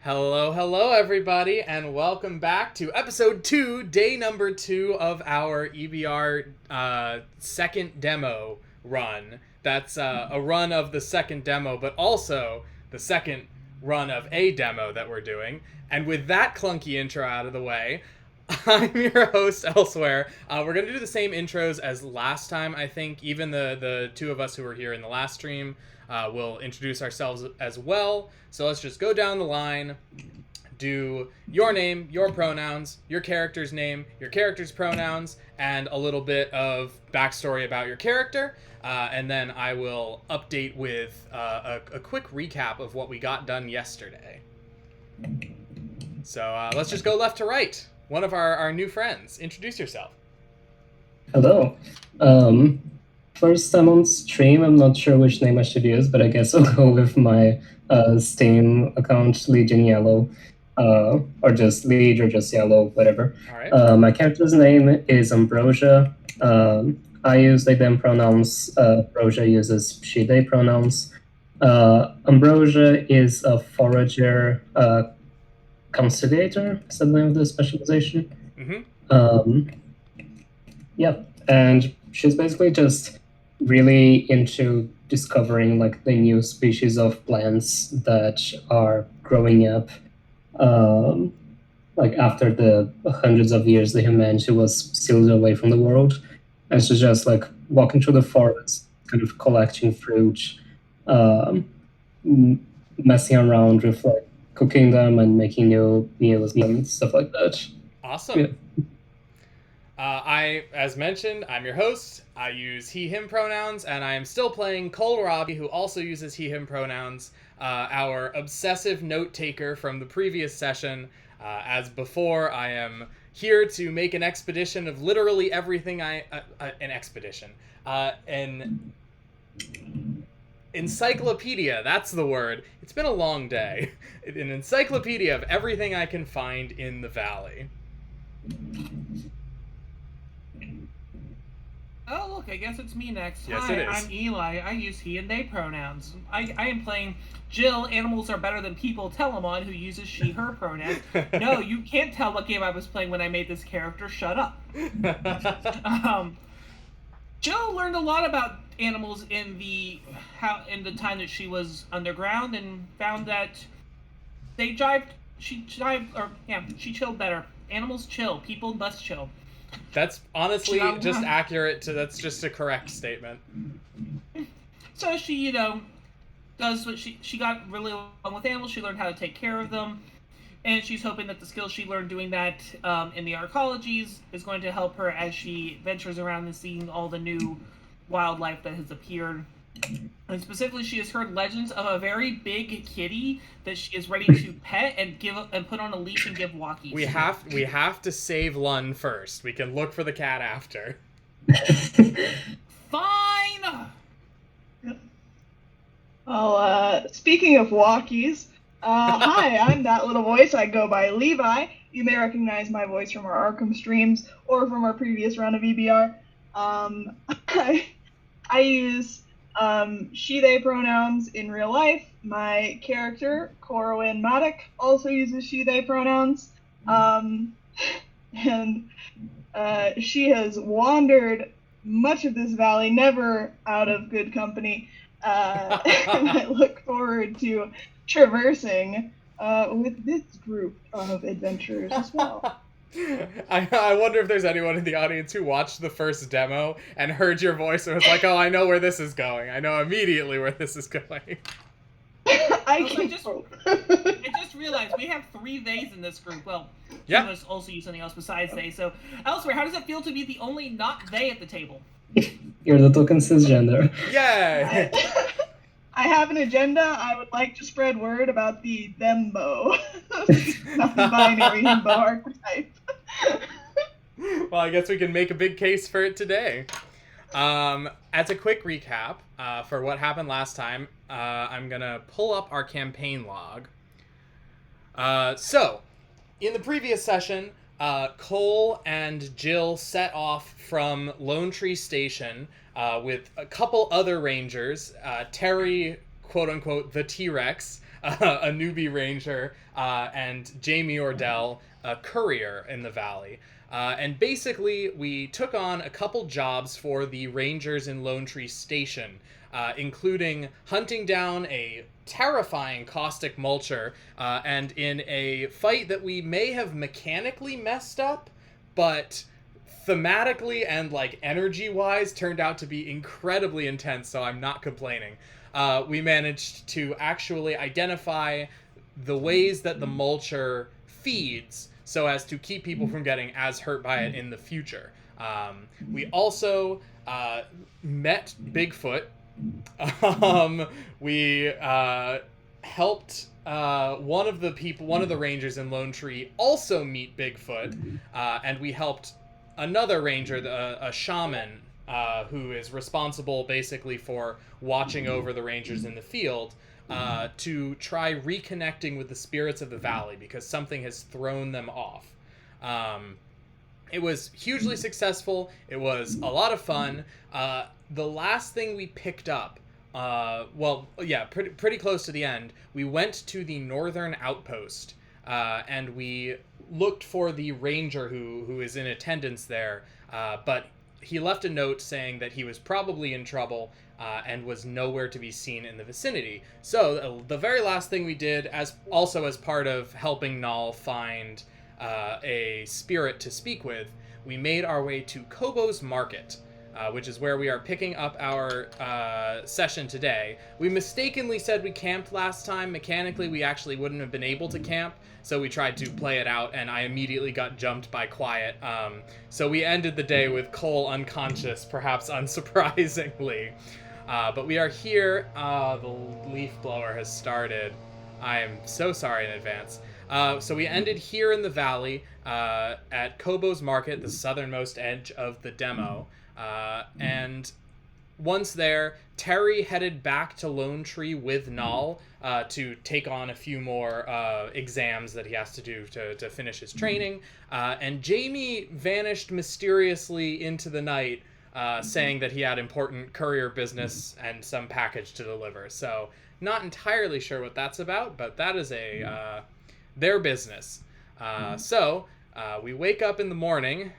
Hello, hello, everybody, and welcome back to episode 2, day number 2 of our EBR second demo run. That's a run of the second demo, but also the second run of a demo that we're doing. And with that clunky intro out of the way, I'm your host elsewhere. We're going to do the same intros as last time, I think. Even the two of us who were here in the last stream will introduce ourselves as well. So let's just go down the line, do your name, your pronouns, your character's name, your character's pronouns, and a little bit of backstory about your character. And then I will update with a quick recap of what we got done yesterday. So let's just go left to right. One of our new friends. Introduce yourself. Hello. First time on stream, I'm not sure which name I should use, but I guess I'll go with my Steam account, Legion Yellow, or just Lead, or just Yellow, whatever. All right. My character's name is Ambrosia. I use they, them pronouns. Ambrosia uses she, they pronouns. Ambrosia is a forager conciliator, is that the name of the specialization? Mm-hmm. Yeah, and she's basically just really into discovering like the new species of plants that are growing up like after the hundreds of years the humanity was sealed away from the world. And she's just like walking through the forest, kind of collecting fruit, messing around with like cooking them and making new meals and stuff like that. Awesome. Yeah. As mentioned, I'm your host. I use he, him pronouns, and I am still playing Kohlrabi, who also uses he, him pronouns, our obsessive note taker from the previous session. As before, I am here to make an expedition of literally everything an encyclopedia, that's the word. It's been a long day. An encyclopedia of everything I can find in the valley. Oh, look, I guess it's me next. Yes, Hi, it is. I'm Eli. I use he and they pronouns. I am playing Jill, Animals Are Better Than People Telemon, who uses she, her pronouns. No, you can't tell what game I was playing when I made this character. Shut up. Jill learned a lot about animals in the time that she was underground, and found that they she chilled better. Animals chill, people must chill. That's honestly just accurate that's just a correct statement. So she, does what she got really along with animals. She learned how to take care of them, and she's hoping that the skills she learned doing that in the arcologies is going to help her as she ventures around and seeing all the new wildlife that has appeared. And specifically, she has heard legends of a very big kitty that she is ready to pet and put on a leash and give walkies. We have to save Lun first. We can look for the cat after. Fine. Well, speaking of walkies, hi, I'm that little voice. I go by Levi. You may recognize my voice from our Arkham streams or from our previous run of EBR. I use she, they pronouns in real life. My character, Coriwen Madok, also uses she, they pronouns. And she has wandered much of this valley, never out of good company. And I look forward to traversing with this group of adventurers as well. I wonder if there's anyone in the audience who watched the first demo and heard your voice and was like, oh, I know where this is going. I know immediately where this is going. I just realized we have 3 theys in this group. Well, yeah. She must also use something else besides they. So, elsewhere, how does it feel to be the only not they at the table? You're the token cisgender. Yay! I have an agenda. I would like to spread word about the thembo, non-binary himbo archetype. Well, I guess we can make a big case for it today. As a quick recap for what happened last time, I'm gonna pull up our campaign log. So, in the previous session, Cole and Jill set off from Lone Tree Station with a couple other rangers, Terry, quote-unquote the T-Rex, a newbie ranger, and Jamie Ordell, a courier in the valley. And basically, we took on a couple jobs for the rangers in Lone Tree Station, including hunting down a terrifying caustic mulcher, and in a fight that we may have mechanically messed up, but thematically and like energy-wise turned out to be incredibly intense, so I'm not complaining. We managed to actually identify the ways that the mulcher feeds so as to keep people from getting as hurt by it in the future. We also met Bigfoot. We helped one of the rangers in Lone Tree also meet Bigfoot, and we helped another ranger, a shaman, who is responsible basically for watching over the rangers in the field, to try reconnecting with the spirits of the valley because something has thrown them off. It was hugely successful. It was a lot of fun. The last thing we picked up, pretty close to the end, we went to the northern outpost, and we looked for the ranger who is in attendance there, but he left a note saying that he was probably in trouble, and was nowhere to be seen in the vicinity. So the very last thing we did, as part of helping Null find a spirit to speak with, we made our way to Kobo's Market, which is where we are picking up our session today. We mistakenly said we camped last time. Mechanically, we actually wouldn't have been able to camp, so we tried to play it out, and I immediately got jumped by Quiet. So we ended the day with Cole unconscious, perhaps unsurprisingly. But we are here. The leaf blower has started. I am so sorry in advance. So we ended here in the valley, at Kobo's Market, the southernmost edge of the demo. And once there, Terry headed back to Lone Tree with Null to take on a few more exams that he has to do to finish his training. And Jamie vanished mysteriously into the night, saying that he had important courier business and some package to deliver. So not entirely sure what that's about, but that is their business. So we wake up in the morning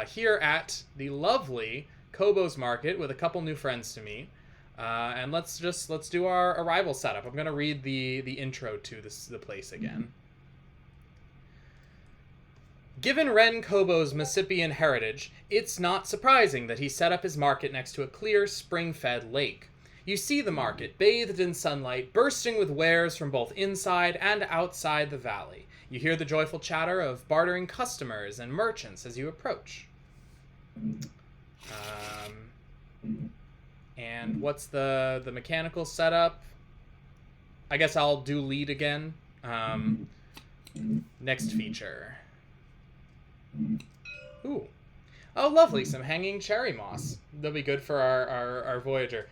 here at the lovely Kobo's Market with a couple new friends to meet. And let's do our arrival setup. I'm going to read the intro to the place again. Given Ren Kobo's Mississippian heritage, it's not surprising that he set up his market next to a clear, spring-fed lake. You see the market, bathed in sunlight, bursting with wares from both inside and outside the valley. You hear the joyful chatter of bartering customers and merchants as you approach. And what's the mechanical setup? I guess I'll do lead again. Next feature. Ooh. Oh, lovely. Some hanging cherry moss. That'll be good for our Voyager.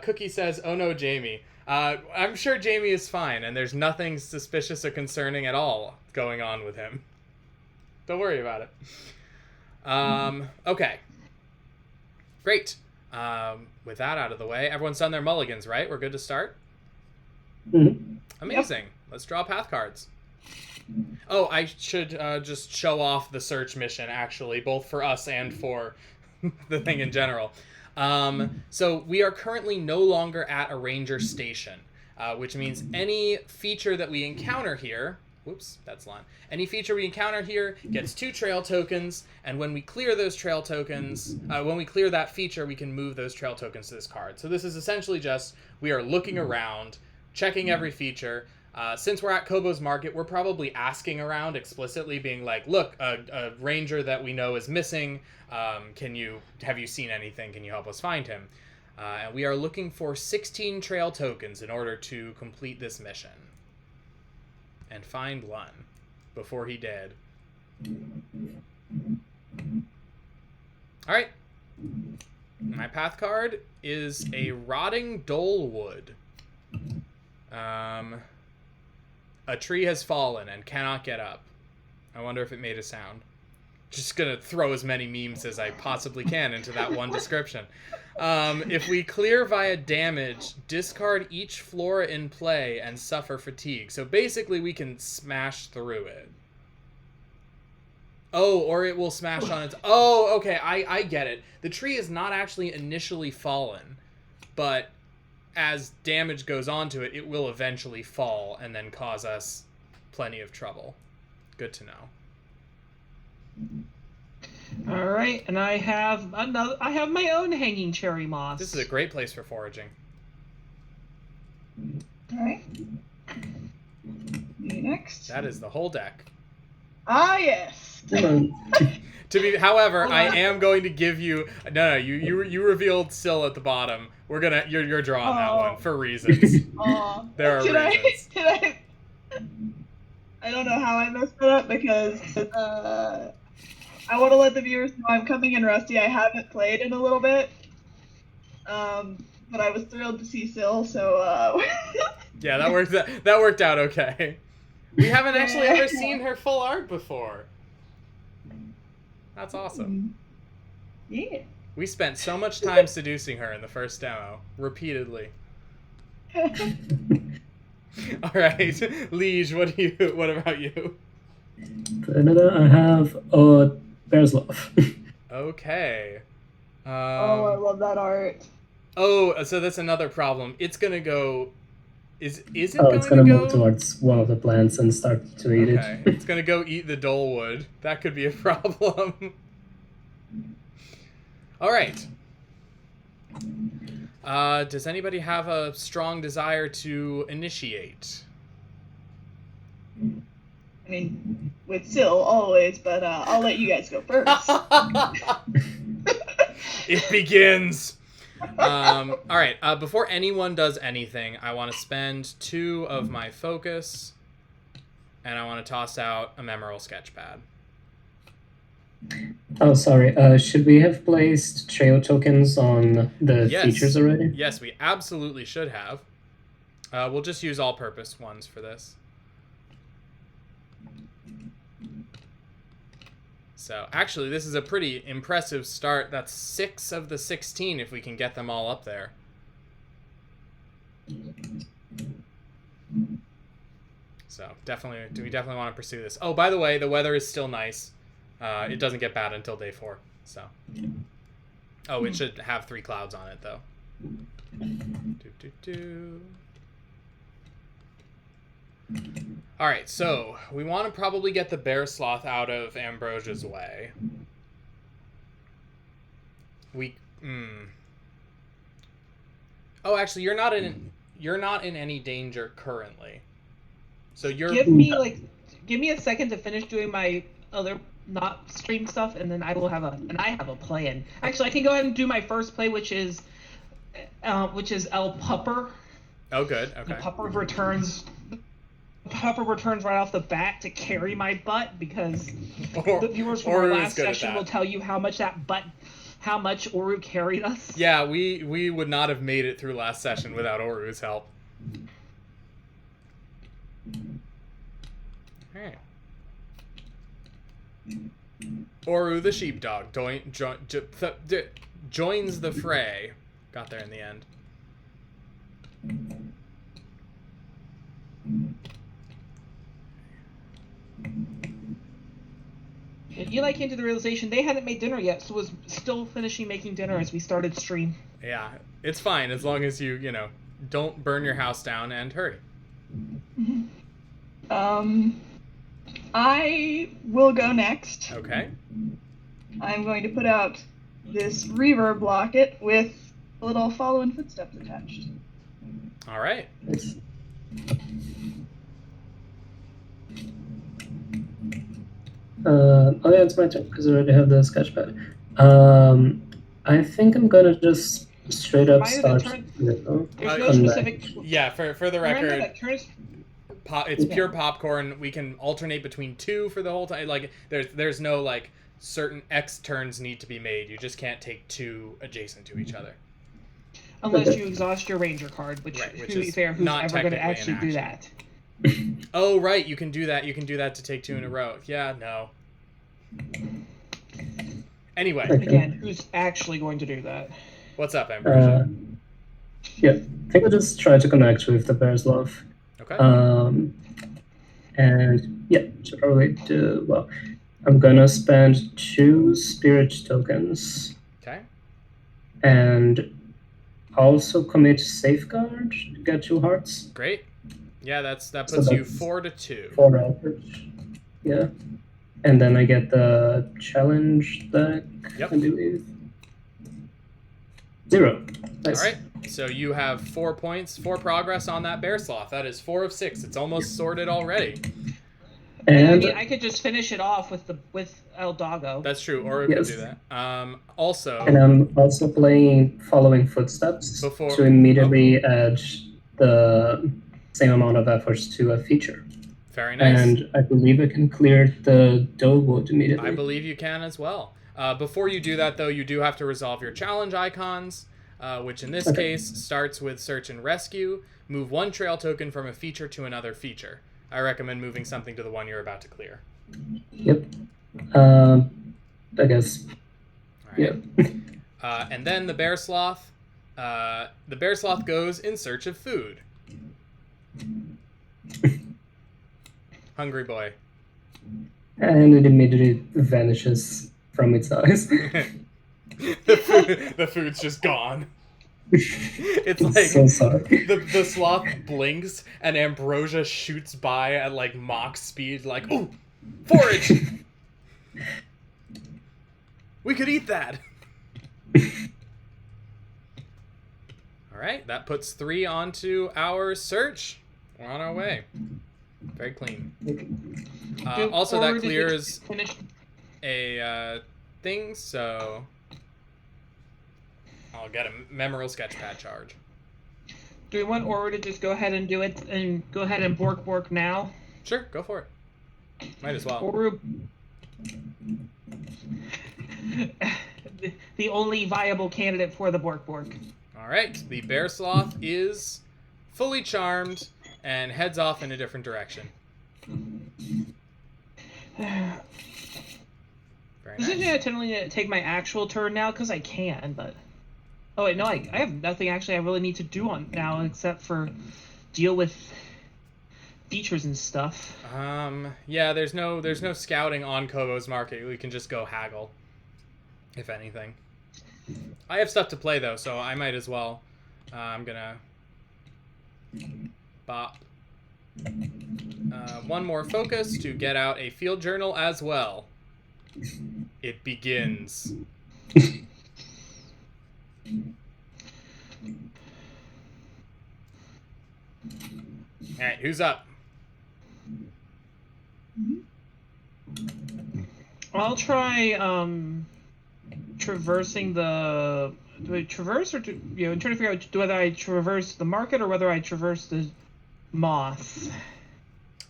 Cookie says, "Oh no, Jamie." I'm sure Jamie is fine, and there's nothing suspicious or concerning at all going on with him. Don't worry about it. Okay. Great. With that out of the way, everyone's done their mulligans, right? We're good to start? Mm-hmm. Amazing. Yep. Let's draw path cards. Oh, I should just show off the search mission, actually, both for us and for the thing in general. So we are currently no longer at a ranger station, which means any feature that we encounter here, whoops, that's line. Any feature we encounter here gets 2 trail tokens, and when we clear those trail tokens, when we clear that feature, we can move those trail tokens to this card. So this is essentially just, we are looking around, checking every feature. Since we're at Kobo's Market, we're probably asking around explicitly, being like, look, a ranger that we know is missing. Have you seen anything? Can you help us find him? And we are looking for 16 trail tokens in order to complete this mission. And find Lun before he dead. Alright. My path card is a rotting Dolewood. A tree has fallen and cannot get up. I wonder if it made a sound. Just gonna throw as many memes as I possibly can into that one description. If we clear via damage, discard each flora in play and suffer fatigue. So basically we can smash through it. Oh, or it will smash on its... Oh, okay, I get it. The tree is not actually initially fallen, but as damage goes onto it, it will eventually fall and then cause us plenty of trouble. Good to know. All right, and I have my own hanging cherry moss. This is a great place for foraging. All right. You next. That is the whole deck. Ah, yes. However, I am going to give you... No, you revealed Syl at the bottom. You're drawing that one for reasons. There are reasons. I don't know how I messed that up because I want to let the viewers know I'm coming in rusty. I haven't played in a little bit, but I was thrilled to see Syl. So yeah, that worked out okay. We haven't actually ever seen her full art before. That's awesome. Yeah. We spent so much time seducing her in the first demo, repeatedly. All right, Liege, what about you? I have Bear's Love. Okay. Oh, I love that art. Oh, so that's another problem. It's gonna go. Is it? It's going gonna to move towards one of the plants and start to eat Okay, it. it's gonna go eat the Dolewood. That could be a problem. All right. Does anybody have a strong desire to initiate? I mean, with Syl always, but I'll let you guys go first. It begins. All right. Before anyone does anything, I want to spend 2 of my focus, and I want to toss out a Memorial Sketchpad. Oh, sorry. Should we have placed trio tokens on the features already? Yes, we absolutely should have. We'll just use all-purpose ones for this. So, actually, this is a pretty impressive start. That's 6 of the 16 if we can get them all up there. So, do we definitely want to pursue this? Oh, by the way, the weather is still nice. It doesn't get bad until day 4, so. Oh, it should have 3 clouds on it, though. All right, so we want to probably get the bear sloth out of Ambrosia's way. Oh, actually, you're not in any danger currently. So you're give me a second to finish doing my other not stream stuff, and then I have a plan. Actually, I can go ahead and do my first play, which is El Pupper. Oh, good. Okay. The Pupper returns right off the bat to carry my butt, because the viewers from our last session will tell you how much Oru carried us. Yeah, we would not have made it through last session without Oru's help. All right. Oru the sheepdog joins the fray. Got there in the end. And Eli came to the realization they hadn't made dinner yet, so was still finishing making dinner as we started stream. Yeah, it's fine as long as you don't burn your house down and hurry. I will go next. Okay. I'm going to put out this reverb locket with a little following footsteps attached. All right. Oh yeah, it's my turn because I already have the sketchpad. I think I'm gonna just straight up start. There's no specific. Yeah, for the record, it's pure popcorn. We can alternate between 2 for the whole time. Like there's no certain X turns need to be made. You just can't take 2 adjacent to each other. Unless you exhaust your ranger card, which to be fair, who's ever going to actually do that? Oh right, you can do that. You can do that to take 2 in a row. Yeah, no. Anyway. Again, who's actually going to do that? What's up, Ambrosia? Yeah, I think I'll just try to connect with the Bear's Love. Okay. And yeah, should probably do well. I'm gonna spend 2 spirit tokens Okay. and also commit Safeguard to get 2 hearts. Great. Yeah, that So puts you that's 4 to 2. 4 average. Yeah. And then I get the challenge deck, Yep. I believe. 0. Nice. All right. So you have 4 points, 4 progress on that bear sloth. That is 4 of 6. It's almost sorted already. And I And mean, I could just finish it off with El Doggo. That's true. Or Yes. could do that. Also, and I'm also playing Following Footsteps Before- to immediately add the same amount of efforts to a feature. very nice. And I believe I can clear the Doewood immediately. I believe you can as well. Before you do that, though, you do have to resolve your challenge icons, which in this Okay. case starts with Search and Rescue. Move 1 trail token from a feature to another feature. I recommend moving something to the one you're about to clear. Yep. I guess. All right. Yeah. And then the bear sloth. The bear sloth goes in search of food. Hungry boy. And it immediately vanishes from its eyes. The food's just gone. It's I'm like so sorry. the sloth blinks and Ambrosia shoots by at like Mach speed, like, ooh, forage! We could eat that! Alright, that puts 3 onto our search. We're on our way. Very clean. Also, that clears a thing, so I'll get a memorial sketchpad charge. Do we want Aura to just go ahead and do it and go ahead and bork now? Sure, go for it. Might as well. Aura... the only viable candidate for the bork. Alright, the bear sloth is fully charmed and heads off in a different direction. Very Doesn't nice. it technically take my actual turn now? Because I can, but... Oh wait, no, I have nothing actually I really need to do on now except for deal with features and stuff. Yeah, there's no scouting on Kobo's market. We can just go haggle, if anything. I have stuff to play though, so I might as well. I'm gonna bop 1 more focus to get out a field journal as well. It begins. Alright, who's up? I'll try traversing the... Do I traverse or I'm trying to figure out whether I traverse the market or whether I traverse the moth.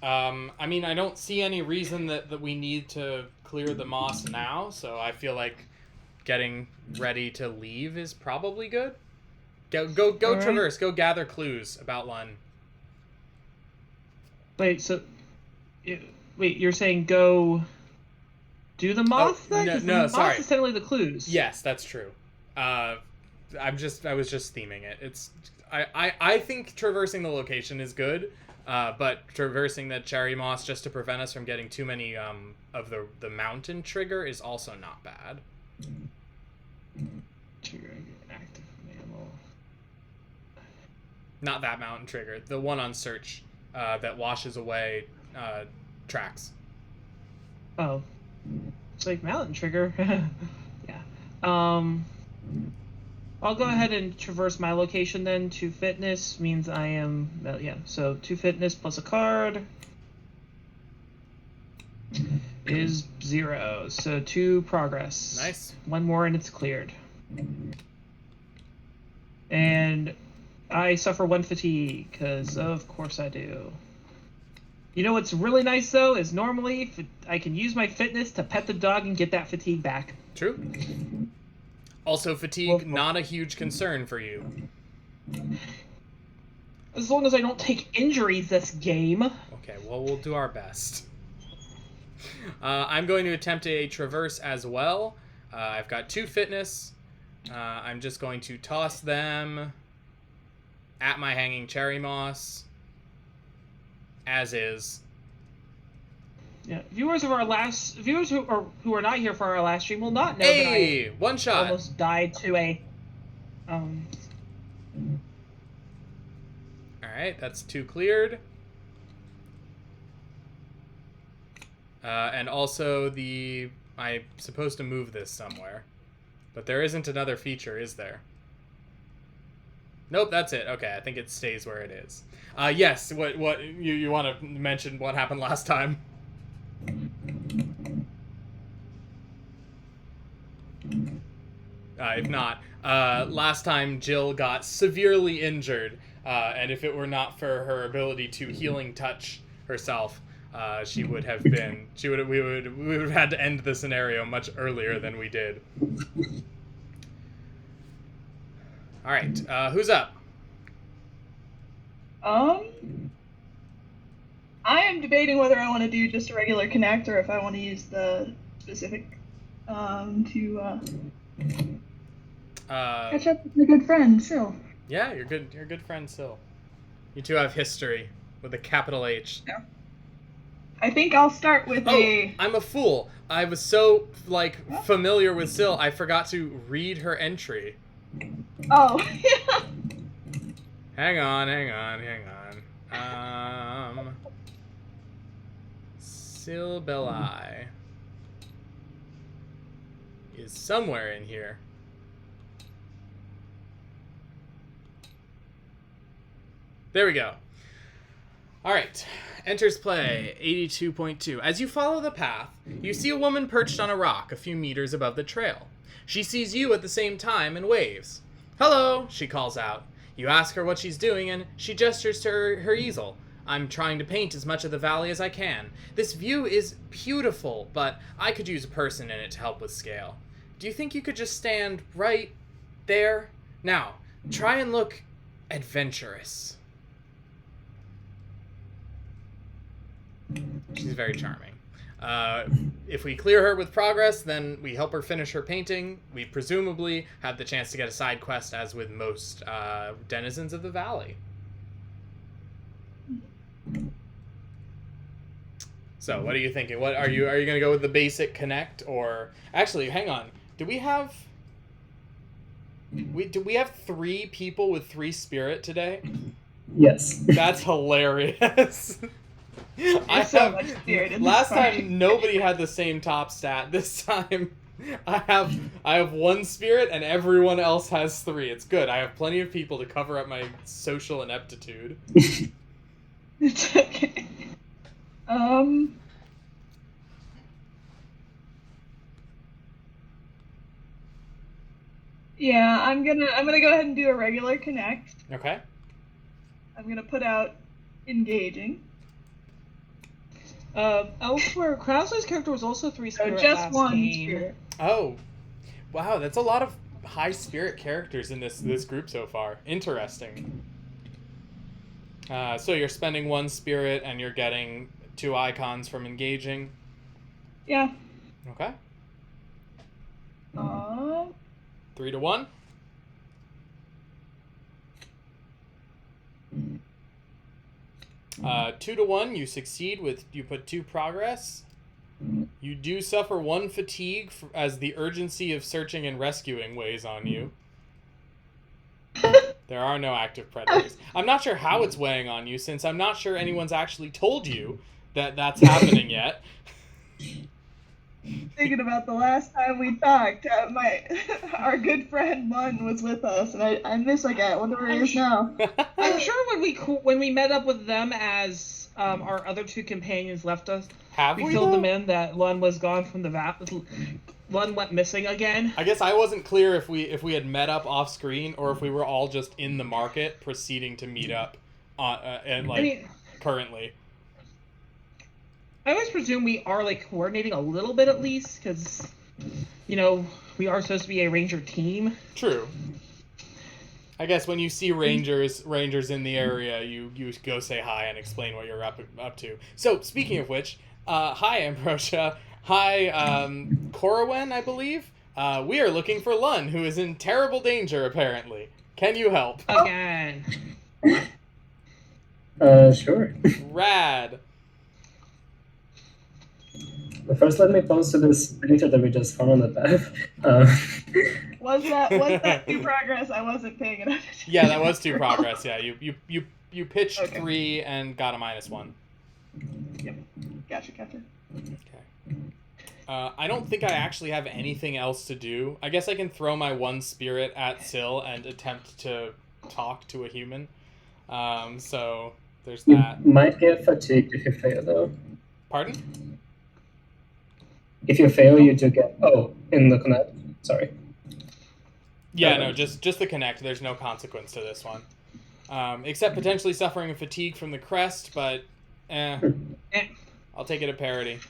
I mean, I don't see any reason that we need to clear the moss now, so I feel like getting ready to leave is probably good. Go Alright. traverse, go gather clues about Lun. Wait, so... Wait, you're saying go... Do the moth then? 'Cause no, the sorry. moth is technically the clues. Yes, that's true. I was just theming it. It's I think traversing the location is good, but traversing the cherry moss just to prevent us from getting too many of the mountain trigger is also not bad. Trigger active mammal. Not that mountain trigger, the one on search that washes away tracks. Oh. It's like mountain trigger. Yeah. I'll go ahead and traverse my location then. 2 fitness means I am... so 2 fitness plus a card is 0. So 2 progress. Nice. 1 more and it's cleared. And I suffer 1 fatigue, because of course I do. You know what's really nice, though, is normally I can use my fitness to pet the dog and get that fatigue back. True. Also, fatigue, not a huge concern for you. As long as I don't take injuries this game. Okay, well, we'll do our best. I'm going to attempt a traverse as well. I've got 2 fitness. I'm just going to toss them at my hanging cherry moss, as is. Yeah, viewers who are not here for our last stream will not know Hey, that I one shot. almost died to a. All right, that's 2 cleared. And also I'm supposed to move this somewhere, but there isn't another feature, is there? Nope, that's it. Okay, I think it stays where it is. Yes, what you want to mention what happened last time? If not, last time Jill got severely injured, and if it were not for her ability to healing touch herself, we would have had to end the scenario much earlier than we did. All right, who's up? I am debating whether I want to do just a regular connect or if I want to use the specific to catch up with my good friend Sil. Yeah, you're good. You're a good friend, Sil. You two have history with a capital H. Yeah. I think I'll start with I'm a fool. I was so familiar with Sil, I forgot to read her entry. Oh, yeah. Hang on. Sil Belli is somewhere in here. There we go. All right. Enters play 82.2. As you follow the path, you see a woman perched on a rock a few meters above the trail. She sees you at the same time and waves. "Hello," she calls out. You ask her what she's doing, and she gestures to her easel. "I'm trying to paint as much of the valley as I can. This view is beautiful, but I could use a person in it to help with scale. Do you think you could just stand right there? Now, try and look adventurous." She's very charming. If we clear her with progress, then we help her finish her painting. We presumably have the chance to get a side quest, as with most denizens of the valley. So, what are you thinking? What are you going to go with the basic connect, or actually, hang on. Do we have 3 people with 3 spirit today? Yes. That's hilarious. Last time nobody had the same top stat. This time I have 1 spirit and everyone else has 3. It's good. I have plenty of people to cover up my social ineptitude. It's okay. Yeah, I'm gonna go ahead and do a regular connect. Okay. I'm gonna put out engaging. Elsewhere, Krauser's character was also 3 spirit. So just last 1 game. spirit. Oh, wow! That's a lot of high spirit characters in this group so far. Interesting. So you're spending 1 spirit and you're getting 2 icons from engaging. Yeah. Okay. 3 to 1. Mm. 2 to 1, you succeed you put 2 progress. You do suffer 1 fatigue as the urgency of searching and rescuing weighs on you. There are no active predators. I'm not sure how it's weighing on you, since I'm not sure anyone's actually told you that that's happening yet. Thinking about the last time we talked, our good friend Mun was with us, and I miss I wonder where he is now. I'm sure when we met up with them as our other 2 companions left us, we filled them in that Lun was gone from the Lun went missing again. I guess I wasn't clear if we had met up off screen or if we were all just in the market proceeding to meet up currently. I always presume we are coordinating a little bit at least, because we are supposed to be a ranger team. True. I guess when you see rangers in the area, you go say hi and explain what you're up to. So speaking of which, hi Ambrosia, hi Coriwen, I believe. We are looking for Lun, who is in terrible danger, apparently. Can you help? Again. Sure. Rad. But first, let me pose to this picture that we just found on the path. Was that 2 progress? I wasn't paying enough attention. Yeah, that was 2 progress. Yeah, you pitched Okay. 3 and got a -1. Yep. Gotcha. Okay. I don't think I actually have anything else to do. I guess I can throw my 1 spirit at Syl and attempt to talk to a human. So there's that. You might get fatigued if you fail, though. Pardon? If you fail, you do get... Oh, in the connect. Sorry. Yeah, no, just the connect. There's no consequence to this one. Except potentially suffering fatigue from the crest, but I'll take it at parity.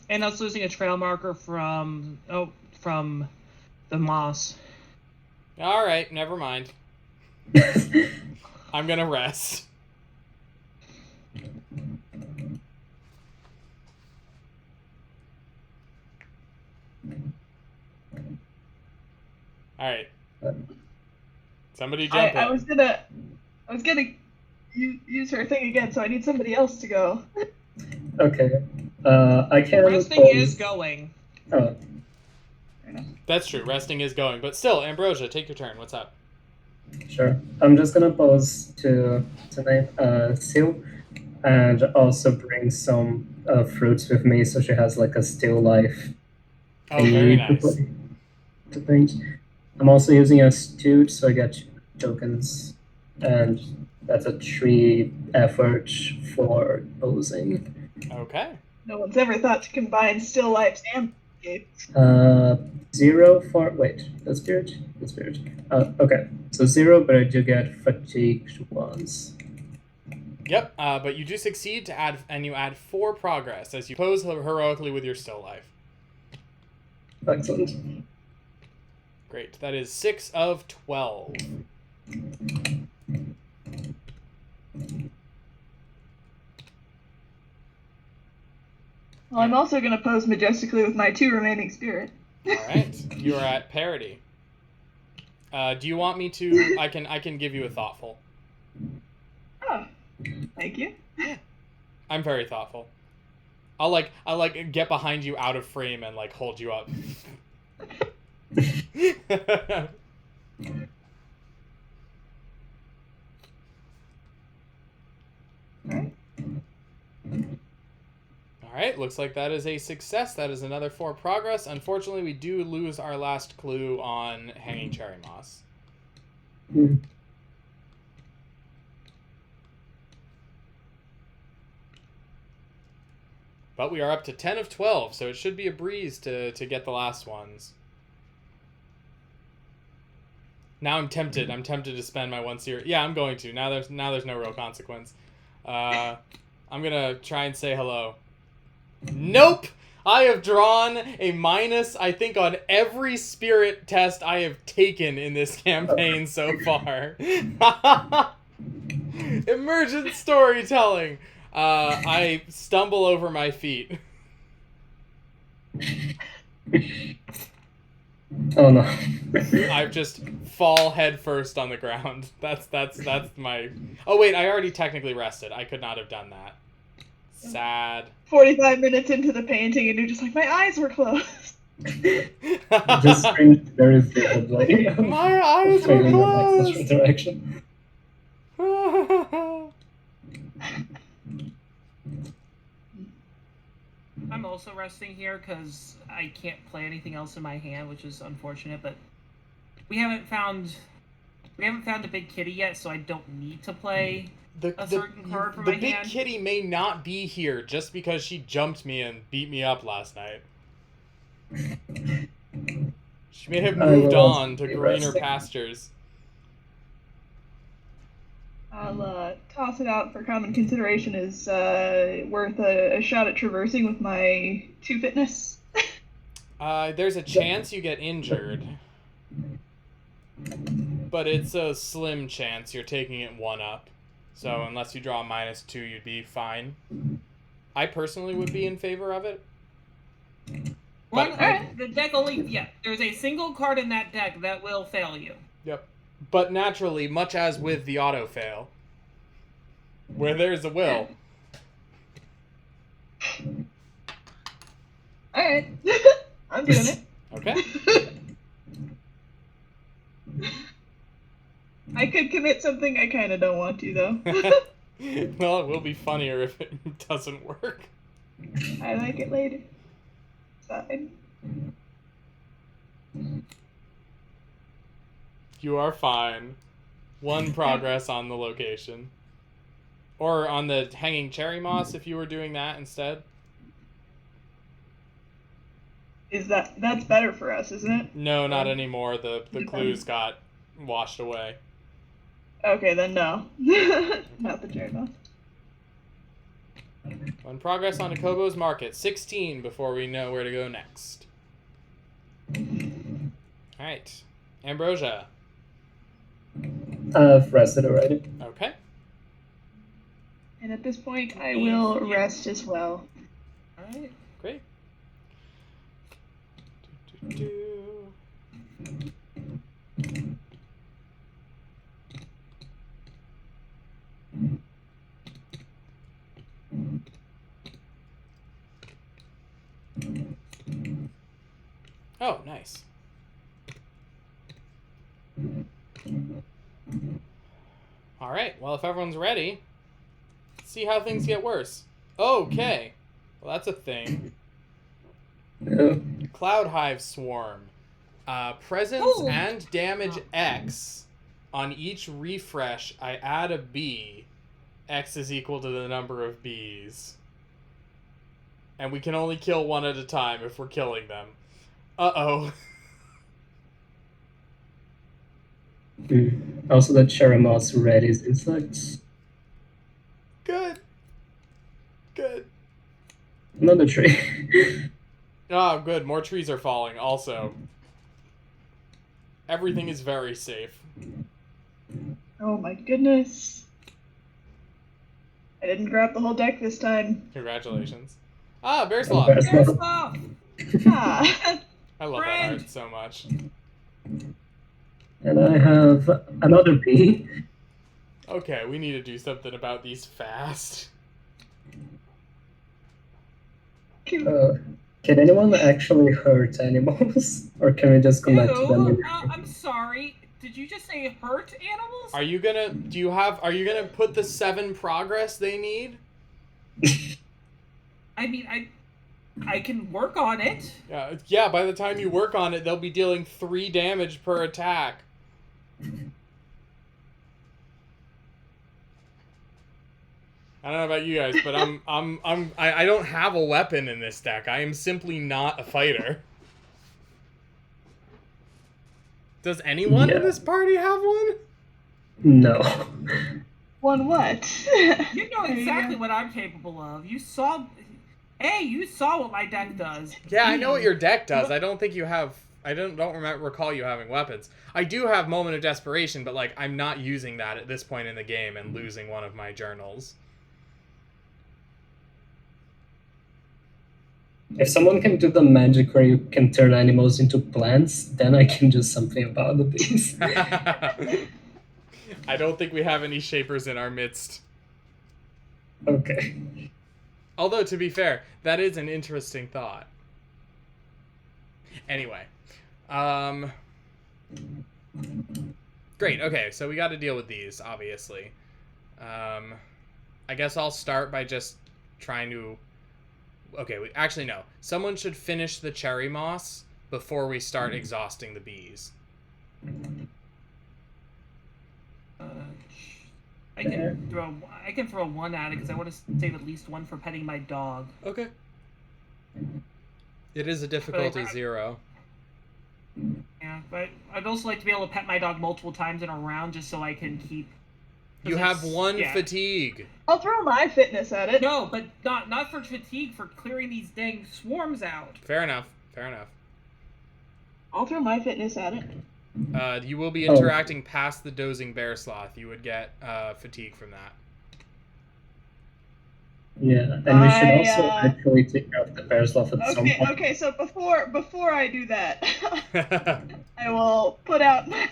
And us losing a trail marker from the moss. All right, never mind. I'm gonna rest. All right. Somebody jump in. I was gonna use her thing again, so I need somebody else to go. Okay. I can... Resting is going. Oh. That's true. Resting is going, but still, Ambrosia, take your turn. What's up? Sure. I'm just gonna pose to Seal, and also bring some fruits with me, so she has like a still life. Oh, very nice. To paint. I'm also using a stewed, so I get tokens, and that's a 3 effort for posing. Okay. No one's ever thought to combine still lifes and escapes. 0 for the spirit. Okay, so 0, but I do get fatigued once. Yep, but you do succeed to add, and you add 4 progress as you pose heroically with your still life. Excellent. Great. That is 6 of 12. Well, I'm also going to pose majestically with my 2 remaining spirit. All right, you are at parity. Do you want me to? I can give you a thoughtful. Oh, thank you. I'm very thoughtful. I'll get behind you out of frame and hold you up. All right, looks like that is a success. That is another 4 progress. Unfortunately, we do lose our last clue on hanging cherry moss. But we are up to 10 of 12, so it should be a breeze to get the last ones. Now I'm tempted. I'm tempted to spend my 1 series. Yeah, I'm going to. Now there's no real consequence. I'm gonna try and say hello. Nope! I have drawn a minus, I think, on every spirit test I have taken in this campaign so far. Emergent storytelling! I stumble over my feet. Oh no. I just fall head first on the ground. That's my... Oh wait, I already technically rested. I could not have done that. Sad. 45 minutes into the painting and you're just like, my eyes were closed. Just screamed very vividly. My eyes were closed! Direction. I'm also resting here because I can't play anything else in my hand, which is unfortunate. But we haven't found a big kitty yet, so I don't need to play a certain card from my hand. The big kitty may not be here just because she jumped me and beat me up last night. She may have moved on to greener pastures. I'll toss it out for common consideration as worth a shot at traversing with my 2 fitness. There's a chance you get injured. But it's a slim chance. You're taking it 1 up. So unless you draw a -2, you'd be fine. I personally would be in favor of it. One, But- the deck only, there's a single card in that deck that will fail you. Yep. But naturally, much as with the auto fail, where there's a will. Alright. I'm doing it. Okay. I could commit something I kind of don't want to, though. Well, it will be funnier if it doesn't work. I like it later. Fine. You are fine. 1 progress on the location. Or on the hanging cherry moss if you were doing that instead. That's better for us, isn't it? No, not anymore. The clues got washed away. Okay, then no. Not the cherry moss. 1 progress on Akobo's market. 16 before we know where to go next. Alright. Ambrosia. I've rested already. Okay. And at this point, I will rest as well. Alright. Great. Do. Oh, nice. All right. Well, if everyone's ready, let's see how things get worse. Okay. Well, that's a thing. Yeah. Cloud Hive Swarm. Presence Ooh. and damage X. On each refresh, I add a bee. X is equal to the number of bees. And we can only kill 1 at a time if we're killing them. Uh-oh. Also, the cherry moss red is insects. Good. Good. Another tree. Oh, good. More trees are falling also. Everything is very safe. Oh my goodness. I didn't grab the whole deck this time. Congratulations. Ah, Bear Oh, Sloth. Bear There's Sloth. stuff! Ah. I love that Friend. art so much. And I have another bee. Okay, we need to do something about these fast. Can anyone actually hurt animals? Or can we just come back to them? Ew, I'm sorry. Did you just say hurt animals? Are you gonna put the 7 progress they need? I mean, I can work on it. Yeah, by the time you work on it, they'll be dealing 3 damage per attack. I don't know about you guys, but I don't have a weapon in this deck. I am simply not a fighter. Does anyone in Yeah. this party have one? No. One what? You know exactly what I'm capable of. You saw what my deck does. Yeah, I know what your deck does. I don't think you have. I don't recall you having weapons. I do have Moment of Desperation, but like I'm not using that at this point in the game and losing one of my journals. If someone can do the magic where you can turn animals into plants, then I can do something about the bees. I don't think we have any shapers in our midst. Okay. Although, to be fair, that is an interesting thought. Anyway. Great, okay, so we got to deal with these, obviously. I guess I'll start by just trying to... Okay, actually, no. Someone should finish the cherry moss before we start exhausting the bees. I can throw 1 at it because I want to save at least 1 for petting my dog. Okay. It is a difficulty 0. Yeah, but I'd also like to be able to pet my dog multiple times in a round just so I can keep. You have 1 yeah. fatigue. I'll throw my fitness at it. No, but not for fatigue, for clearing these dang swarms out. Fair enough. Fair enough. I'll throw my fitness at it. You will be interacting past the dozing bear sloth. You would get fatigue from that. Yeah, and we should also I, actually take care of the bear sloth at some point. Okay. So before I do that, I will put out my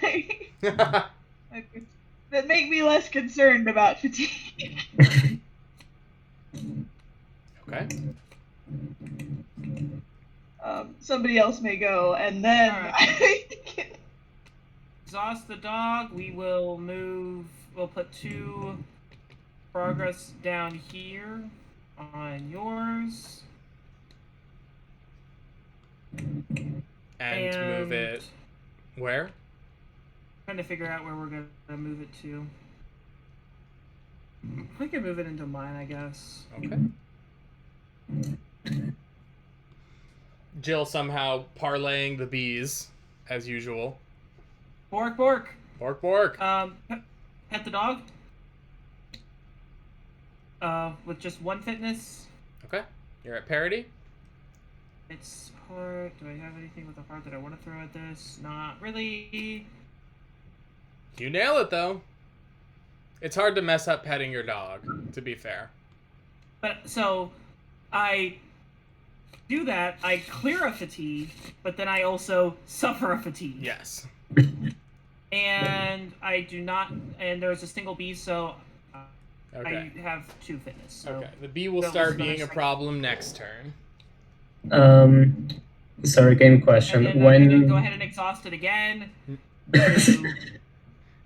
that make me less concerned about fatigue. Okay. Somebody else may go, and then Alright. Exhaust the dog. We will move. We'll put 2 progress down here on yours. And move it where? Trying to figure out where we're gonna move it to. We can move it into mine, I guess. Okay. Jill somehow parlaying the bees, as usual. Bork, bork. Bork, bork. Pet the dog. With just 1 fitness. Okay. You're at parity. It's heart. Do I have anything with a heart that I want to throw at this? Not really. You nail it, though. It's hard to mess up petting your dog, to be fair. But, so, I do that, I clear a fatigue, but then I also suffer a fatigue. Yes. And I do not, and there's a single bee, so Okay. I have 2 fitness. So Okay. The bee will that start was being a nice. problem next turn. Sorry, game question. And then When I'm gonna go ahead and exhaust it again.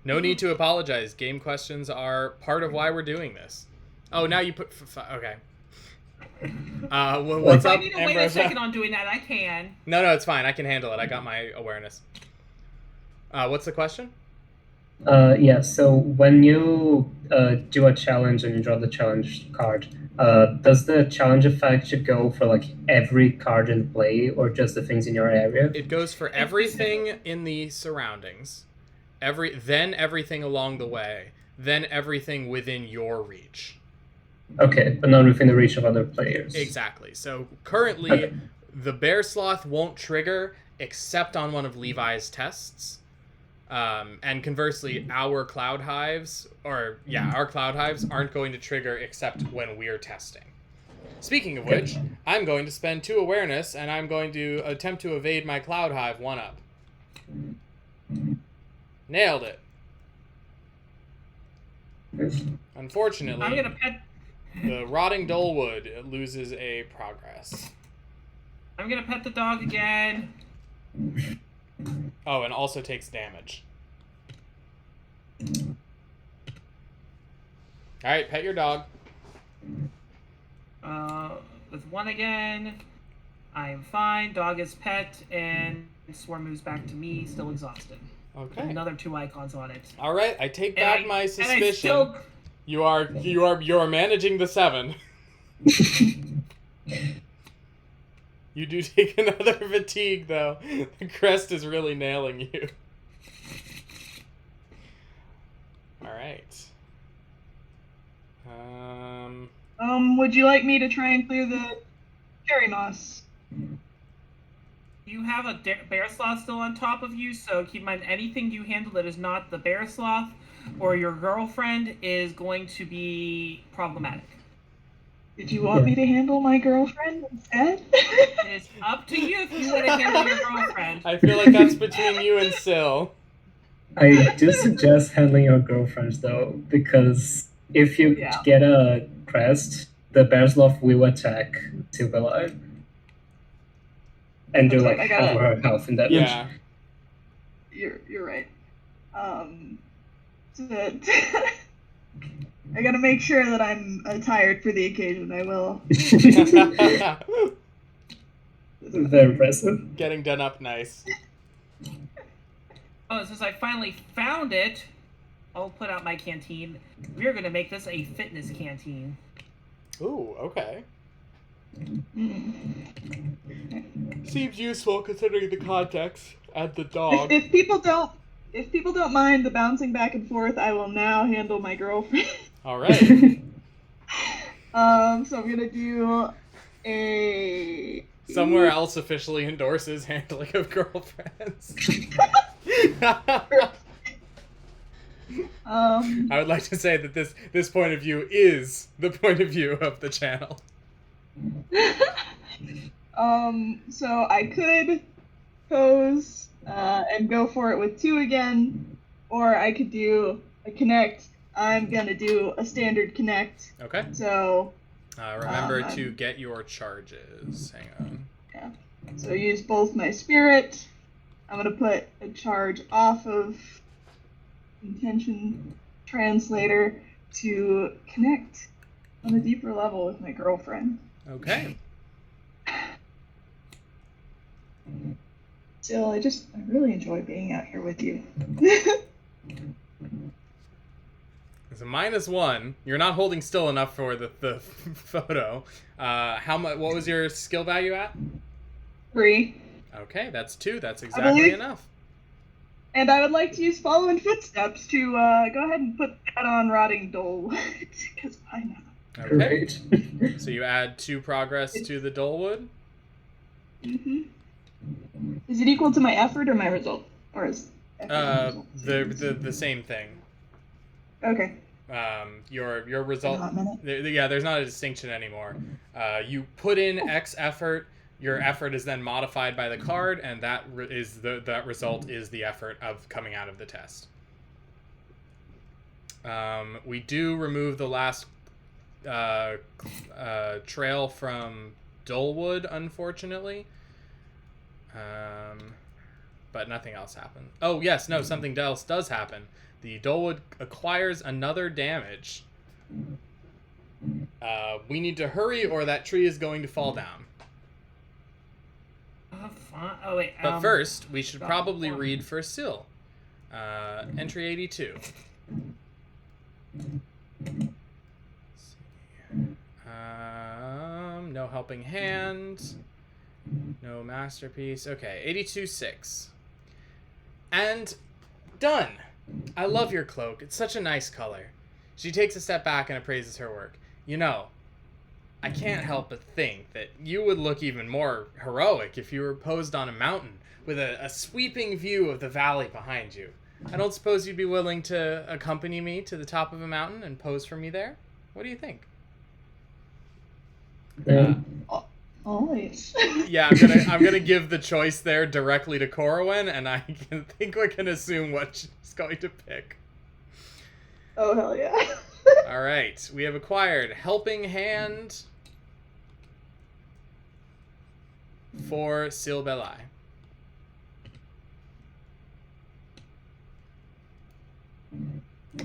No need to apologize. Game questions are part of why we're doing this. Oh, now you put... okay. What's If I up, need to wait a Ambrosia? second on doing that, I can. No, it's fine. I can handle it. I got my awareness. What's the question? yeah, so when you do a challenge and you draw the challenge card, does the challenge effect should go for like every card in play or just the things in your area? It goes for everything in the surroundings, then everything along the way, then everything within your reach. Okay, but not within the reach of other players. Exactly. So currently, Okay. the bear sloth won't trigger except on one of Levi's tests. And conversely, our cloud hives aren't going to trigger except when we're testing. Speaking of which, I'm going to spend 2 awareness, and I'm going to attempt to evade my cloud hive 1 up. Nailed it. Unfortunately, I'm gonna pet. the rotting Dolewood loses a progress. I'm gonna pet the dog again. Oh, and also takes damage. Alright, pet your dog. With 1 again, I am fine. Dog is pet, and Swarm moves back to me, still exhausted. Okay. Another 2 icons on it. Alright, I take And back I- my and I suspicion. still- You are managing the 7. You do take another fatigue, though. The crest is really nailing you. Alright. Would you like me to try and clear the cherry moss? You have a bear sloth still on top of you, so keep in mind anything you handle that is not the bear sloth or your girlfriend is going to be problematic. Did you want me to handle my girlfriend instead? It is up to you if you want to handle your girlfriend. I feel like that's between you and Syl. I do suggest handling your girlfriends though, because if you Yeah. get a crest, the bear sloth will attack Silverlight. And do Looks like like I half gotta- her health in damage. Yeah. You're right. I gotta make sure that I'm attired for the occasion. I will. Very impressive. Getting done up nice. Oh, since I finally found it, I'll put out my canteen. We're going to make this a fitness canteen. Ooh, okay. Mm. Seems useful considering the context and the dog. If people don't mind the bouncing back and forth, I will now handle my girlfriend. Alright. So I'm gonna do a. Somewhere else officially endorses handling of girlfriends. I would like to say that this point of view is the point of view of the channel. So I could pose and go for it with 2 again, or I could do a connect. I'm gonna do a standard connect. Okay. So remember to get your charges. Hang on. Yeah. So use both my spirit. I'm gonna put a charge off of intention translator to connect on a deeper level with my girlfriend. Okay. Still, I really enjoy being out here with you. It's a -1. You're not holding still enough for the photo. How much? What was your skill value at? 3. Okay, that's 2. That's exactly enough. And I would like to use following footsteps to go ahead and put that on rotting Dolewood, because why not? Okay. Great. So you add 2 progress to the Dolewood. Mm-hmm. Is it equal to my effort or my result, or is the same thing? Okay. Your result. There's not a distinction anymore. You put in X effort. Your effort is then modified by the card, and that result is the effort of coming out of the test. We do remove the last trail from Dolewood, unfortunately. But nothing else happened. Oh, yes, no, something else does happen. The Dolewood acquires another damage. We need to hurry, or that tree is going to fall down. Oh, wait. But first, we should probably read for Syl. Entry 82. No helping hand. No masterpiece. Okay, 82-6. And done! I love your cloak. It's such a nice color. She takes a step back and appraises her work. You know, I can't help but think that you would look even more heroic if you were posed on a mountain with a sweeping view of the valley behind you. I don't suppose you'd be willing to accompany me to the top of a mountain and pose for me there? What do you think? Always. Yeah, I'm gonna give the choice there directly to Coriwen, and I think we can assume what she's going to pick. Oh, hell yeah. All right, we have acquired Helping Hand for Syl Belai.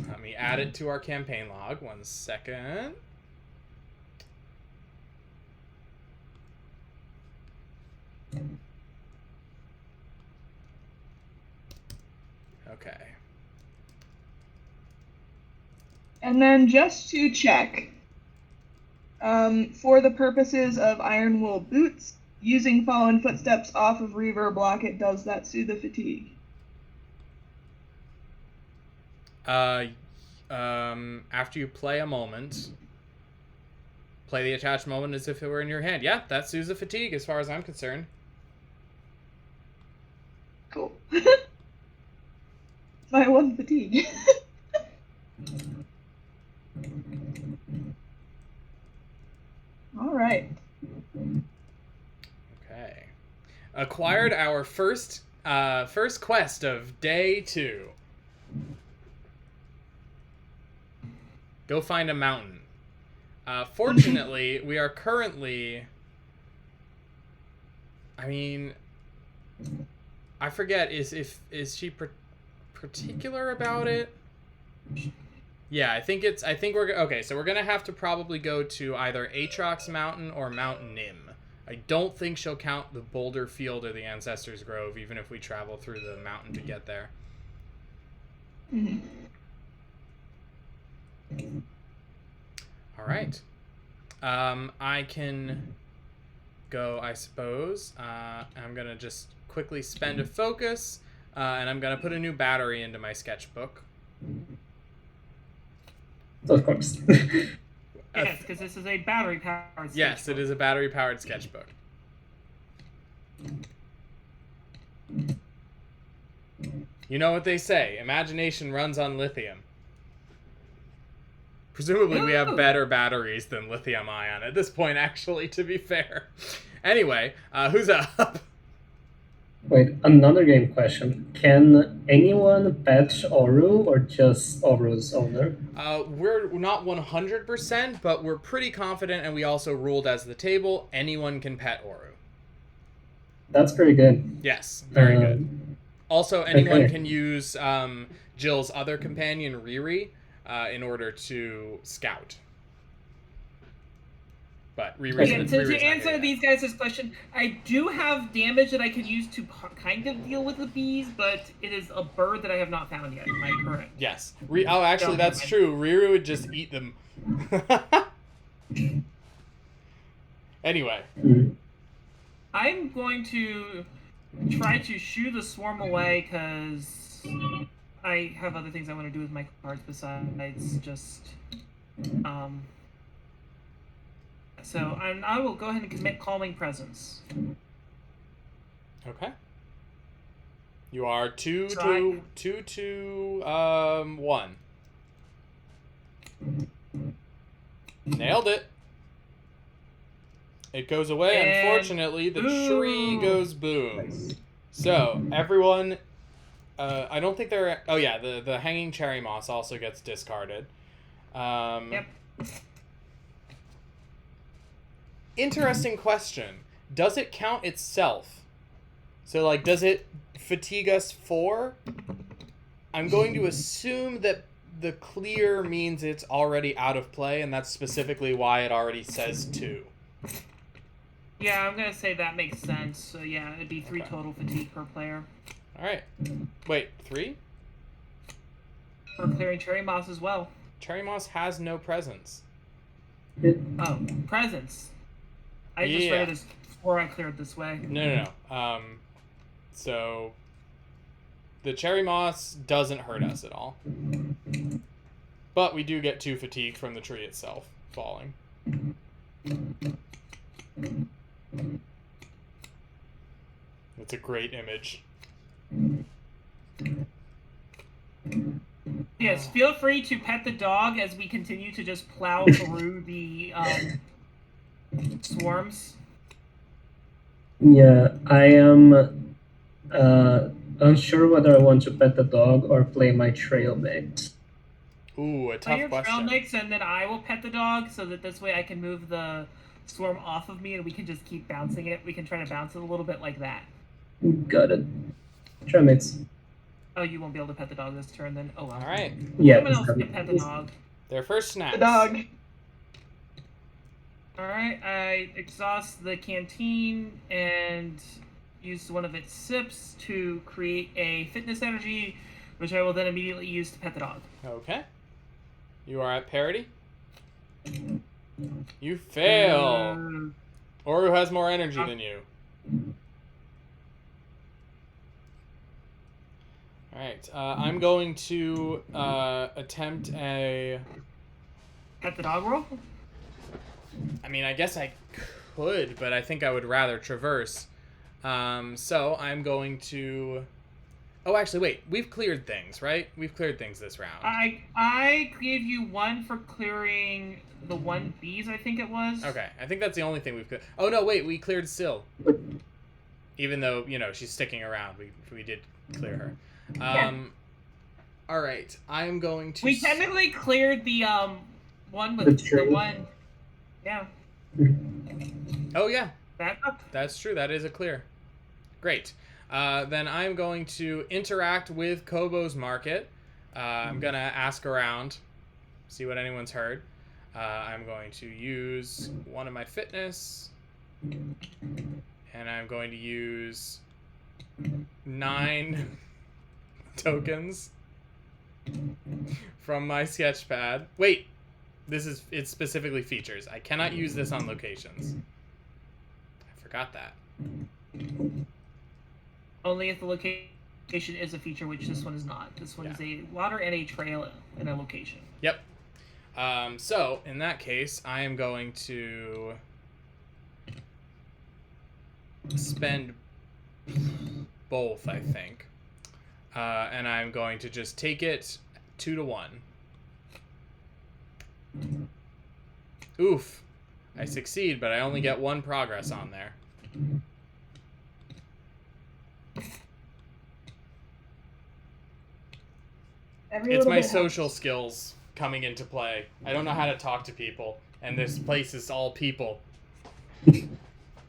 Let me add it to our campaign log. 1 second. Okay. And then just to check, for the purposes of Iron Wool boots, using Fallen Footsteps off of Reverb Locket, does that soothe the fatigue? After you play a moment, play the attached moment as if it were in your hand. Yeah, that soothes the fatigue as far as I'm concerned. Cool. My 1 fatigue. All right. Okay. Acquired our first quest of day 2. Go find a mountain. Fortunately, we are currently... I mean... I forget, is she particular about it? Yeah, I think we're... Okay, so we're going to have to probably go to either Aatrox Mountain or Mount Nim. I don't think she'll count the Boulder Field or the Ancestors Grove, even if we travel through the mountain to get there. Mm-hmm. All right. I can go, I suppose. I'm going to just quickly spend a focus, and I'm going to put a new battery into my sketchbook. Of course. Yes, because this is a battery-powered sketchbook. Yes, it is a battery-powered sketchbook. You know what they say, imagination runs on lithium. Presumably we have better batteries than lithium ion at this point, actually, to be fair. Anyway, who's up? Wait, another game question. Can anyone pet Oru or just Oru's owner? We're not 100%, but we're pretty confident, and we also ruled as the table, anyone can pet Oru. That's pretty good. Yes, very good. Um, Also, anyone okay. can use Jill's other companion, Riri, in order to scout. But Riri's Yeah, Riri's to not answer here these yet. guys' question, I do have damage that I could use to kind of deal with the bees, but it is a bird that I have not found yet. Am I correct? Yes. Oh, actually, No, that's never true. Riru would just eat them. Anyway. mm, I'm going to try to shoo the swarm away because I have other things I want to do with my cards besides just So I will go ahead and commit Calming Presence. Okay. You are 2 Try. to 1. Nailed it. It goes away. And Unfortunately, the tree boom. goes boom. So everyone, I don't think they're. Oh yeah, the hanging cherry moss also gets discarded. Yep. Interesting question. Does it count itself? So, like, does it fatigue us 4? I'm going to assume that the clear means it's already out of play, and that's specifically why it already says 2. Yeah, I'm gonna say that makes sense. So yeah, it'd be 3 Okay. total fatigue per player All right. Wait, 3? for clearing cherry moss as well. Cherry moss has no presence. Oh, presence. I just Yeah. read it as 4 I cleared this way. No. So the cherry moss doesn't hurt us at all, but we do get 2 fatigue from the tree itself falling. It's a great image. Yes, feel free to pet the dog as we continue to just plow through the swarms. yeah, I am unsure whether I want to pet the dog or play my trail mate. Ooh, a Play tough your trail question. mix, and then I will pet the dog, so that this way I can move the swarm off of me, and we can just keep bouncing it. We can try to bounce it a little bit like that. Got it. Trail mates. Oh, you won't be able to pet the dog this turn, then. Oh well. All right, Yeah. Someone else can pet the dog. their first snacks. The dog. Alright, I exhaust the canteen and use one of its sips to create a fitness energy, which I will then immediately use to pet the dog. Okay. You are at parity. You fail. Oru has more energy than you. Alright, I'm going to attempt a... Pet the dog roll? I mean, I guess I could, but I think I would rather traverse. So I'm going to... Oh, actually, wait. We've cleared things, right? We've cleared things this round. I gave you 1 for clearing the 1 bees, I think it was. Okay, I think that's the only thing we've cleared. Oh, no, wait. We cleared Syl. Even though, she's sticking around. We did clear her. All right. I'm going to... We technically cleared the one with The the tree. one. Yeah. Oh, yeah. That up. That's true. That is a clear. Great. Then I'm going to interact with Kobo's market. I'm going to ask around, see what anyone's heard. I'm going to use one of my fitness. And I'm going to use 9 tokens from my sketch pad. Wait, it's specifically features. I cannot use this on locations. I forgot that. Only if the location is a feature, which this one is not. This one is a water and a trail and a location. Yep. So in that case, I am going to spend both, I think. and I'm going to just take it 2-1. Oof. I succeed, but I only get 1 progress on there. It's my social skills coming into play. I don't know how to talk to people, and this place is all people.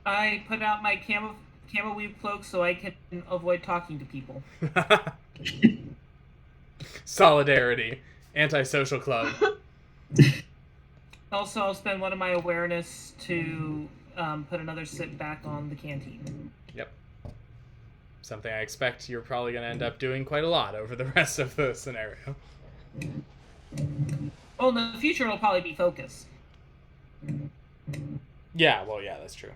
I put out my camo weave cloak so I can avoid talking to people. Solidarity. Antisocial club. Also, I'll spend one of my awareness to put another sit back on the canteen. Yep. Something I expect you're probably going to end up doing quite a lot over the rest of the scenario. Well, in the future, it'll probably be focus. Yeah, well, yeah, that's true.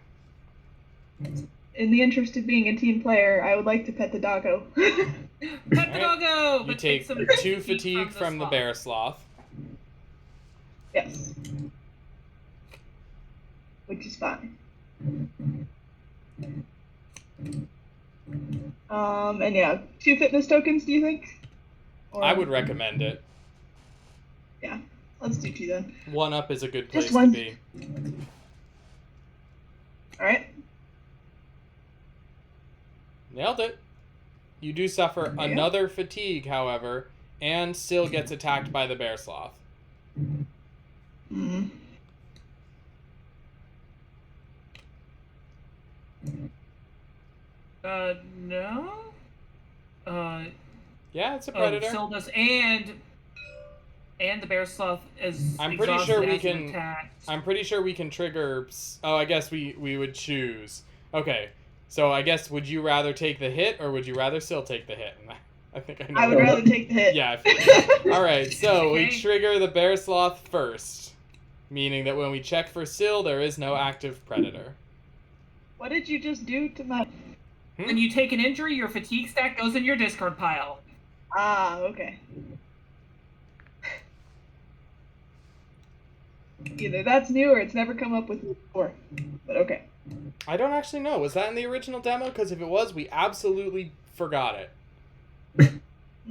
In the interest of being a team player, I would like to pet the doggo. Pet the doggo! You take some 2 fatigue from the bear sloth. Yes. Which is fine. And yeah, 2 fitness tokens, do you think? Or... I would recommend it. Yeah, let's do 2 then. 1 up is a good place Just 1. to be. Alright. Nailed it. You do suffer another fatigue, however, and still gets attacked by the bear sloth. Mm-hmm. No? Yeah, it's a predator. Still does, and the bear sloth is I'm pretty sure we can. Attacked. I'm pretty sure we can trigger. Oh, I guess we would choose. Okay, so I guess would you rather take the hit or would you rather still take the hit? I think I know. I would rather take the hit. Yeah. All right, so we trigger the bear sloth first, meaning that when we check for still, there is no active predator. What did you just do to my... When you take an injury, your fatigue stack goes in your discard pile. Ah, okay. Either that's new or it's never come up with me before. But okay. I don't actually know. Was that in the original demo? Because if it was, we absolutely forgot it.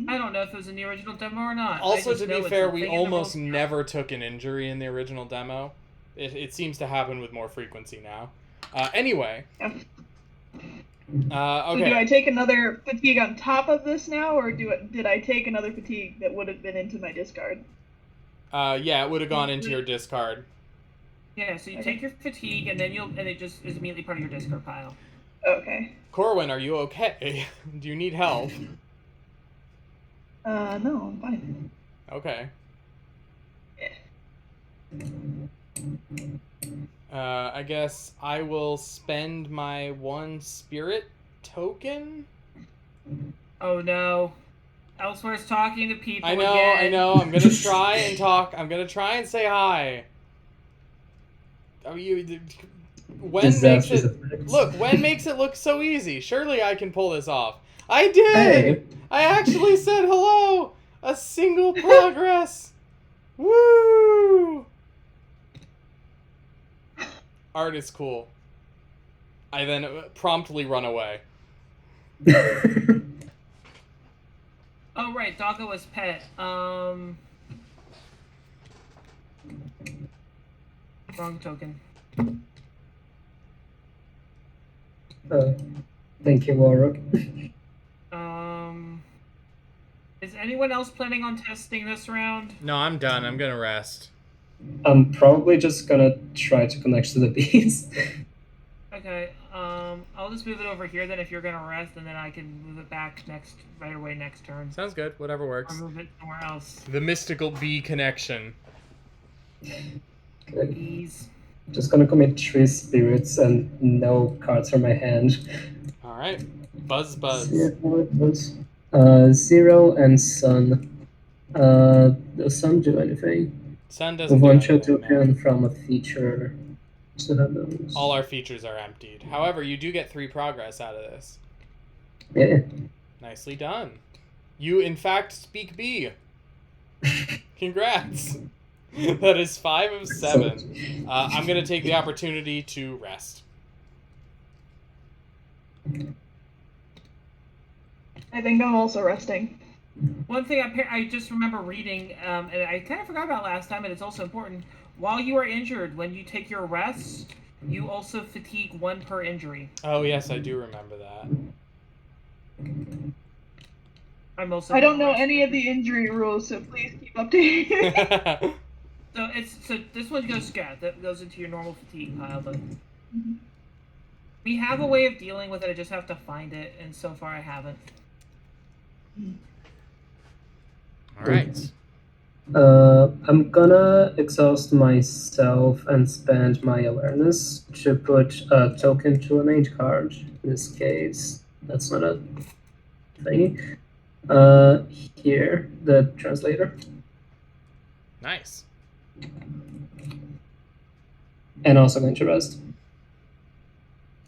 I don't know if it was in the original demo or not. Also, to be fair, we almost never took an injury in the original demo. It seems to happen with more frequency now. Anyway. Yeah. Okay. So do I take another fatigue on top of this now, or did I take another fatigue that would have been into my discard? Yeah, it would have gone into your discard. Yeah, so you take your fatigue, and then it just is immediately part of your discard pile. Okay. Corwin, are you okay? Do you need help? No, I'm fine. Okay. Yeah. I guess I will spend my 1 spirit token. Oh no. Elsewhere's talking to people I again. know. I'm gonna try and talk. I'm gonna try and say hi. When makes it look so easy? Surely I can pull this off. I did! Hey. I actually said hello! A single progress! Woo! Art is cool. I then promptly run away. Oh right, doggo was pet. Wrong token. Thank you, Warrock. Is anyone else planning on testing this round? No, I'm done. I'm gonna rest. I'm probably just gonna try to connect to the bees. Okay, I'll just move it over here then if you're gonna rest, and then I can move it back right away next turn. Sounds good. Whatever works. Or move it somewhere else. The mystical bee connection. Okay. Bees. Just gonna commit 3 spirits and no cards from my hand. Alright. Buzz. Zero and Sun. Does Sun do anything? Sun doesn't One do anything, token no. from a feature. So that those. All our features are emptied. However, you do get 3 progress out of this. Yeah. Nicely done. You, in fact, speak bee. Congrats. That is 5 of 7. I'm going to take the opportunity to rest. I think I'm also resting. One thing I just remember reading, and I kind of forgot about last time, and it's also important. While you are injured, when you take your rest, you also fatigue 1 per injury. Oh yes, I do remember that. I'm also. I don't know any of the injury rules, so please keep updating. So this one goes scat. That goes into your normal fatigue pile, but we have a way of dealing with it. I just have to find it, and so far I haven't. All right. I'm gonna exhaust myself and spend my awareness to put a token to a mage card. In this case, that's not a thingy. Here, the translator. Nice. And also going to rest.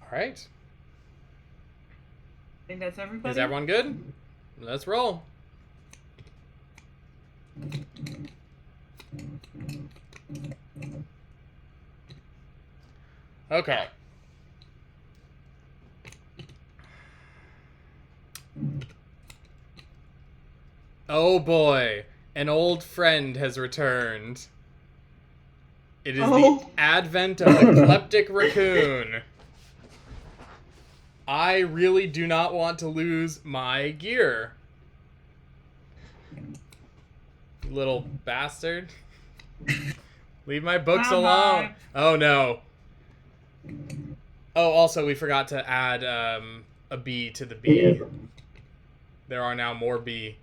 All right. I think that's everybody. Is everyone good? Let's roll. Okay. Oh boy, an old friend has returned. It is the advent of the kleptic raccoon. I really do not want to lose my gear. You little bastard. Leave my books alone. Oh no. Oh, also we forgot to add a B to the B. There are now more B.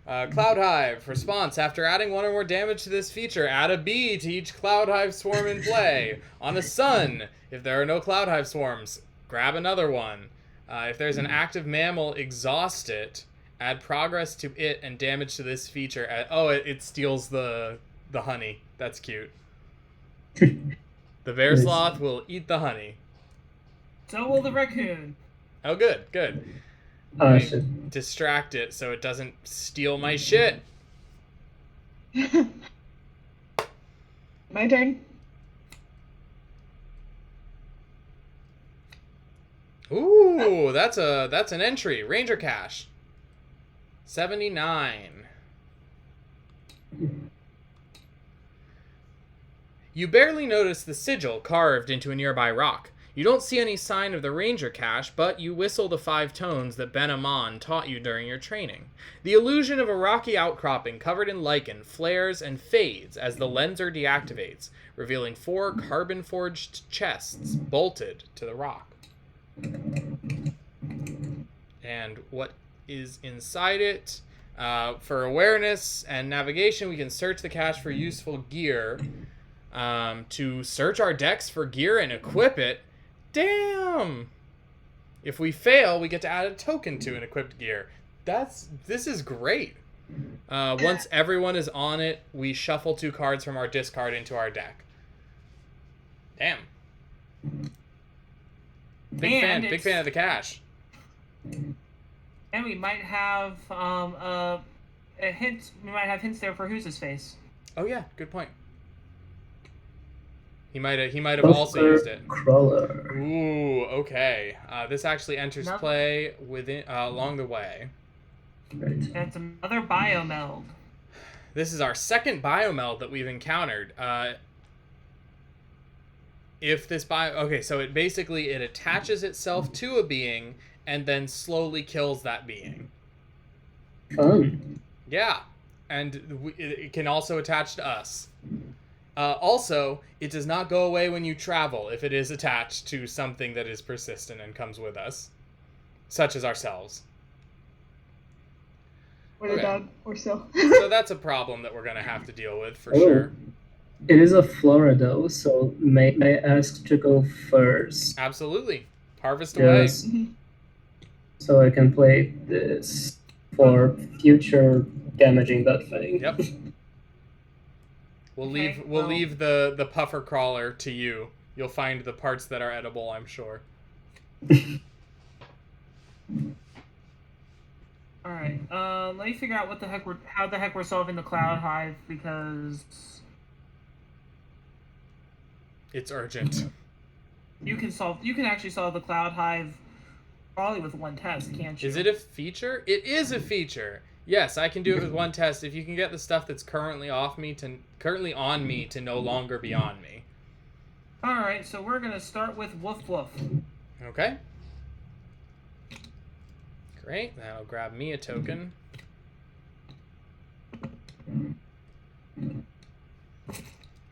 Cloud Hive response: after adding 1 or more damage to this feature, add a B to each Cloud Hive swarm in play. On a Sun, if there are no Cloud Hive swarms, grab another one. If there's an active mammal, exhaust it. Add progress to it and damage to this feature. It steals the honey. That's cute. The bear sloth will eat the honey. So will the raccoon. Oh, good. Shit. Distract it so it doesn't steal my shit. My turn. Ooh, that's an entry. Ranger cache. 79. You barely notice the sigil carved into a nearby rock. You don't see any sign of the ranger cache, but you whistle the 5 tones that Ben Amon taught you during your training. The illusion of a rocky outcropping covered in lichen flares and fades as the lenser deactivates, revealing 4 carbon-forged chests bolted to the rock. And what is inside it? For awareness and navigation, we can search the cache for useful gear. To search our decks for gear and equip it. Damn! If we fail, we get to add a token to an equipped gear. This is great. Once everyone is on it, we shuffle 2 cards from our discard into our deck. Damn. Big fan of the cache. And we might have a hint. We might have hints there for who's his face. Oh yeah, good point. He might have also used it. Crawler. Ooh, okay. This actually enters play within along the way. Right. That's another biomeld. This is our second biomeld that we've encountered. If this so it attaches itself to a being and then slowly kills that being. Fun. Yeah, and it can also attach to us. Also, it does not go away when you travel if it is attached to something that is persistent and comes with us, such as ourselves. Or the dog, or Sil. So that's a problem that we're going to have to deal with for sure. It is a flora though, so may I ask to go first? Absolutely. Harvest away. So I can play this for future damaging that thing. Yep. We'll leave the puffer crawler to you. You'll find the parts that are edible, I'm sure. All right. Let me figure out how the heck we're solving the Cloud Hive, because it's urgent. You can actually solve the Cloud Hive Probably with one test, can't you? Is it a feature? It is a feature. Yes, I can do it with one test if you can get the stuff that's currently on me to no longer be on me. Alright, so we're gonna start with Woof Woof. Okay. Great, that'll grab me a token.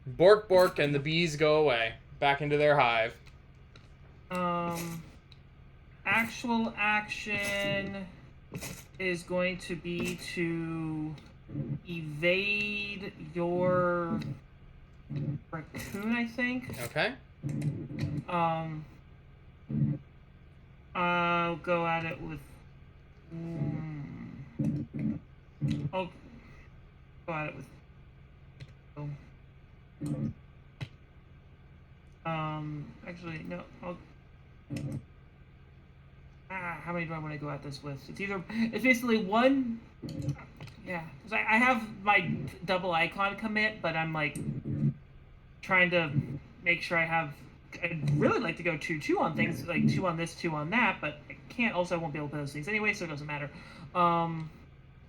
Bork bork and the bees go away. Back into their hive. Actual action is going to be to evade your raccoon, I think. Okay. I'll go at it with. I'll go at it with. Actually, no. How many do I want to go at this with? It's basically one. Yeah, because I have my double icon commit, but I'm like trying to make sure I have. I'd really like to go 2-2 on things, like 2 on this, 2 on that, but I can't. Also, I won't be able to put those things anyway, so it doesn't matter.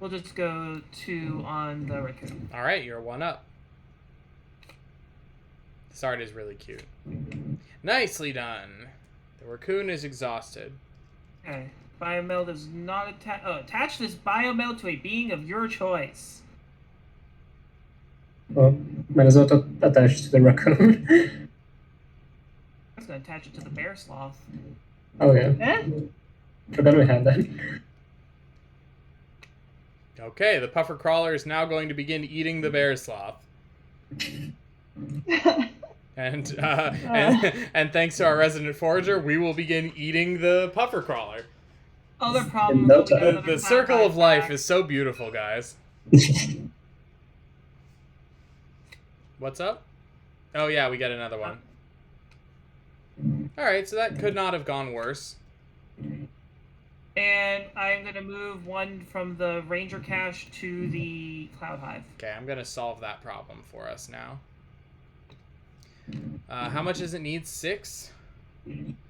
We'll just go 2 on the raccoon. All right, you're 1 up. This art is really cute. Nicely done. The raccoon is exhausted. Okay. Biomel does not attach this biomel to a being of your choice. Well, might as well attach to the raccoon. I'm just gonna attach it to the bear sloth. Oh yeah. Eh? Forgot we had that. Okay, the puffer crawler is now going to begin eating the bear sloth. And thanks to our resident forager, we will begin eating the puffer crawler. Other problem. No time. The circle of life is so beautiful, guys. What's up? Oh yeah, we get another one. Alright, so that could not have gone worse. And I'm gonna move 1 from the ranger cache to the cloud hive. Okay, I'm gonna solve that problem for us now. How much does it need? 6?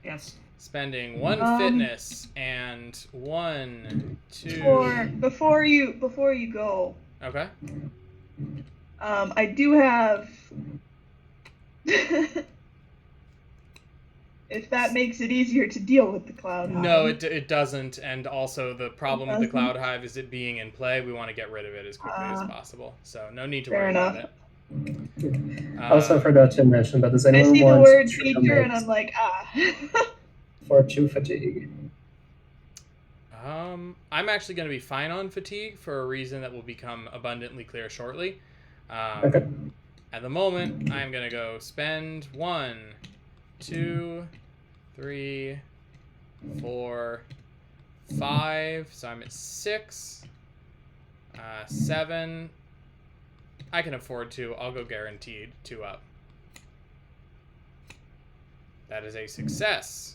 Yes. Spending 1 fitness and 1, 2. Before you go, Okay. I do have. If that makes it easier to deal with the cloud hive. No, it doesn't. And also the problem with the cloud hive is it being in play. We want to get rid of it as quickly as possible. So no need to worry about it. Also forgot to mention, but does I anyone see the want word to feature and I'm like, for 2 fatigue? I'm actually going to be fine on fatigue for a reason that will become abundantly clear shortly. Okay. At the moment, I'm going to go spend 1, 2, 3, 4, 5. So I'm at 6, 7. I can afford 2. I'll go guaranteed 2 up. That is a success.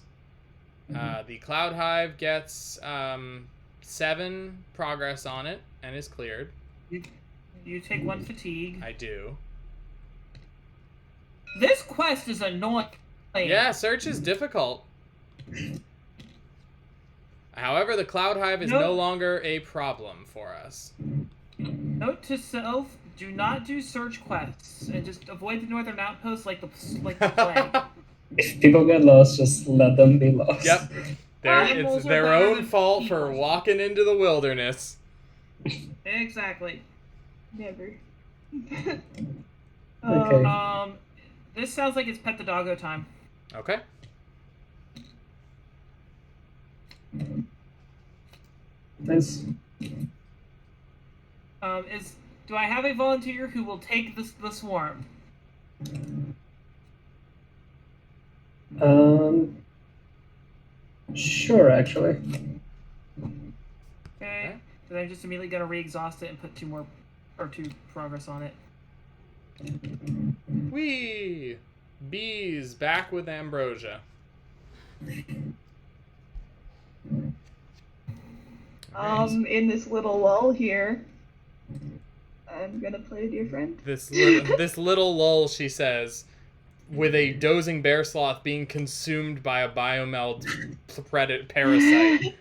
The Cloud Hive gets 7 progress on it and is cleared. You take 1 fatigue. I do. This quest is annoying. Yeah, search is difficult. However, the Cloud Hive is no longer a problem for us. Note to self: do not do search quests and just avoid the northern outposts like the plague. If people get lost, just let them be lost. Yep. It's their own fault for walking into the wilderness. Exactly. never. Okay. This sounds like it's Pet the Doggo time. Okay. Nice. Do I have a volunteer who will take the swarm? Sure, actually. Okay. Then I'm just immediately gonna re-exhaust it and put 2 progress on it. Whee! Bees back with ambrosia. In this little lull here, I'm gonna play Dear Friend. This little lull, she says, with a dozing bear sloth being consumed by a biomeld parasite.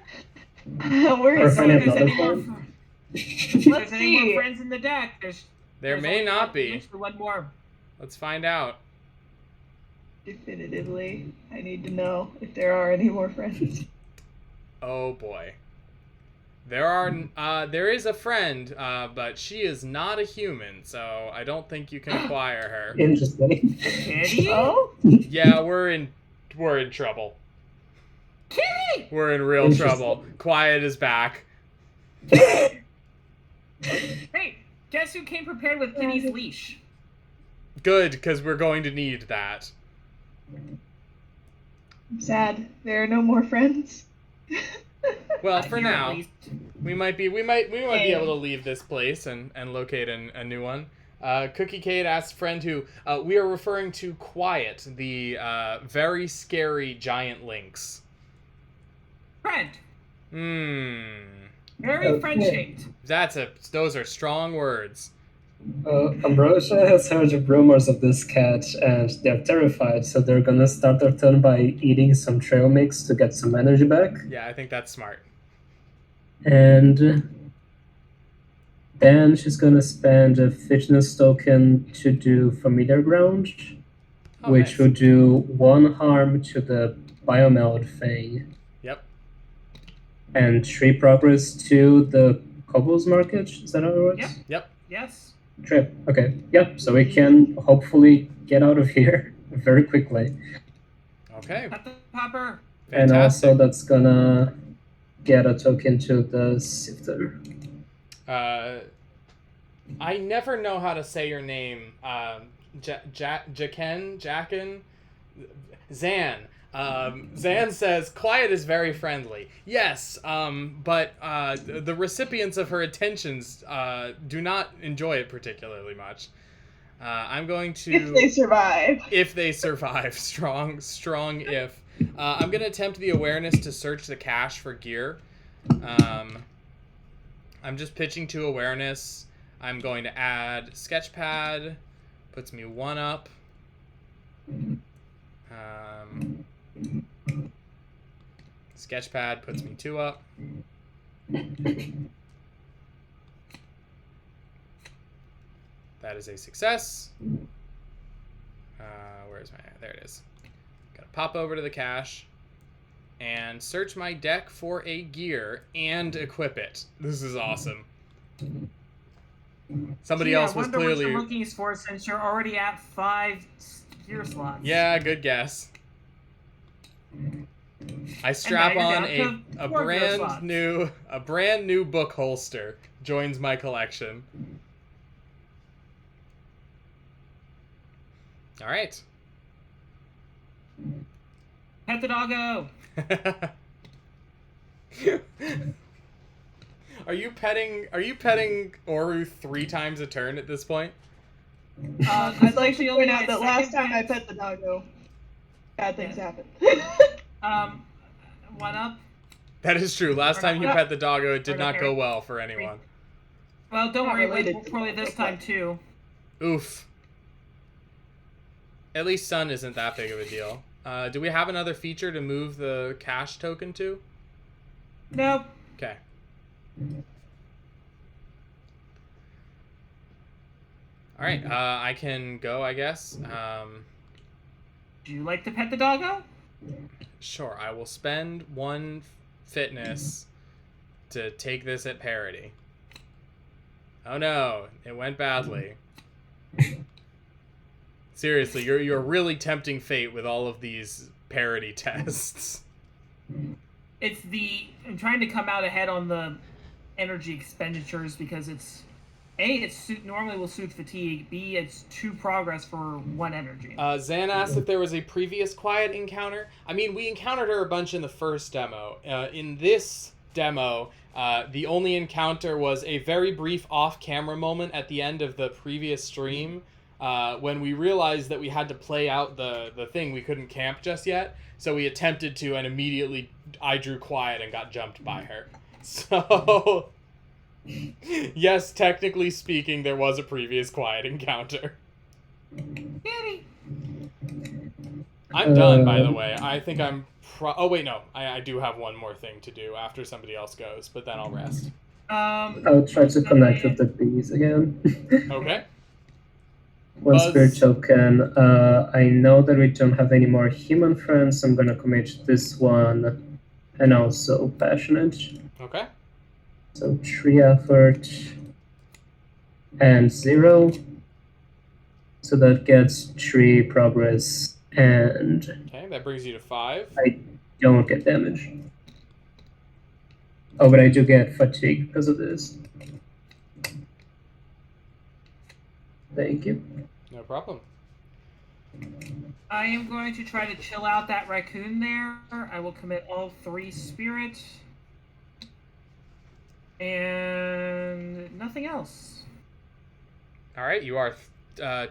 We're Or So find if there's another any more, one. if Let's there's any more see. friends in the deck, There there's may only not be. potentially one more. Let's find out. Definitively, I need to know if there are any more friends. Oh boy. There is a friend, but she is not a human, so I don't think you can acquire her. Interesting. Kitty? Oh, Yeah, we're in trouble. Kitty! We're in real Interesting. trouble. Quiet is back. Hey, guess who came prepared with Kitty's leash? Good, because we're going to need that. I'm sad. There are no more friends. Well, Not for here, at now, least. we might be able to leave this place and locate a new one. Cookie Kate asks friend who we are referring to Quiet, the very scary giant lynx. Friend. Very Okay. friend-shaped. Those are strong words. Ambrosia has heard of rumors of this cat, and they're terrified, so they're gonna start their turn by eating some trail mix to get some energy back. Yeah, I think that's smart. And then she's gonna spend a fitness token to do familiar ground, Oh, which nice. would do 1 harm to the biomeld thing, Yep. and 3 progress to the Cobbles Market. Is that how it works? Yep. Yep. Yes. Trip. Okay. Yep. So we can hopefully get out of here very quickly. Okay. Cut the popper. And Fantastic. also that's gonna get a token to the Sifter. I never know how to say your name. Jacken? Zan. Zan says, Quiet is very friendly. Yes, but the recipients of her attentions do not enjoy it particularly much. I'm going to... if they survive. If they survive. Strong if. I'm going to attempt the awareness to search the cache for gear. I'm just pitching to awareness. I'm going to add Sketchpad. Puts me 1 up. Sketchpad puts me 2 up. That is a success. Where's my... There it is. Gotta pop over to the cache and search my deck for a gear and equip it. This is awesome. Somebody else was I wonder what clearly... you're looking for since you're already at 5 gear slots. Yeah, good guess. I strap you're on down to 4 gear slots. a brand new book holster. Joins my collection. All right. Pet the doggo. Are you petting Oru 3 times a turn at this point? I'd like to only point out my that last second time I pet. pet the doggo, bad things happened. 1 up. That is true. Last time you Yeah. pet the doggo, it did Or not the go parrot. well for anyone. Well, don't Not worry. related We'll to probably the this time too. Oof. At least sun isn't that big of a deal. Do we have another feature to move the cache token to? Nope. Okay. All right. I can go, I guess. Do you like to pet the doggo? Sure. I will spend 1 fitness to take this at parity. Oh no, it went badly. Seriously, you're really tempting fate with all of these parity tests. I'm trying to come out ahead on the energy expenditures because it's A, normally will soothe fatigue. B, it's 2 progress for 1 energy. Zan asked if there was a previous Quiet encounter. I mean, we encountered her a bunch in the first demo. In this demo, the only encounter was a very brief off-camera moment at the end of the previous stream when we realized that we had to play out the thing. We couldn't camp just yet, so we attempted to, and immediately I drew Quiet and got jumped by her. So... yes, technically speaking, there was a previous Quiet encounter. Kitty! I'm done, by the way. I think I'm oh, wait, no. I do have one more thing to do after somebody else goes, but then I'll rest. I'll try to connect with the bees again. Okay. One Buzz. spirit token. I know that we don't have any more human friends. I'm gonna commit this one, and also passionate. Okay. So 3 effort and 0. So that gets 3 progress, and Okay, that brings you to 5. I don't get damage. Oh, but I do get fatigue because of this. Thank you. No problem. I am going to try to chill out that raccoon there. I will commit all 3 spirit. And nothing else. All right, you are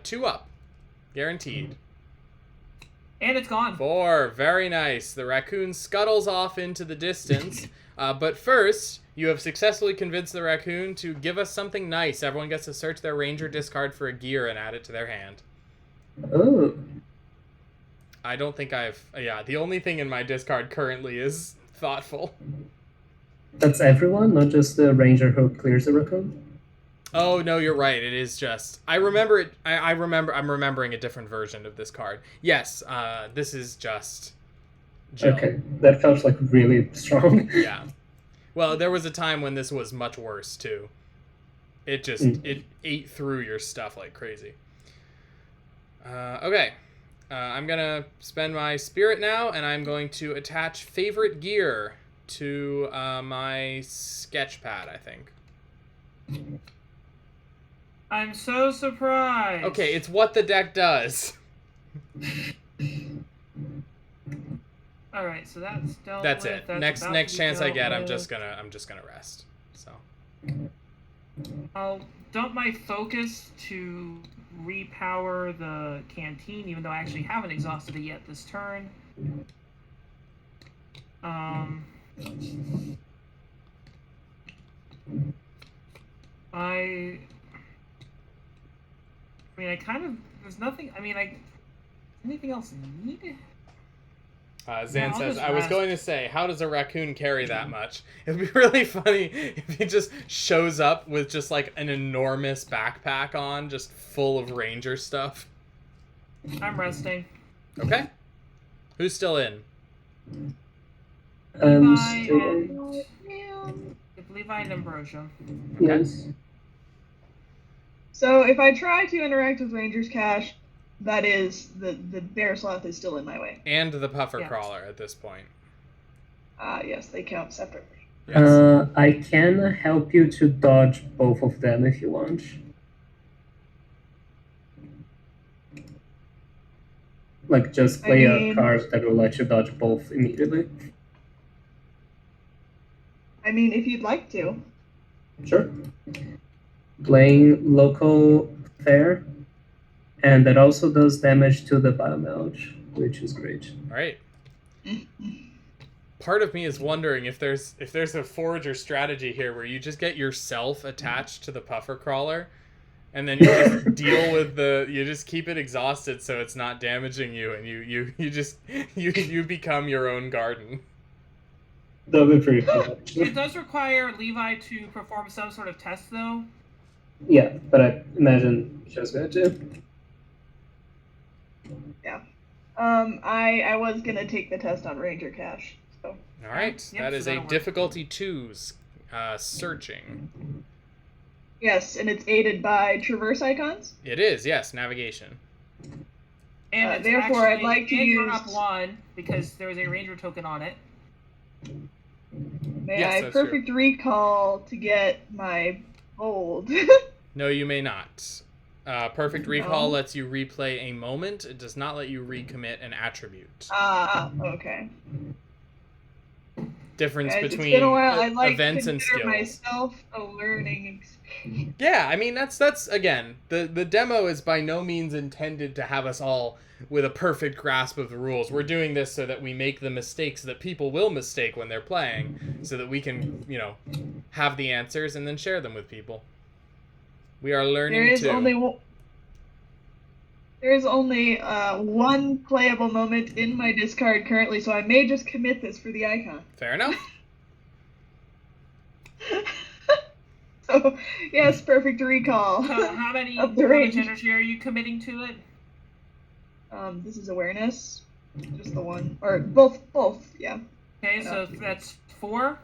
2 up. Guaranteed. And it's gone. 4. Very nice. The raccoon scuttles off into the distance. But first, you have successfully convinced the raccoon to give us something nice. Everyone gets to search their ranger discard for a gear and add it to their hand. Oh. I don't think I've... yeah, the only thing in my discard currently is thoughtful. That's everyone, not just the ranger who clears the raccoon? Oh, no, you're right. It is just... I remember it... I'm remembering a different version of this card. Yes, this is just... Jill. Okay, that felt like really strong. Yeah. Well, there was a time when this was much worse, too. It just... It ate through your stuff like crazy. Okay. I'm gonna spend my spirit now, and I'm going to attach favorite gear to my sketch pad, I think. I'm so surprised. Okay, it's what the deck does. Alright, so that's dealt That's with. it. That's Next about to be chance I dealt get, I'm with. just gonna rest. So. I'll dump my focus to repower the canteen, even though I actually haven't exhausted it yet this turn. I mean, I kind of... There's nothing... I mean, anything else need? Zan I'll says, just I was rest. going to say, how does a raccoon carry that much? It'd be really funny if he just shows up with just like an enormous backpack on, just full of ranger stuff. I'm resting. Okay. Who's still in? Levi Still, and... Levi and Ambrosia. yes. So if I try to interact with Ranger's Cache, that is, the bear sloth is still in my way. And the puffer Yes. crawler at this point. Yes, they count separately. Yes. I can help you to dodge both of them if you want. Like, just play a card that will let you dodge both immediately. I mean, if you'd like to. Sure. Playing local fair, and that also does damage to the biomount, which is great. All right. Part of me is wondering if there's a forager strategy here where you just get yourself attached to the puffer crawler, and then you just deal with you just keep it exhausted so it's not damaging you, and you become your own garden. That would be pretty cool. It does require Levi to perform some sort of test, though. Yeah, but I imagine she was going to. Yeah. I was gonna take the test on Ranger Cache, so. All right, Yep, that so is a that'll work. difficulty 2's searching. Yes, and it's aided by traverse icons. It is, yes, navigation. And it's Therefore, I'd actually, like to and you're use- up 1 because there is a ranger token on it. May Yes, I that's true. perfect recall to get my bold? No, you may not. Perfect recall No. lets you replay a moment. It does not let you recommit an attribute. Okay. Difference Guys, between it's been a while. I'd like events to and consider skills. myself a learning experience. Yeah, I mean that's again, the demo is by no means intended to have us all with a perfect grasp of the rules. We're doing this so that we make the mistakes that people will mistake when they're playing, so that we can, have the answers and then share them with people. We are learning There is too. only one. There's only one playable moment in my discard currently, so I may just commit this for the icon. Fair enough. So, yes, perfect recall. So how Of the much range. energy are you committing to it? This is awareness. Just the one. Or both, yeah. Okay, so that's 4.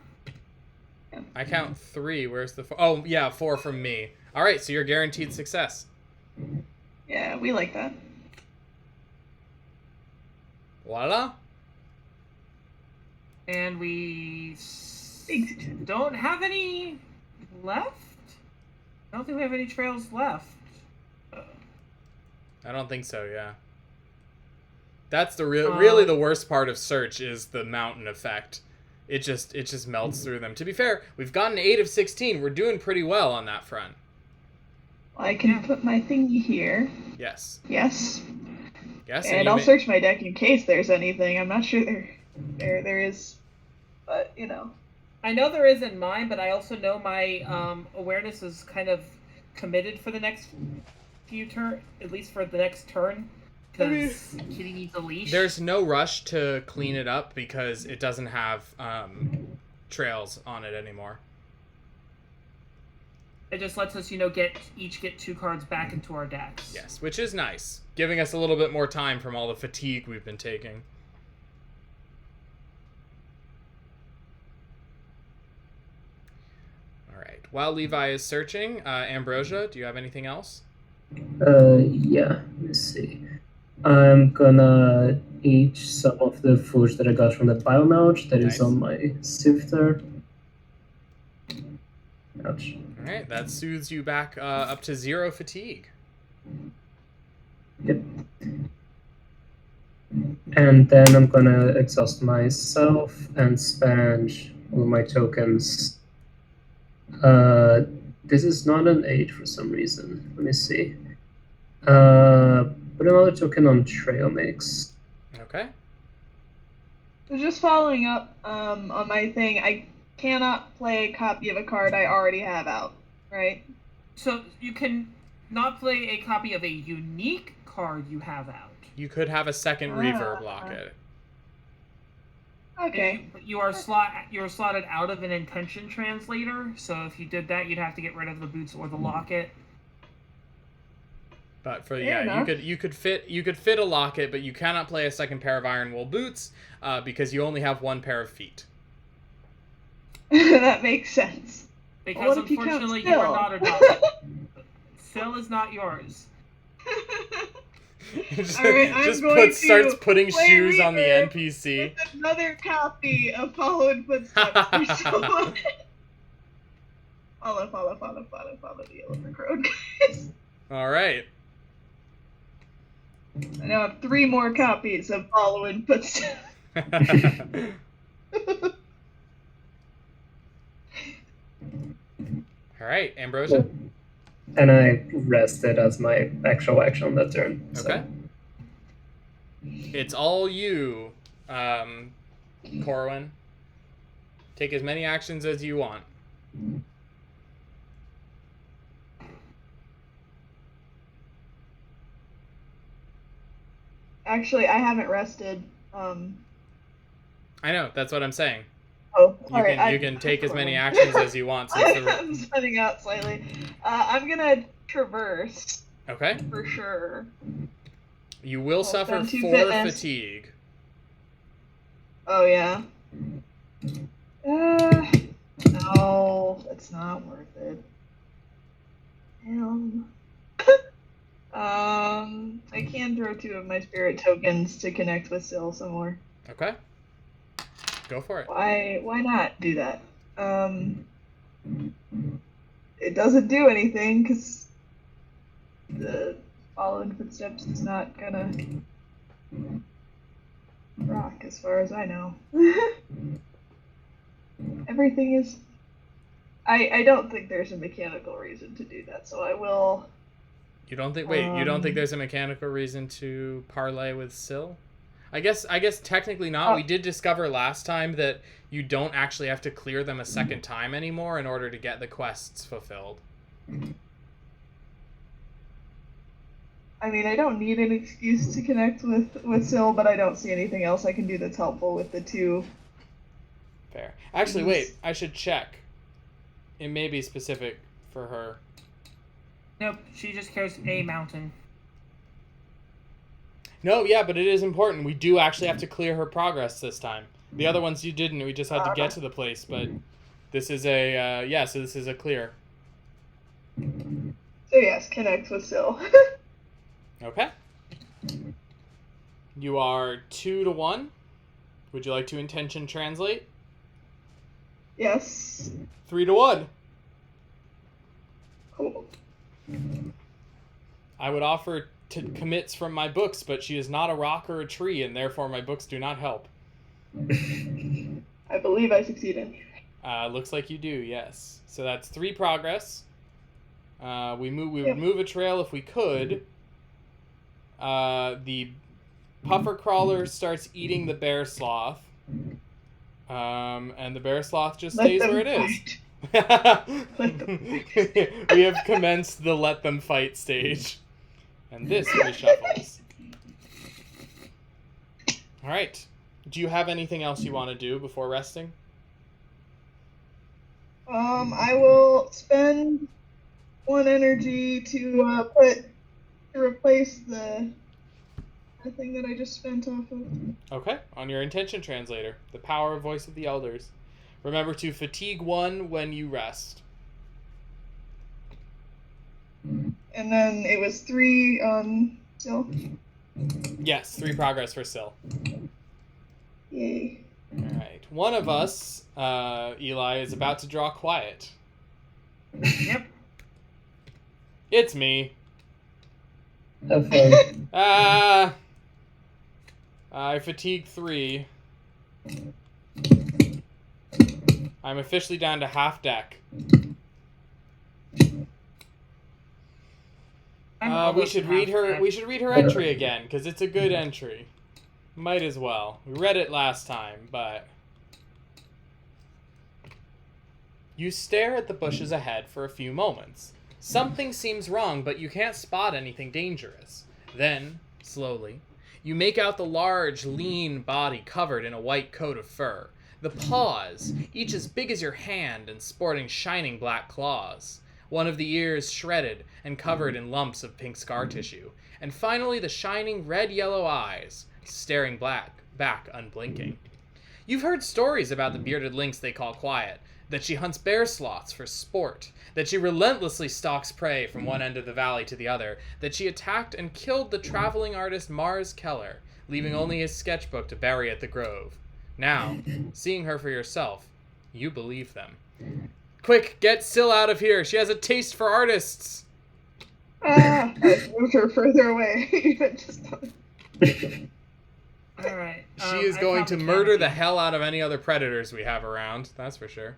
I count 3. Where's the 4? Oh, yeah, 4 from me. All right, so you're guaranteed success. Yeah, we like that. Voila. And we Big. don't have any left? I don't think we have any trails left. I don't think so, yeah. That's the really the worst part of search is the mountain effect. It just melts through them. To be fair, we've gotten 8 of 16. We're doing pretty well on that front. I can put my thingy here. Yes. Yes. Yes. And I'll search my deck in case there's anything. I'm not sure there is, but you know. I know there is in mine, but I also know my awareness is kind of committed for the next few turn, at least for the next turn, because Kitty needs a leash. There's no rush to clean it up because it doesn't have trails on it anymore. It just lets us, get 2 cards back into our decks. Yes, which is nice, giving us a little bit more time from all the fatigue we've been taking. All right. While Levi is searching, Ambrosia, do you have anything else? Yeah, let's see. I'm gonna eat some of the food that I got from the biomouch that Nice. is on my sifter. Ouch. All right, that soothes you back up to 0 fatigue. Yep. And then I'm gonna exhaust myself and spend all my tokens. This is not an 8 for some reason. Let me see. Put another token on Trail Mix. Okay. So just following up on my thing, I cannot play a copy of a card I already have out, right? So you can not play a copy of a unique card you have out. You could have a second reverb lock it. Okay. You are slotted out of an intention translator, so if you did that, you'd have to get rid of the boots or the locket. But for Fair enough. you could fit a locket, but you cannot play a second pair of iron wool boots because you only have 1 pair of feet. That makes sense. Because What if you count unfortunately you are Phil? not adopted. Phil is not yours. just All right, I'm going to starts putting play shoes on the reverb NPC. With another copy of Follow in Footsteps. There's someone- follow the Elephant Road, guys. All right. I now have 3 more copies of Follow in Footsteps. All right, Ambrosia. And I rested as my actual action on that turn. So. Okay. It's all you, Coriwen. Take as many actions as you want. Actually, I haven't rested. I know, that's what I'm saying. Oh, You alright. can you can take as many actions as you want. Since I'm spreading out slightly. I'm gonna traverse Okay. for sure. You will suffer down 4 to fitness. fatigue. Oh yeah. No, that's not worth it. I can throw 2 of my spirit tokens to connect with Syl some more. Okay. Go for it. Why not do that? It doesn't do anything because the Fallen Footsteps is not gonna rock as far as I know. Everything is. I don't think there's a mechanical reason to do that, so I will. You don't think you don't think there's a mechanical reason to parlay with Syl? I guess technically not. We did discover last time that you don't actually have to clear them a second time anymore in order to get the quests fulfilled. I mean, I don't need an excuse to connect with Syl, but I don't see anything else I can do that's helpful with the two. Fair. Actually, wait. I should check. It may be specific for her. Nope, she just cares a mountain. No, yeah, but it is important. We do actually have to clear her progress this time. The other ones you didn't. We just had to get to the place, but this is a, so this is a clear. So yes, connect with Syl. Okay. You are 2-1. Would you like to intention translate? Yes. 3-1. Cool. I would offer to commits from my books, but she is not a rock or a tree, and therefore my books do not help. I believe I succeeded. Looks like you do, yes. So that's 3 progress. We would move a trail if we could. The puffer crawler starts eating the bear sloth. And the bear sloth just stays where it is. We have commenced the let them fight stage. And this reshuffles. Alright. Do you have anything else you want to do before resting? I will spend 1 energy to replace the thing that I just spent off of. Okay, on your intention translator, the power of voice of the elders. Remember to fatigue 1 when you rest. And then it was 3 on Syl. Yes, 3 progress for Syl. Yay. Alright, one of us, Eli, is about to draw quiet. Yep. It's me. Have fun. I fatigue 3. I'm officially down to half deck. We should read her entry again, because it's a good entry. Might as well. We read it last time, but... You stare at the bushes ahead for a few moments. Something seems wrong, but you can't spot anything dangerous. Then, slowly, you make out the large, lean body covered in a white coat of fur. The paws, each as big as your hand and sporting shining black claws. One of the ears shredded and covered in lumps of pink scar tissue. And finally the shining red-yellow eyes, staring back unblinking. You've heard stories about the bearded lynx they call Quiet, that she hunts bear sloths for sport, that she relentlessly stalks prey from one end of the valley to the other, that she attacked and killed the traveling artist Mars Keller, leaving only his sketchbook to bury at the Grove. Now, seeing her for yourself, you believe them. Quick, get Syl out of here. She has a taste for artists. I moved her further away. Even just Alright. She is going to murder the hell out of any other predators we have around. That's for sure.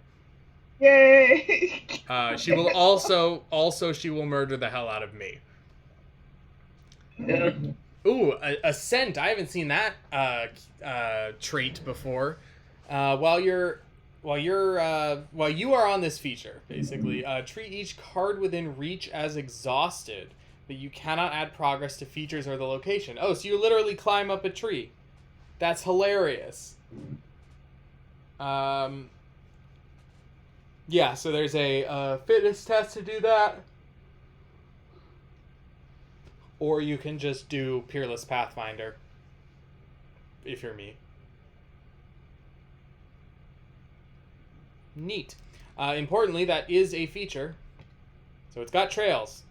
Yay! She will also she will murder the hell out of me. Yeah. Ooh, a scent. I haven't seen that trait before. While you are on this feature, basically, treat each card within reach as exhausted, but you cannot add progress to features or the location. Oh, so you literally climb up a tree. That's hilarious. Yeah, so there's a fitness test to do that. Or you can just do Peerless Pathfinder, if you're me. Neat. Importantly, that is a feature. So it's got trails.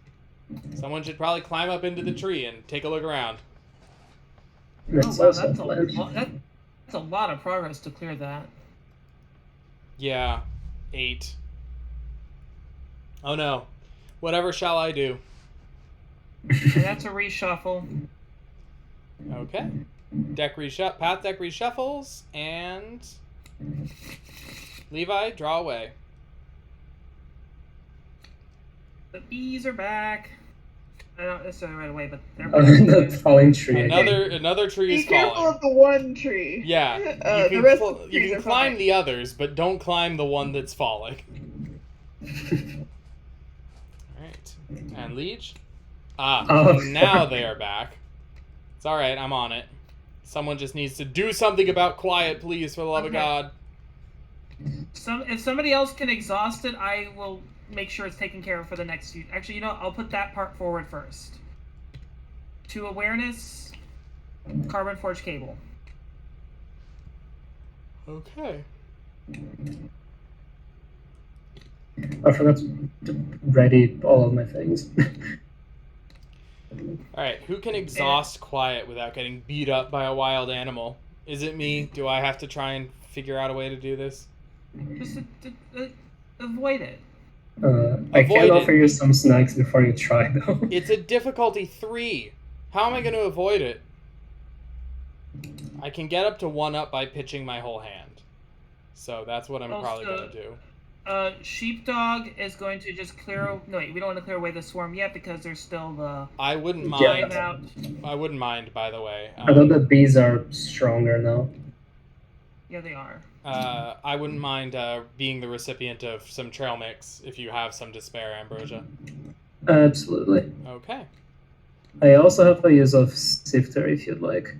Someone should probably climb up into the tree and take a look around. That's Oh, wow, also that's fun. that's a lot of progress to clear that. Yeah, 8. Oh no. Whatever shall I do? And that's a reshuffle. Okay. Path deck reshuffles, and... Levi, draw away. The bees are back. I don't necessarily right away, but they're The falling tree. Another tree Be is careful falling. of the one tree. Yeah, The rest of the you trees can are climb fine. the others, but don't climb the one that's falling. Alright. And Liege? Oh. Now they are back. It's alright, I'm on it. Someone just needs to do something about quiet, please, for the love of God. If somebody else can exhaust it, I will make sure it's taken care of for the next few. Actually, you know, I'll put that part forward first. 2 awareness, carbon forged cable. Okay. I forgot to ready all of my things. Alright, who can exhaust quiet without getting beat up by a wild animal? Is it me? Do I have to try and figure out a way to do this? Just avoid it. I can offer you some snacks before you try, though. It's a difficulty 3. How am I going to avoid it? I can get up to 1 up by pitching my whole hand. So that's what I'm probably going to do. Sheepdog is going to just clear... No, wait, we don't want to clear away the swarm yet because there's still the... I wouldn't mind. I wouldn't mind, by the way. I thought the bees are stronger now. Yeah, they are. I wouldn't mind being the recipient of some trail mix if you have some to spare, Ambrosia. Absolutely. Okay. I also have a use of Sifter if you'd like.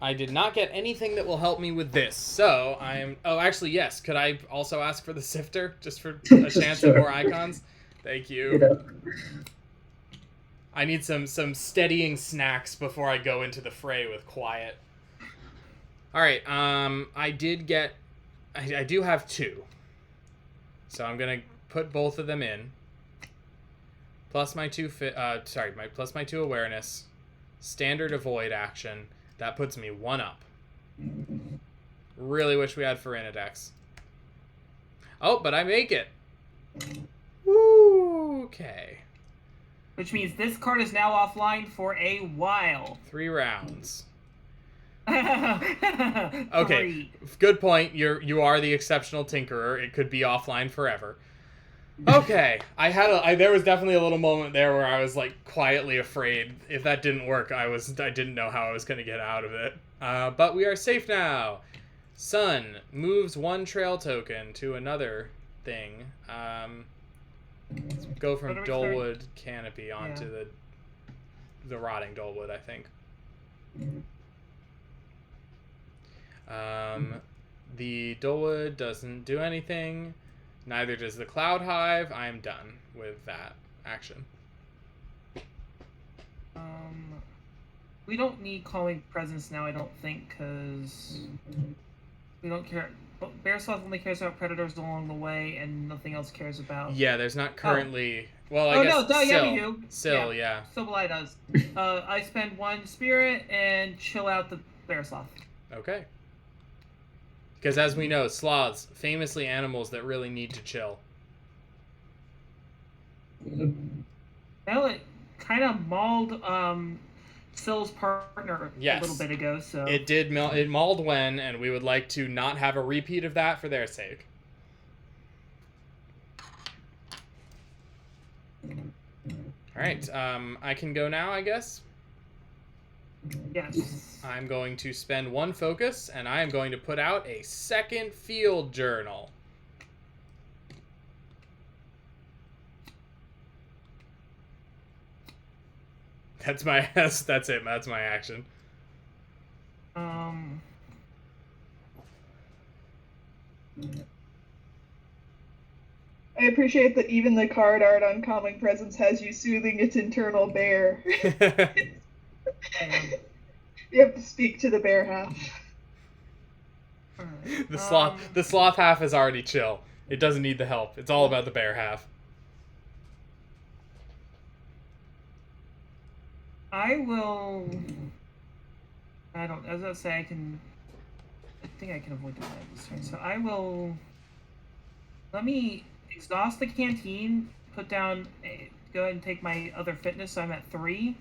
I did not get anything that will help me with this, so I'm... Oh, actually, yes. Could I also ask for the sifter, just for a chance Sure. at more icons? Thank you. I need some steadying snacks before I go into the fray with quiet. All right. I did get... I do have 2, so I'm gonna put both of them in. Plus my 2 plus my 2 awareness, standard avoid action. That puts me 1 up. Really wish we had Farinadex. Oh, but I make it. Woo, okay. Which means this card is now offline for a while. 3 rounds. Okay. Okay, good point. You are the exceptional tinkerer. It could be offline forever. Okay, there was definitely a little moment there where I was like quietly afraid. If that didn't work, I didn't know how I was going to get out of it. But we are safe now. Sun moves 1 trail token to another thing. Let's go from Dolewood Canopy onto the Rotting Dolewood, I think. The Dolewood doesn't do anything. Neither does the Cloud Hive. I am done with that action. We don't need Calling Presence now, I don't think, because we don't care. Bear Sloth only cares about predators along the way, and nothing else cares about... Yeah, there's not currently... Well, I guess yeah, we do. Syl, yeah. Silverlight does. I spend 1 spirit and chill out the Bear Sloth. Okay. Because as we know, sloths, famously animals that really need to chill. Well, it kind of mauled Syl's partner a little bit ago, so... It did. It mauled Wen, and we would like to not have a repeat of that for their sake. Alright, I can go now, I guess? Yes. I'm going to spend 1 focus, and I am going to put out a 2nd field journal. That's it. That's my action. I appreciate that even the card art on Calming Presence has you soothing its internal bear. You have to speak to the bear half. The sloth half is already chill. It doesn't need the help. It's all about the bear half. I will... I don't... As I say, I think I can avoid doing that this turn. So I will... Let me exhaust the canteen, put down... Go ahead and take my other fitness, so I'm at 3.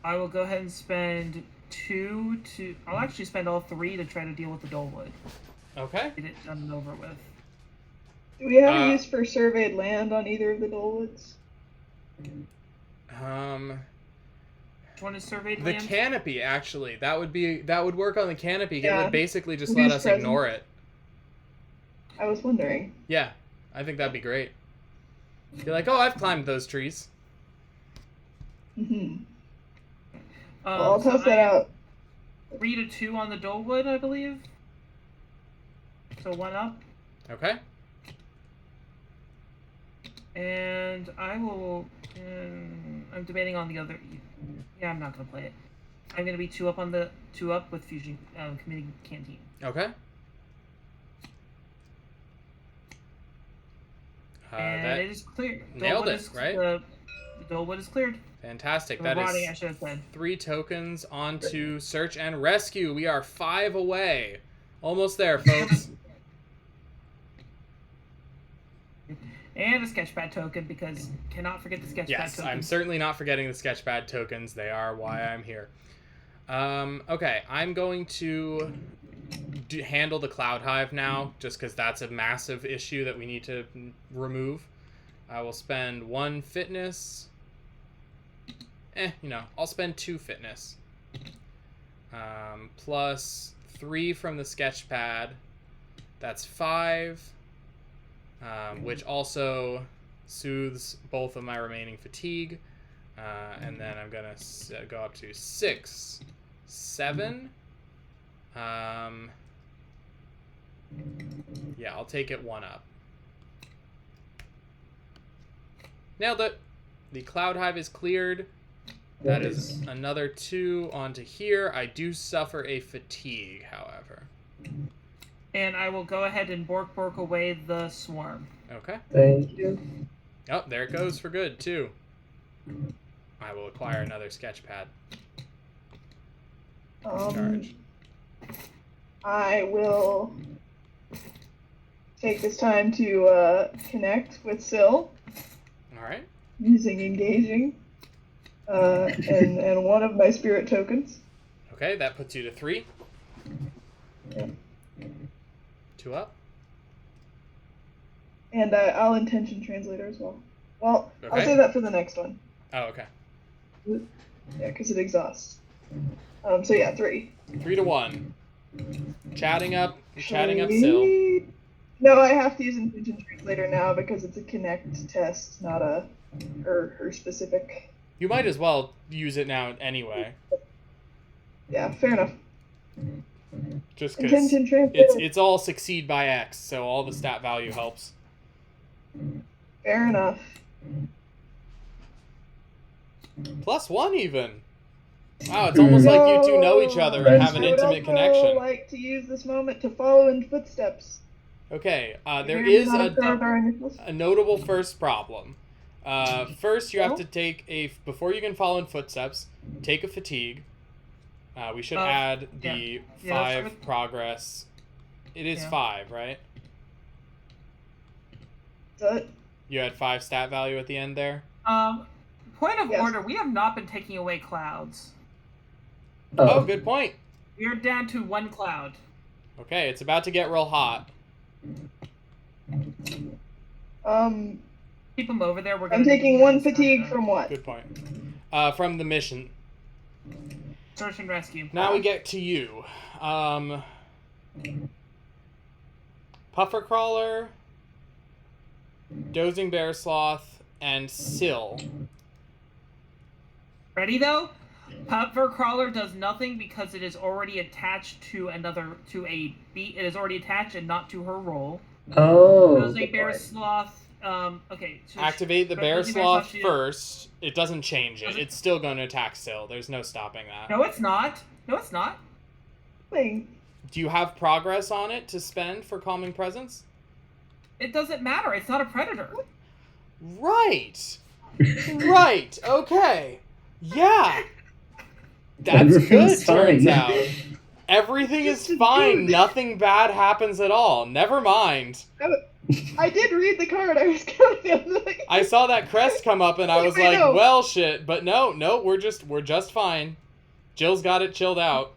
I will go ahead and spend 2 to... I'll actually spend all 3 to try to deal with the Dolewood. Okay. Get it done and over with. Do we have a use for surveyed land on either of the Dolewoods? Which one is surveyed the land? canopy, actually. That would work on the canopy. Yeah. It would basically just Use let us presence. ignore it. I was wondering. Yeah, I think that'd be great. Be like, oh, I've climbed those trees. Mm-hmm. Well, I'll test that out. 3 to 2 on the Dolewood, I believe. So 1 up. Okay. And I will. I'm debating on the other. Yeah, I'm not gonna play it. I'm gonna be 2 up on the 2 up with Fusion Committee Canteen. Okay. And that it is clear. nailed it, right? The Dolewood is cleared. Fantastic. That That is is I should have said. 3 tokens onto search and rescue. We are 5 away. Almost there, folks. And a sketchpad token, because cannot forget the sketchpad Yes, token. I'm certainly not forgetting the sketchpad tokens. They are why I'm here. Okay, I'm going to handle the Cloud Hive now, just because that's a massive issue that we need to remove. I will spend 1 fitness. I'll spend 2 fitness. Plus 3 from the sketchpad. That's 5. Which also soothes both of my remaining fatigue. And then I'm going to go up to 6, 7. Yeah, I'll take it 1 up. Nailed it. The Cloud Hive is cleared. That is another 2 onto here. I do suffer a fatigue, however. And I will go ahead and bork away the swarm. Okay. Thank you. Oh, there it goes for good, too. I will acquire another sketchpad. Charge. I will take this time to connect with Syl. All right. Using engaging. And 1 of my spirit tokens. Okay, that puts you to 3. Yeah. 2 up. And I'll intention translator as well. Well, Okay. I'll save that for the next one. Oh, okay. Yeah, because it exhausts. So yeah, 3. 3 to 1. Chatting up Syl. No, I have to use intention translator now because it's a connect test, not a her specific. You might as well use it now anyway. Yeah, fair enough. Just because Intention translator. it's all succeed by X, so all the stat value helps. Fair enough. +1 even. Wow, it's almost like you two know each other and have an intimate I would connection. also like to use this moment to follow in footsteps. Okay, there is a a notable first problem. First, you have to take before you can follow in footsteps, take a fatigue. We should add the 5 progress. It is 5, right? You had 5 stat value at the end there? Point of order, we have not been taking away clouds. Oh, good point. We're down to 1 cloud. Okay, it's about to get real hot. Keep them over there. I'm taking 1 fatigue from what? Good point. From the mission. Search and rescue. Now we get to you. Puffer Crawler, Dozing Bear Sloth, and Syl. Ready though? Puffer Crawler does nothing because it is already attached to a beat. It is already attached and not to her roll. Oh. Dozing Bear Sloth. Okay. So Activate the Bear Sloth first. It doesn't change it. It's still going to attack Syl. There's no stopping that. No, it's not. No, it's not. Wait. Do you have progress on it to spend for Calming Presence? It doesn't matter. It's not a predator. Right. Right. Okay. Yeah. That's good, turns out. Everything is fine. Nothing bad happens at all. Never mind. I did read the card. I was counting. I saw that crest come up and I was like, well, shit. But no, we're just fine. Jill's got it chilled out.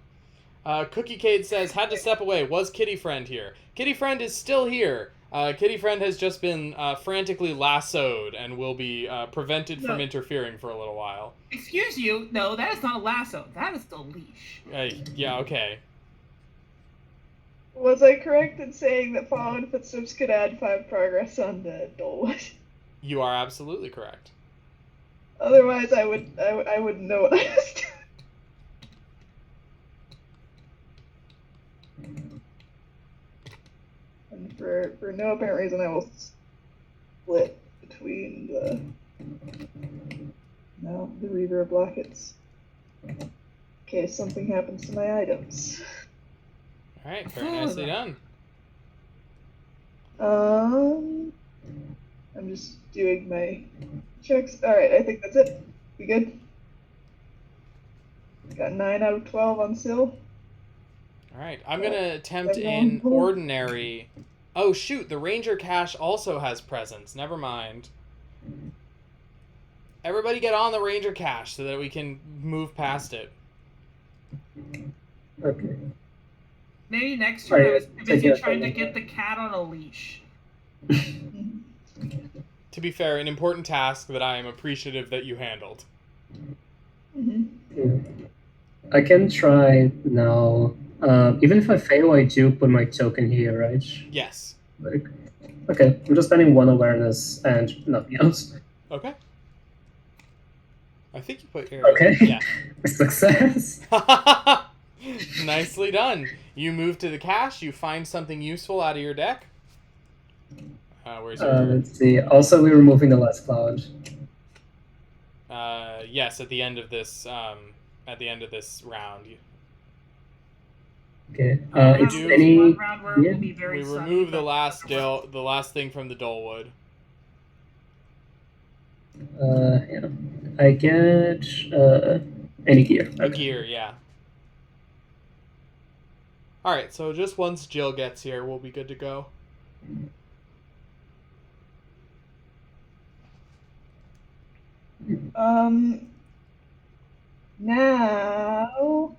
Cookie Cade says, had to step away. Was Kitty Friend here? Kitty Friend is still here. Kitty Friend has just been frantically lassoed and will be prevented from interfering for a little while. Excuse you? No, that is not a lasso. That is the leash. Yeah, okay. Was I correct in saying that following footsteps could add 5 progress on the Dolewood? You are absolutely correct. Otherwise, I wouldn't know what I was doing. And for no apparent reason, I will split between the reverb blockets. In case something happens to my items. All right, very nicely done. I'm just doing my checks. All right, I think that's it. We good? Got 9 out of 12 on Syl. All right, I'm gonna attempt in ordinary. Oh shoot, the Ranger Cache also has presence. Never mind. Everybody get on the Ranger Cache so that we can move past it. Okay. Maybe next turn I was Take busy it trying to from get the cat on a leash. To be fair, an important task that I am appreciative that you handled. Yeah. I can try now. Even if I fail, I do put my token here, right? Yes. Like, okay, I'm just spending 1 awareness and nothing else. Okay. I think you put your... Okay. Yeah. Success. Nicely done. You move to the cache, you find something useful out of your deck. Where's your... Let's see. Also, we're removing the last cloud. Yes, at the end of this round. Okay. We It's do- any... One round where it will be yeah. very We sunny, remove the but- last thing from the Dolewood. Yeah. I get any gear. A gear, yeah. Alright, so just once Jill gets here, we'll be good to go. Now,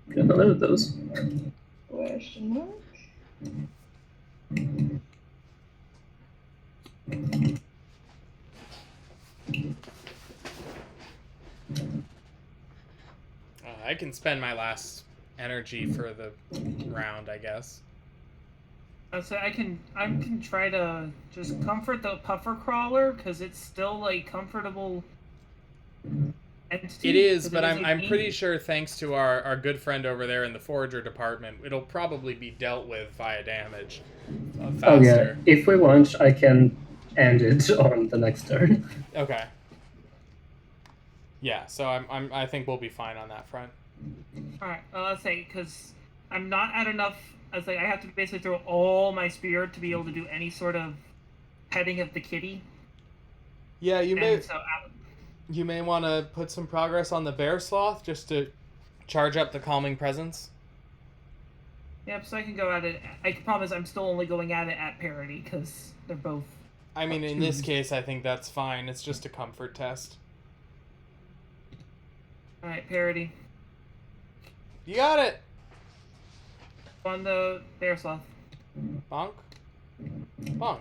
Got another of those. question mark. I can spend my last energy for the round, I guess. So I can try to just comfort the puffer crawler because it's still like comfortable entity. It is, 'cause but it is I'm a pretty being. sure, thanks to our good friend over there in the Forager department, it'll probably be dealt with via damage faster. Oh yeah. If we want, I can end it on the next turn. Okay. Yeah, so I think we'll be fine on that front. All right, let's say because I'm not at enough. I was like, I have to basically throw all my spirit to be able to do any sort of petting of the kitty. Yeah, you And so You may want to put some progress on the bear sloth just to charge up the calming presence. yep, so I can go at it. The problem is I'm still only going at it at parity because they're both. I mean, in this case, I think that's fine. It's just a comfort test. All right, parity You got it! on the bear sloth. Bonk. Bonk.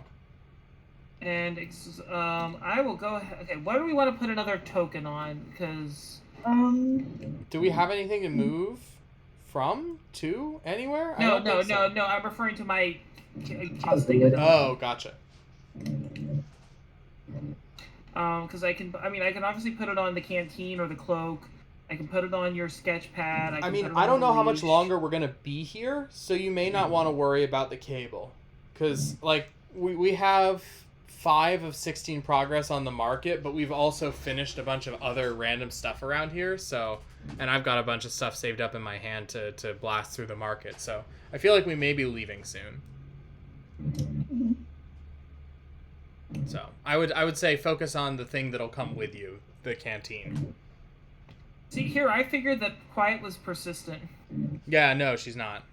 And I will go ahead. Okay, what do we want to put another token on? Because Do we have anything to move from? To? Anywhere? I no, don't think so. no. I'm referring to my Casting it. Oh, gotcha. because I can obviously put it on the canteen or the cloak. I can put it on your sketch pad. I can mean, put it I on don't the know how much leash. longer we're going to be here, so you may not want to worry about the cable. Because, like, we have 5 of 16 progress on the market, but we've also finished a bunch of other random stuff around here, so... And I've got a bunch of stuff saved up in my hand to blast through the market, so I feel like we may be leaving soon. So, I would say focus on the thing that'll come with you, the canteen. See, here, I figured that Quiet was persistent. Yeah, no, she's not.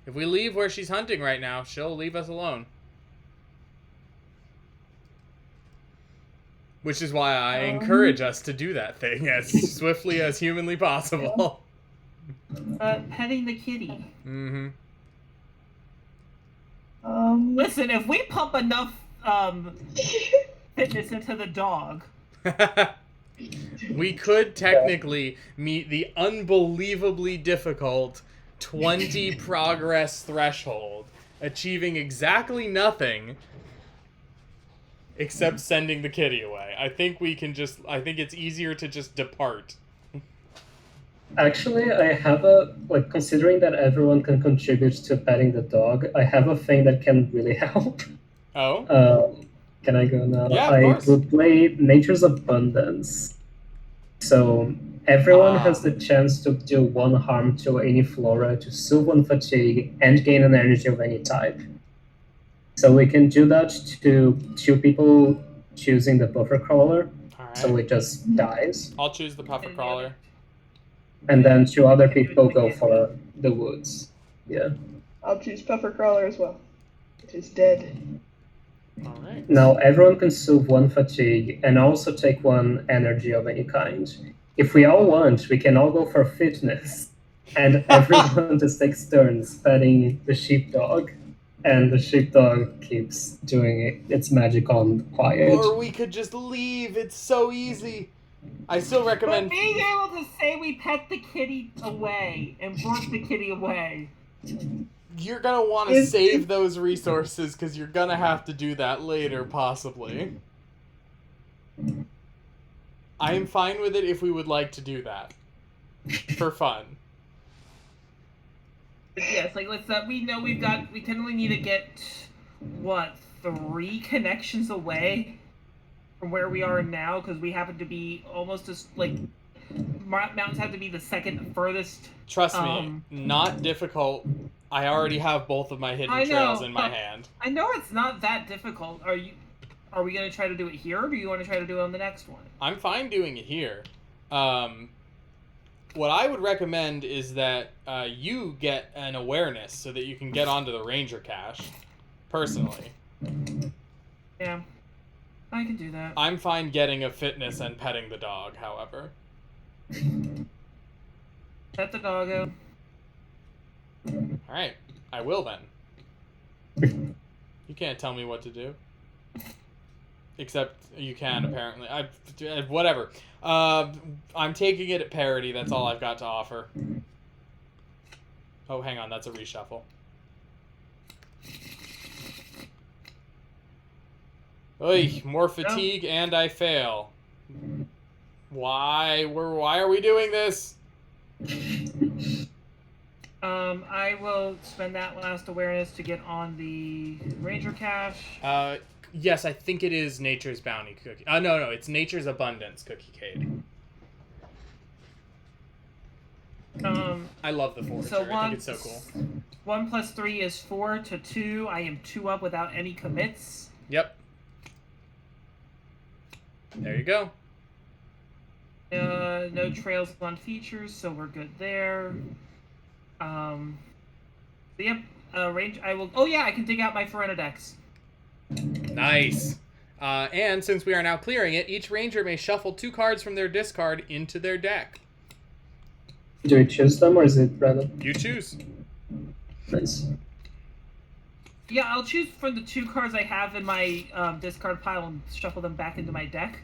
If we leave where she's hunting right now, she'll leave us alone. Which is why I encourage us to do that thing as swiftly as humanly possible. Petting the kitty. Mm-hmm. Listen, if we pump enough fitness into the dog, We could technically meet the unbelievably difficult 20 progress threshold, achieving exactly nothing except sending the kitty away. I think it's easier to just depart. Actually, I have considering that everyone can contribute to petting the dog, I have a thing that can really help. Oh? Can I go now? Yeah, of I course. will play Nature's Abundance. So everyone has the chance to do 1 harm to any flora, to soothe 1 fatigue, and gain an energy of any type. So we can do that to 2 people choosing the buffer crawler. Alright. So it just dies. I'll choose the puffer crawler. And then 2 other people go for the woods. Yeah. I'll choose Puffer Crawler as well. It is dead. Alright. Now everyone can soothe 1 fatigue and also take 1 energy of any kind. If we all want, we can all go for fitness. And everyone just takes turns petting the sheepdog. And the sheepdog keeps doing its magic on quiet. Or we could just leave. It's so easy. I still But recommend... being able to say we pet the kitty away and brought the kitty away. You're gonna want to save those resources, because you're gonna have to do that later, possibly. I am fine with it if we would like to do that. For fun. Yes, like we know we can only need to get, what, 3 connections away from where we are now, because we happen to be almost as, like, mountains have to be the second furthest. Trust me, not difficult. I already have both of my hidden trails in my hand. I know it's not that difficult. Are we going to try to do it here, or do you want to try to do it on the next one? I'm fine doing it here. What I would recommend is that you get an awareness so that you can get onto the ranger cache, personally. Yeah, I can do that. I'm fine getting a fitness and petting the dog, however. Pet the doggo. Alright, I will then. You can't tell me what to do. Except you can, apparently. Whatever. I'm taking it at parity, that's all I've got to offer. Oh, hang on, that's a reshuffle. Oy, more fatigue and I fail. Why are we doing this? I will spend that last awareness to get on the ranger cache. Yes, I think it is Nature's Bounty Cookie. No, it's Nature's Abundance Cookie Cade. I love the Forager. So I think it's so cool. 1 plus 3 is 4 to 2. I am 2 up without any commits. Yep. There you go. No trails on features, so we're good there. So yep, range. I will. Oh yeah, I can dig out my Ferenodex. Nice. And since we are now clearing it, each ranger may shuffle 2 cards from their discard into their deck. Do we choose them or is it random? You choose. Nice. Yeah, I'll choose from the 2 cards I have in my discard pile and shuffle them back into my deck.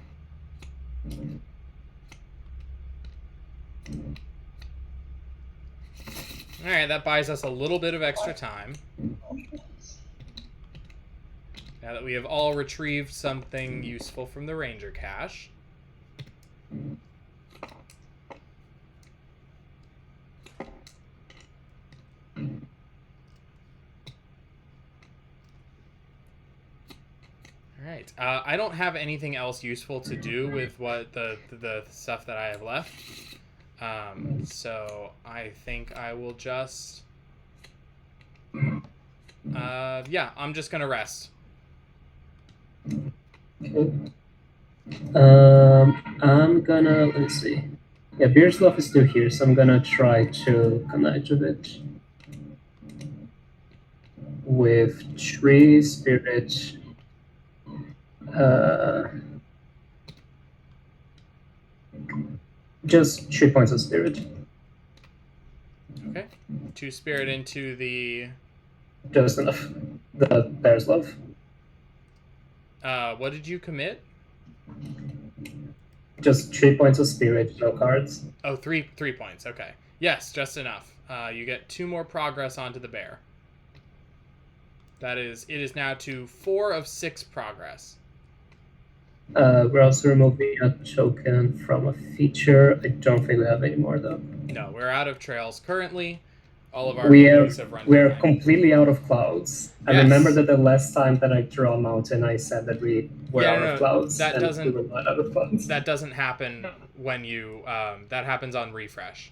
Alright, that buys us a little bit of extra time. Now that we have all retrieved something useful from the ranger cache. Alright, I don't have anything else useful to do with what the stuff that I have left. So I think I will just... yeah, I'm just gonna rest. Okay. I'm gonna, let's see. Yeah, Beerslav is still here, so I'm gonna try to connect with it. With Tree, Spirit, just 3 points of Spirit. Okay. 2 spirit into the... Just enough. The Bear's Love. What did you commit? Just 3 points of Spirit, no cards. Oh, three points. Okay. Yes, just enough. You get 2 more progress onto the bear. It is now to 4 of 6 progress. We're also removing a token from a feature. I don't think we have any more though. No, we're out of trails currently. All of our We are PBs have run we are dry. completely out of clouds. I Yes. remember that the last time that I drew a mountain, I said that we were Yeah, out no, of clouds, that and we doesn't were not out of clouds. that doesn't happen when you that happens on refresh.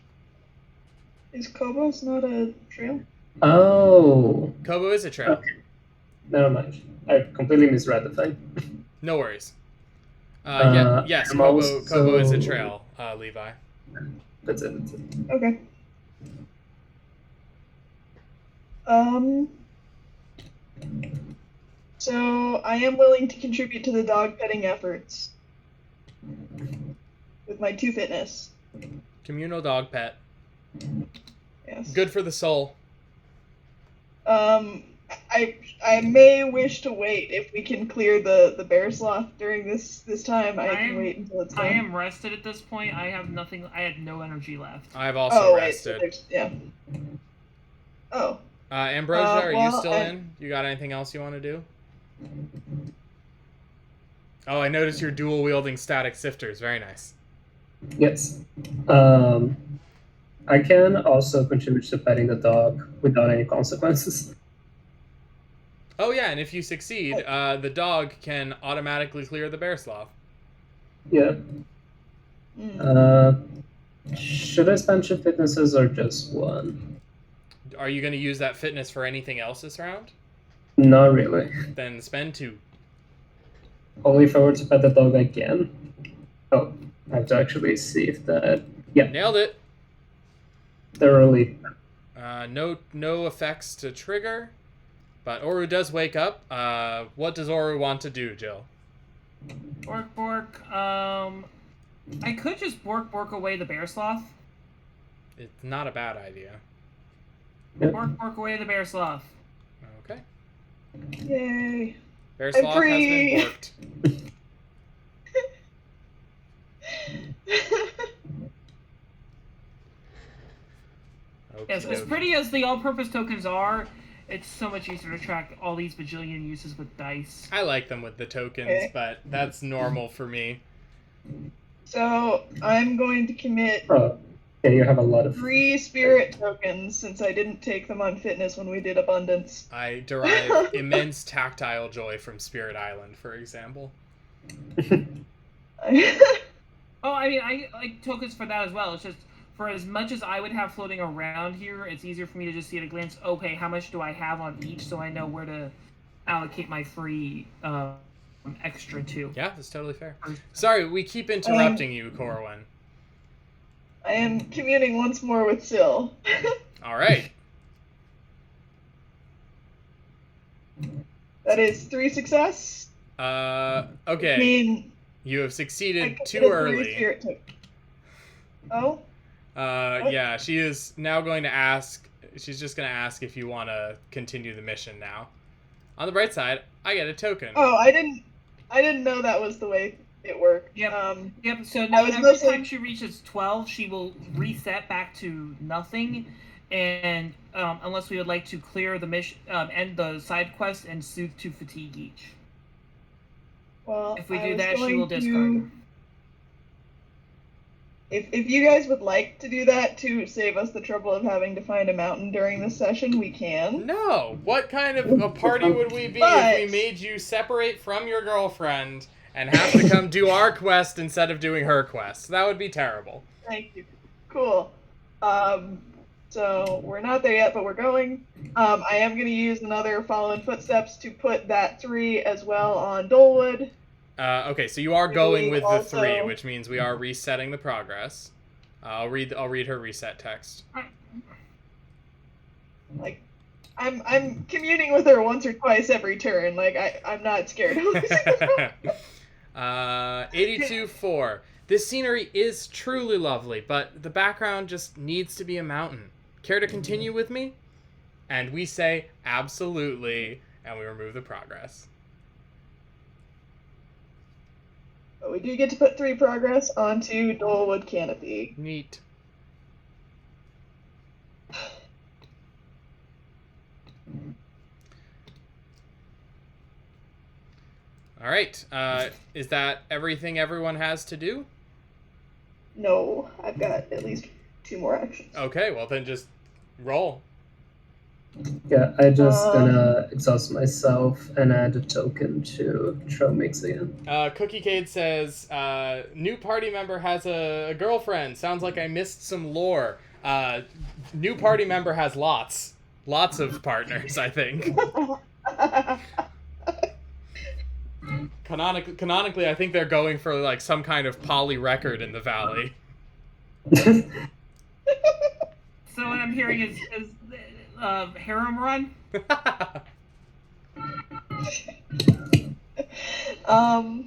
Is Kobos not a trail? Oh, Kobo is a trail. okay. Never mind. I completely misread the thing. No worries. Yes, I'm Kobo is a also- trail, Levi. That's it. Okay. So I am willing to contribute to the dog petting efforts with my 2 fitness. Communal dog pet. Yes. Good for the soul. I may wish to wait if we can clear the bear sloth during this time. I can wait until it's done. I am rested at this point. I have nothing. I had no energy left. I've also rested. Yeah. Oh. Ambrosia, are you still well, in? You got anything else you want to do? Oh, I noticed you're dual wielding static sifters. Very nice. Yes. I can also contribute to petting the dog without any consequences. Oh yeah, and if you succeed, the dog can automatically clear the bear sloth. Yeah. Mm. Should I spend 2 fitnesses or just 1? Are you going to use that fitness for anything else this round? Not really. Then spend 2. Only if I were to pet the dog again. Oh, I have to actually see if that. Yeah, Nailed it. thoroughly. No effects to trigger, but Oru does wake up. What does Oru want to do, Jill? Bork, bork. I could just bork away the bear sloth. It's not a bad idea. Yep. Bork away the bear sloth. Okay. Yay. Bear I'm sloth has free. been borked. Yes, as pretty as the all-purpose tokens are, it's so much easier to track all these bajillion uses with dice. I like them with the tokens, Okay. but that's normal for me. So I'm going to commit Oh, yeah, you have a lot of. 3 spirit tokens since I didn't take them on fitness when we did abundance. I derive immense tactile joy from Spirit Island, for example. Oh, I mean, I like tokens for that as well. It's just, for as much as I would have floating around here, it's easier for me to just see at a glance, okay, how much do I have on each, so I know where to allocate my free extra to. Yeah, that's totally fair. Sorry, we keep interrupting you, Coriwen. I am communing once more with Syl. All right. That is 3 success. I Okay. mean, You have I succeeded too committed 3 early. spirit tokens. Oh? Yeah, she is now going to ask. She's just going to ask if you want to continue the mission now. On the bright side, I get a token. Oh, I didn't know that was the way it worked. Yep. Yep, so I now was every mostly- time she reaches 12, she will reset back to nothing, and unless we would like to clear the mission, end the side quest, and soothe to fatigue each. Well, If we I do was that, she going will discard her. If you guys would like to do that to save us the trouble of having to find a mountain during this session, we can. No! What kind of a party would we be But- if we made you separate from your girlfriend and have to come do our quest instead of doing her quest? That would be terrible. Thank you. Cool. So we're not there yet, but we're going. I am going to use another Fallen Footsteps to put that 3 as well on Dolewood. Okay, so you are We going believe with the 3, also- which means we are resetting the progress. I'll read her reset text. Like, I'm communing with her once or twice every turn. Like, I'm not scared. 82-4. This scenery is truly lovely, but the background just needs to be a mountain. Care to continue with me? And we say, absolutely, and we remove the progress. But we do get to put 3 progress onto Dolewood Canopy. Neat. All right. Is that everything everyone has to do? No, I've got at least 2 more actions. Okay, well then just roll. Yeah, I just gonna exhaust myself and add a token to Trail Mix again. Cookie Cade says, new party member has a girlfriend. Sounds like I missed some lore. New party member has lots of partners, I think. Canonically, I think they're going for like some kind of poly record in the valley. So what I'm hearing is harem run. I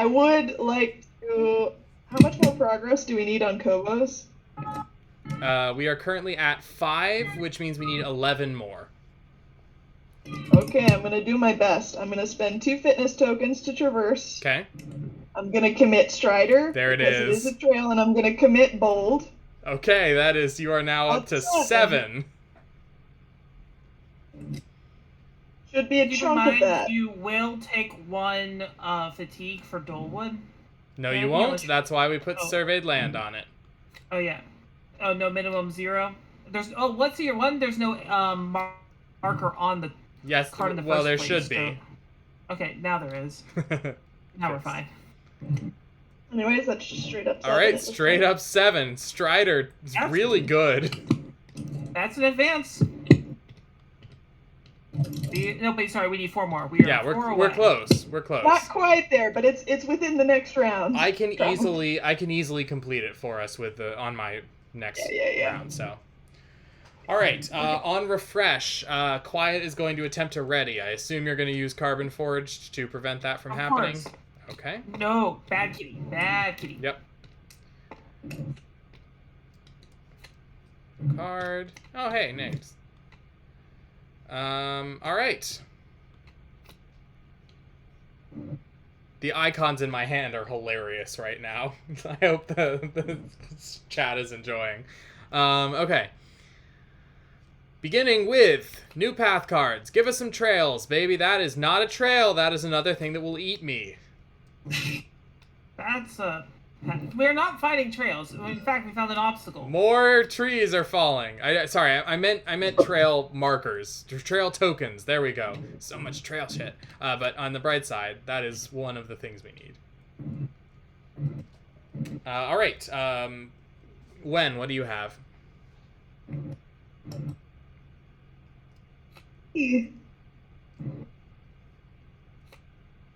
would like to. How much more progress do we need on Kobos? We are currently at 5, which means we need 11 more. Okay, I'm gonna do my best. I'm gonna spend 2 fitness tokens to traverse. Okay. I'm gonna commit Strider. There it because is. It is a trail, and I'm gonna commit Bold. Okay, that is, you are now up to That's 7. Should be a Keep in chunk of mind, that. you will take 1 fatigue for Dolewood. No, Yeah, you yeah, won't. let's- That's why we put Oh. surveyed land on it. Oh yeah. Oh no, minimum 0. What's your one? There's no marker on the Yes, card in the well, first there place, should so- be. Okay, now there is. Now we're Yes. fine. Anyways, that's just straight up. All 7 right, at this straight point. up 7. Strider is Yes. really good. That's an advance. No, but sorry, we need 4 more. We are Yeah, 4 we're away. close. We're close. Not quite there, but it's within the next round. I can So- easily complete it for us with the on my next Yeah. round. So, all right. On refresh, Quiet is going to attempt to ready. I assume you're going to use Carbon Forged to prevent that from Of happening. course. Okay. No, bad kitty. Bad kitty. Yep. Card. Oh, hey, names. All right. The icons in my hand are hilarious right now. I hope the chat is enjoying. Okay. Beginning with new path cards. Give us some trails, baby. That is not a trail. That is another thing that will eat me. That's we're not fighting trails. In fact, we found an obstacle. More trees are falling. I meant trail markers, trail tokens. There we go. So much trail shit. But on the bright side, that is one of the things we need. All right. Wen, what do you have?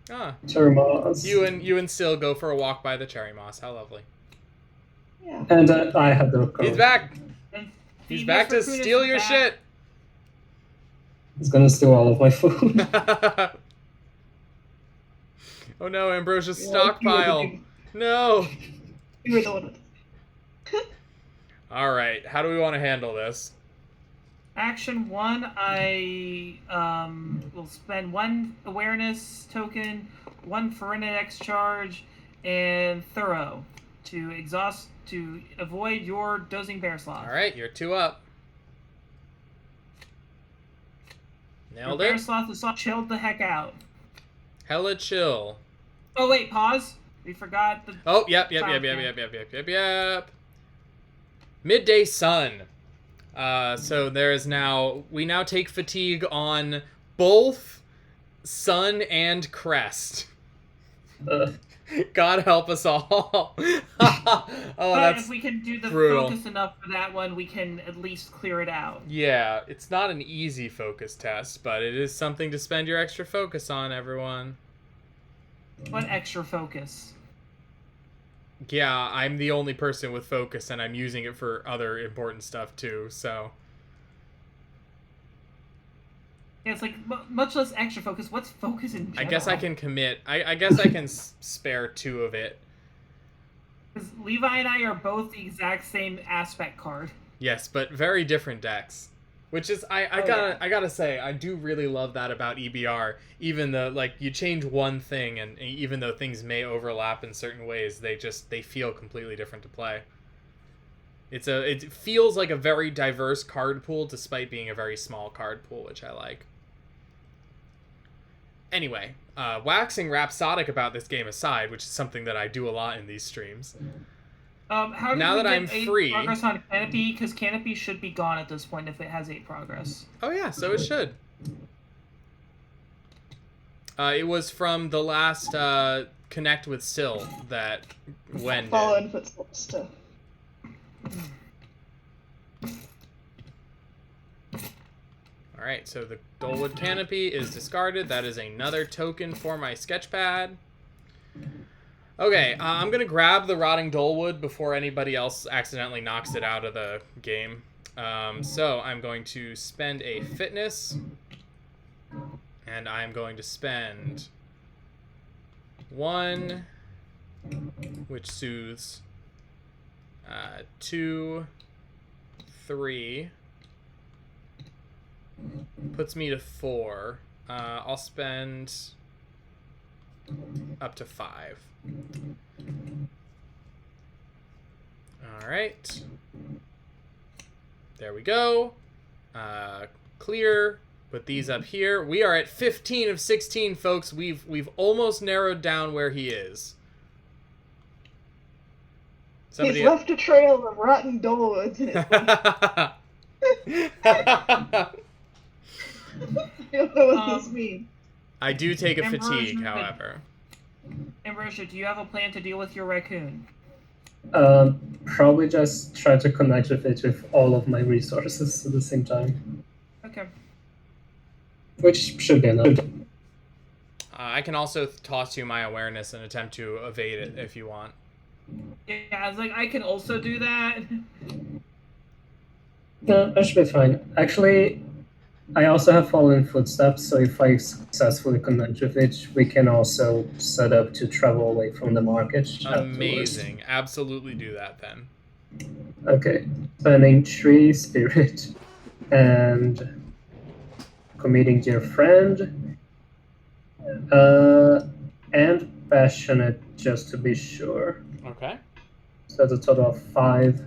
Ah, Termos. you and Sil go for a walk by the cherry moss. How lovely. Yeah. And I have the code. He's back. And He's Phoebus back to Raccoon is steal your back. shit. He's gonna steal all of my food. Oh no, Ambrosia's Yeah, stockpile. No. You were the one with All right, how do we want to handle this? Action 1, I will spend 1 awareness token, 1 Forenetics charge, and Thorough to avoid your dozing bear sloth. All right, you're 2 up. Your Nailed bear it. sloth is chilled the heck out. Hella chill. Oh wait, pause. We forgot the. Oh, yep. Midday sun. So there is we now take fatigue on both sun and crest. God help us all. Oh, But that's if we can do the brutal. focus enough for that one, we can at least clear it out. Yeah, it's not an easy focus test, but it is something to spend your extra focus on, everyone. What extra focus? Yeah, I'm the only person with focus, and I'm using it for other important stuff too, so... Yeah, it's like much less extra focus. What's focus in general? I guess I can commit. I guess I can spare 2 of it. Because Levi and I are both the exact same aspect card. Yes, but very different decks. Which is, I gotta say, I do really love that about EBR. Even though, like, you change one thing, and even though things may overlap in certain ways, they feel completely different to play. It feels like a very diverse card pool, despite being a very small card pool, which I like. Anyway, waxing rhapsodic about this game aside, which is something that I do a lot in these streams. How did Now we that get I'm 8 free- progress on Canopy? Because Canopy should be gone at this point if it has 8 progress. Oh yeah, so it should. It was from the last Connect with Syl that Wen Follow did. in footsteps stuff. Alright, so the Dolewood Canopy is discarded. That is another token for my sketchpad. Okay, I'm going to grab the Rotting Dolewood before anybody else accidentally knocks it out of the game. So I'm going to spend a fitness, and I'm going to spend 1, which soothes, 2, 3, puts me to 4. I'll spend up to 5. Alright. There we go. Clear. Put these up here. We are at 15 of 16, folks. We've almost narrowed down where he is. He's left a trail of rotten dolewoods in his I don't know what this means. I do take a Ambrosia, fatigue, however. Ambrosia, do you have a plan to deal with your raccoon? Probably just try to connect with it with all of my resources at the same time. Okay. Which should be enough. I can also toss you my awareness and attempt to evade it if you want. Yeah, I was like, I can also do that. No, that should be fine. Actually, I also have Fallen Footsteps, so if I successfully connect with it, we can also set up to travel away from the market. Amazing. Absolutely do that then. Okay. Spending 3 spirit and committing dear friend. And passionate just to be sure. Okay. So that's a total of 5.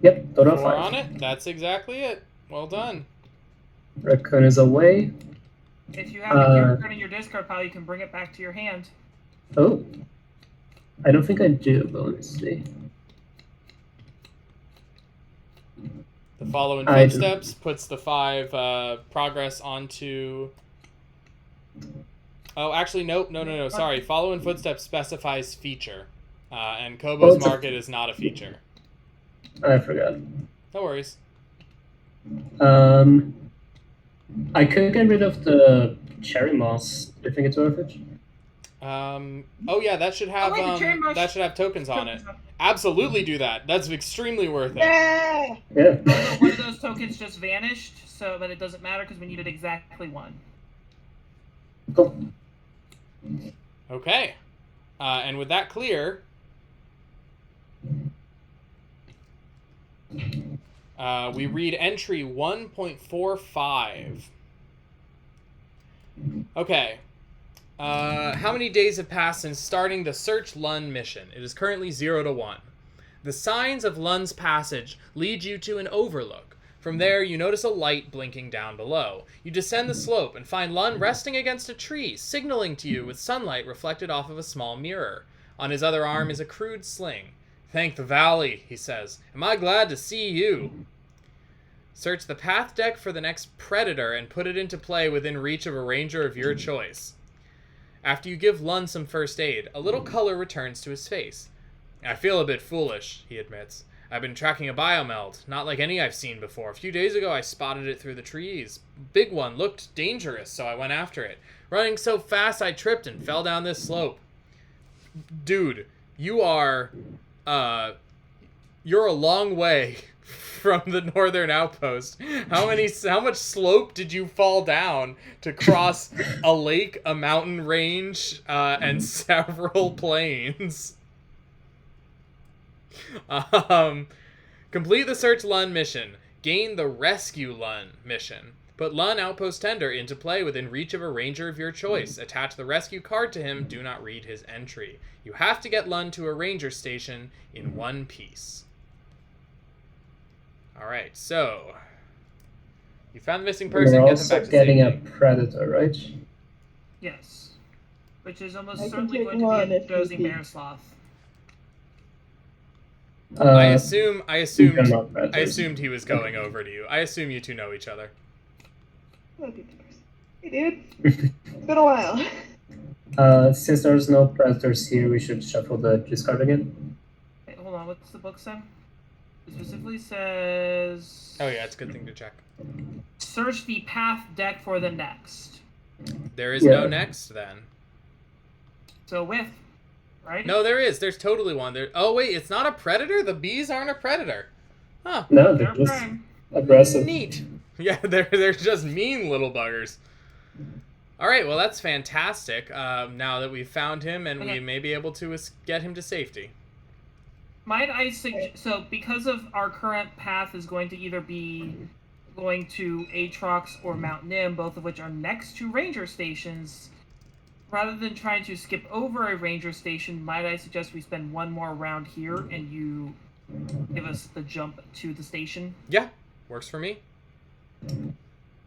Yep, total of 4 5. on it. That's exactly it. Well done. Raccoon is away. If you have a character in your discard pile, you can bring it back to your hand. Oh. I don't think I do, but let me see. The following I do. footsteps puts the 5 progress onto... Oh, actually, nope. No. Sorry. Following footsteps specifies feature. And Kobo's it's a- Market is not a feature. I forgot. No worries. I could get rid of the cherry moss. Do you think it's worth it? Oh yeah, that should have wait, the cherry moss- that should have tokens on it. Absolutely do that. That's extremely worth it. Yeah! Yeah. Although one of those tokens just vanished, so but it doesn't matter because we needed exactly 1. Cool. Okay. And with that clear, we read entry 1.45. Okay. How many days have passed since starting the Search Lun mission? It is currently 0 to 1. The signs of Lun's passage lead you to an overlook. From there, you notice a light blinking down below. You descend the slope and find Lun resting against a tree, signaling to you with sunlight reflected off of a small mirror. On his other arm is a crude sling. "Thank the valley," he says. "Am I glad to see you?" Search the path deck for the next predator and put it into play within reach of a ranger of your choice. After you give Lun some first aid, a little color returns to his face. "I feel a bit foolish," he admits. "I've been tracking a biomeld, not like any I've seen before. A few days ago I spotted it through the trees. Big one, looked dangerous, so I went after it. Running so fast I tripped and fell down this slope." Dude, you're a long way from the northern outpost. How much slope did you fall down to cross a lake, a mountain range, and several plains? Complete the Search Lun mission. Gain the Rescue Lun mission. Put Lun Outpost Tender into play within reach of a ranger of your choice. Attach the rescue card to him. Do not read his entry. You have to get Lun to a ranger station in one piece. Alright, so You found the missing We're person, get them also back to getting safety. a predator, right? Yes. Which is almost I can certainly take going to one be a if you dozing keep- bear sloth. I They're assumed not predators. he was going over to you. I assume you two know each other. Okay, hey, dude. It's been a while. Since there's no predators here, we should shuffle the discard again. Wait, hold on, what's the book say? It specifically says... Oh yeah, it's a good thing to check. Search the path deck for the next. There is no Yeah. next then. So with, right? No, there is. There's totally one. There. Oh wait, it's not a predator. The bees aren't a predator. Huh. No, They're they're just prime. aggressive. Neat. Yeah, they're just mean little buggers. All right, well that's fantastic. Now that we've found him and we Okay. may be able to get him to safety. Might I suggest, so because of our current path is going to either be going to Aatrox or Mount Nim, both of which are next to ranger stations, rather than trying to skip over a ranger station, might I suggest we spend one more round here and you give us the jump to the station? Yeah, works for me.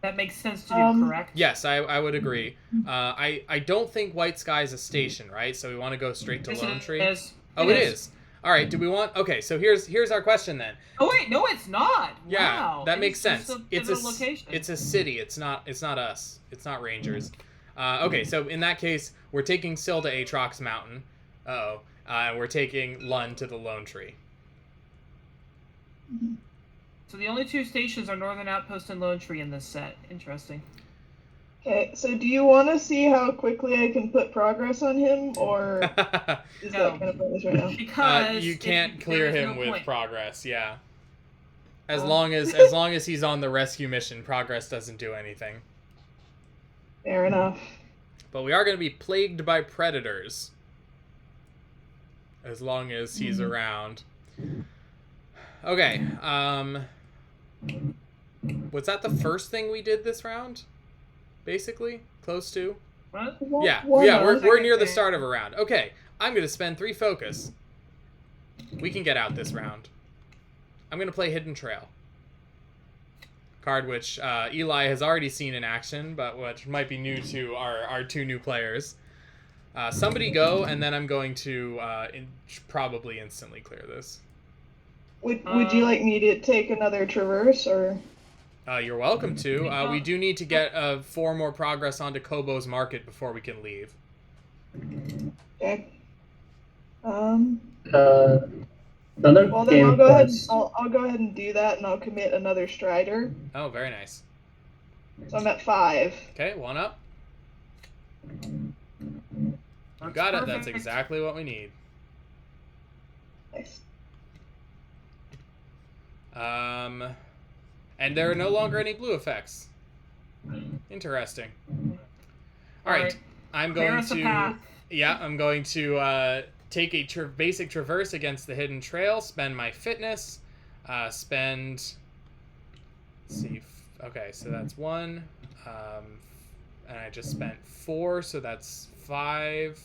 That makes sense to do, correct? Yes, I would agree. I don't think White Sky is a station, right? So we want to go straight to Yes, Lone it Tree. is. Oh, it is. All right. Do we want? Okay. So here's our question then. Oh wait, no, it's not. Yeah, Wow. that makes It's just sense. a It's different location. it's a city. It's not us. It's not Rangers. Okay. So in that case, we're taking Syl to Aatrox Mountain. We're taking Lund to the Lone Tree. So the only two stations are Northern Outpost and Lone Tree in this set. Interesting. Okay, so do you want to see how quickly I can put progress on him, or is No. that kind of pointless right now? Because you can't clear there is him no with point. progress. Yeah. As Um, long as he's on the rescue mission, progress doesn't do anything. Fair enough. But we are going to be plagued by predators. As long as he's around. Okay. Was that the first thing we did this round? Basically? Close to? What? Yeah. Why Yeah, not? we're near the start of a round. Okay. I'm going to spend 3 focus. We can get out this round. I'm going to play Hidden Trail. Card which Eli has already seen in action, but which might be new to our 2 new players. Somebody go, and then I'm going to probably instantly clear this. Would you like me to take another traverse, or? You're welcome to. We do need to get 4 more progress onto Kobo's Market before we can leave. Okay. Another Well, then game I'll go ahead. plus- I'll go ahead and do that, and I'll commit another Strider. Oh, very nice. So I'm at 5. Okay, 1 up. You That's got it. That's perfect. exactly what we need. Nice. And there are no longer any blue effects. Interesting. All right. I'm Clear going us a to. path. Yeah, I'm going to take a basic traverse against the hidden trail. Spend my fitness. Spend. Let's see. Okay, so that's 1. And I just spent 4, so that's 5.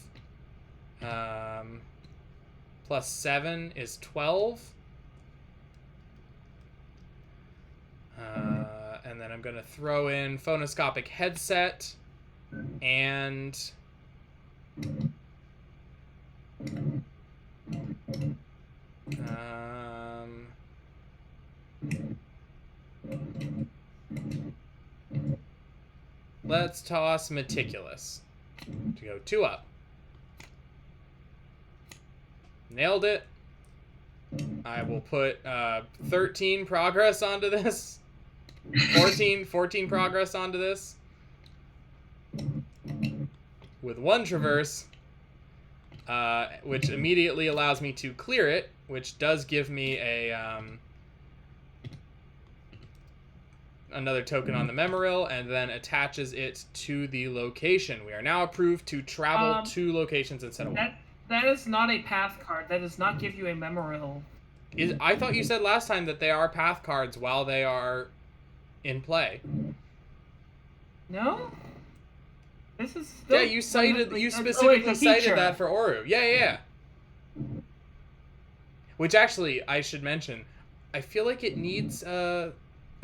Plus 7 is 12. And then I'm going to throw in phonoscopic headset and let's toss meticulous to go 2 up. Nailed it. I will put 13 progress onto this. 14 progress onto this. With 1 traverse, which immediately allows me to clear it, which does give me a another token on the memorial, and then attaches it to the location. We are now approved to travel 2 locations instead of 1. That is not a path card. That does not give you a memorial. I thought you said last time that they are path cards while they are in play. No? This is still Yeah, you the specifically cited feature. that for Oru. Yeah. Which actually, I should mention, I feel like it needs a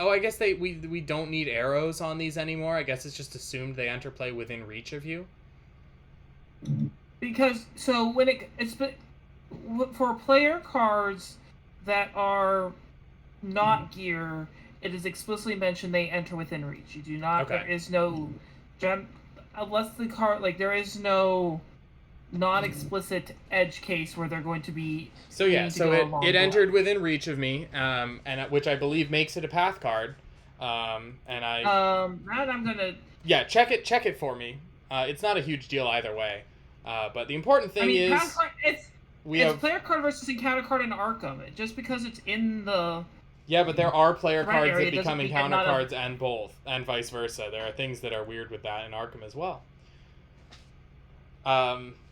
Oh, I guess we don't need arrows on these anymore. I guess it's just assumed they enter play within reach of you. Because so when it's for player cards that are not gear, it is explicitly mentioned they enter within reach. You do not. Okay. There is no unless the card there is no non-explicit edge case where they're going to be. So yeah, so it entered within reach of me, and which I believe makes it a path card. And I. That I'm gonna. Yeah, check it for me. It's not a huge deal either way. But the important thing is it's player card versus encounter card in Arkham. Just because it's in the. Yeah, but there are player cards area that become doesn't mean encounter they're not cards and both, and vice versa. There are things that are weird with that in Arkham as well.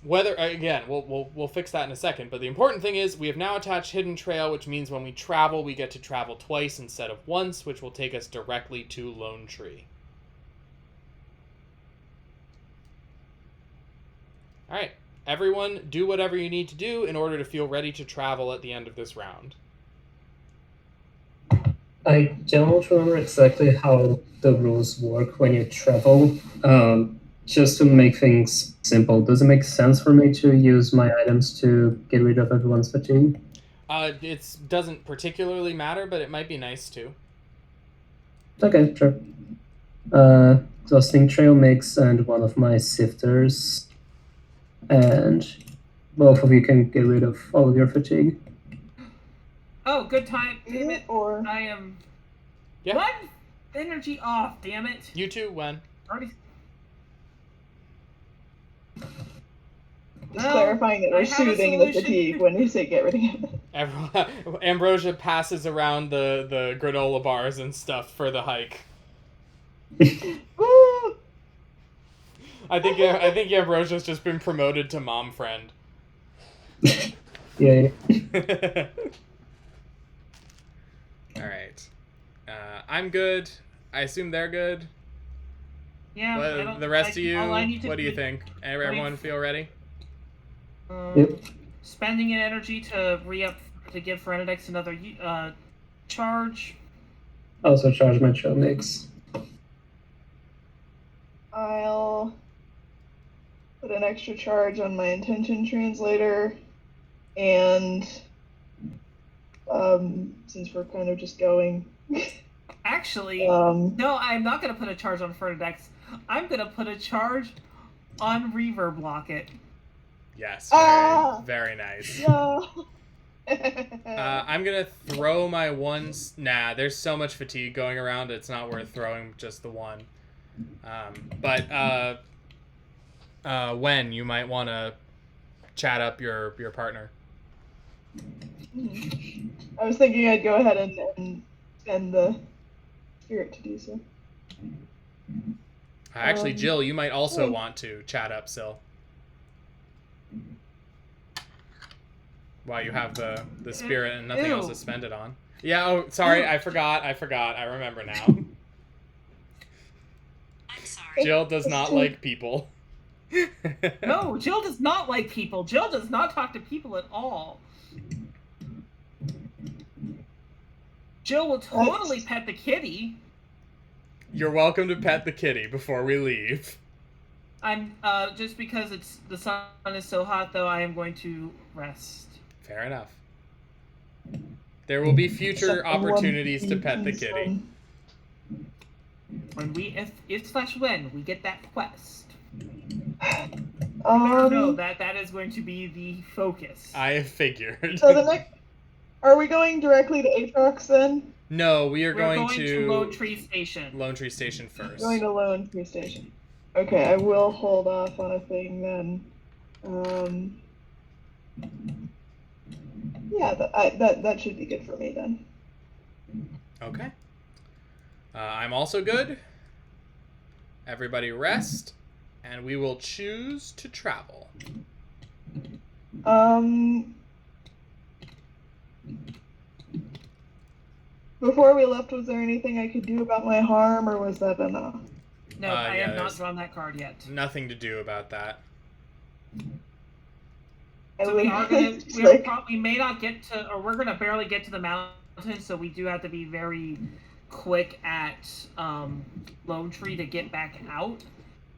Whether again, we'll fix that in a second. But the important thing is we have now attached Hidden Trail, which means when we travel, we get to travel twice instead of once, which will take us directly to Lone Tree. All right, everyone, do whatever you need to do in order to feel ready to travel at the end of this round. I don't remember exactly how the rules work when you travel. Just to make things simple, does it make sense for me to use my items to get rid of everyone's fatigue? It doesn't particularly matter, but it might be nice to. Okay, sure. Dusting Trail Mix and one of my sifters. And both of you can get rid of all of your fatigue. Oh, good time. Damn it. Or I am. Yeah. One energy off, damn it. You too, when? Already. just clarifying that we're soothing the fatigue when we say get rid of it. Ambrosia passes around the granola bars and stuff for the hike. Woo! I think Ambrosia's just been promoted to mom friend. Yeah. All right. I'm good. I assume they're good. Yeah. The rest of you, what do you think? Everyone feel ready? Yep. Spending an energy to re-up to give Frenedex another charge. Also charge my trail mix. I'll put an extra charge on my intention translator, and since we're kind of just going. Actually, no, I'm not going to put a charge on Frenedex. I'm going to put a charge on Reverb Locket. Yes, very nice. No. I'm going to throw my ones. Nah, there's so much fatigue going around, it's not worth throwing just the one. But when you might want to chat up your partner. I was thinking I'd go ahead and spend the spirit to do so. Actually, Jill, you might also want to chat up Syl. While you have the spirit and nothing else to spend it on. Yeah, oh, sorry, I forgot. I remember now. I'm sorry. Jill does not like people. No, Jill does not like people. Jill does not talk to people at all. Jill will totally pet the kitty. You're welcome to pet the kitty before we leave. I'm just because the sun is so hot, though. I am going to rest. Fair enough. There will be future opportunities to pet the kitty. When when we get that quest. No, that is going to be the focus. I figured. So are we going directly to Aatrox then? No, we're going to Lone Tree Station. Lone Tree Station first. Going to Lone Tree Station. Okay, I will hold off on a thing then. Yeah, that should be good for me then. Okay. I'm also good. Everybody rest, and we will choose to travel. Before we left, was there anything I could do about my harm, or was that enough? No, I have not drawn that card yet. Nothing to do about that. So we may not get to, or we're gonna barely get to the mountain, so we do have to be very quick at Lone Tree to get back out,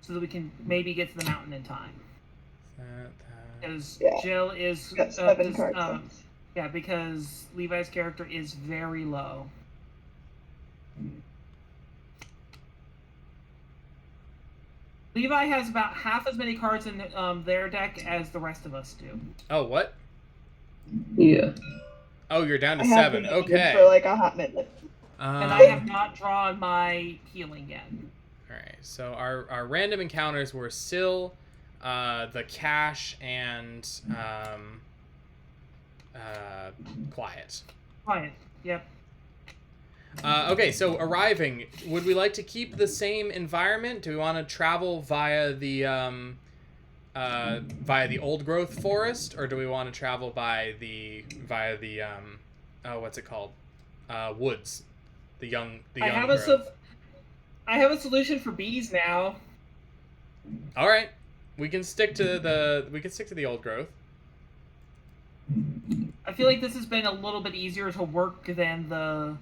so that we can maybe get to the mountain in time. Because Jill is Got 7 cards. because Levi's character is very low. Levi has about half as many cards in their deck as the rest of us do. Oh, what? Yeah. Oh, you're down to I have 7. been muted Okay. for like a hot minute. And I have not drawn my healing yet. Alright, so our random encounters were Syl, the Cash, and Quiet. Quiet. Yep. Okay, so arriving, would we like to keep the same environment? Do we want to travel via the old growth forest, or do we want to travel via the what's it called? Woods. The young growth. I have a solution for bees now. All right. We can stick to the old growth. I feel like this has been a little bit easier to work than the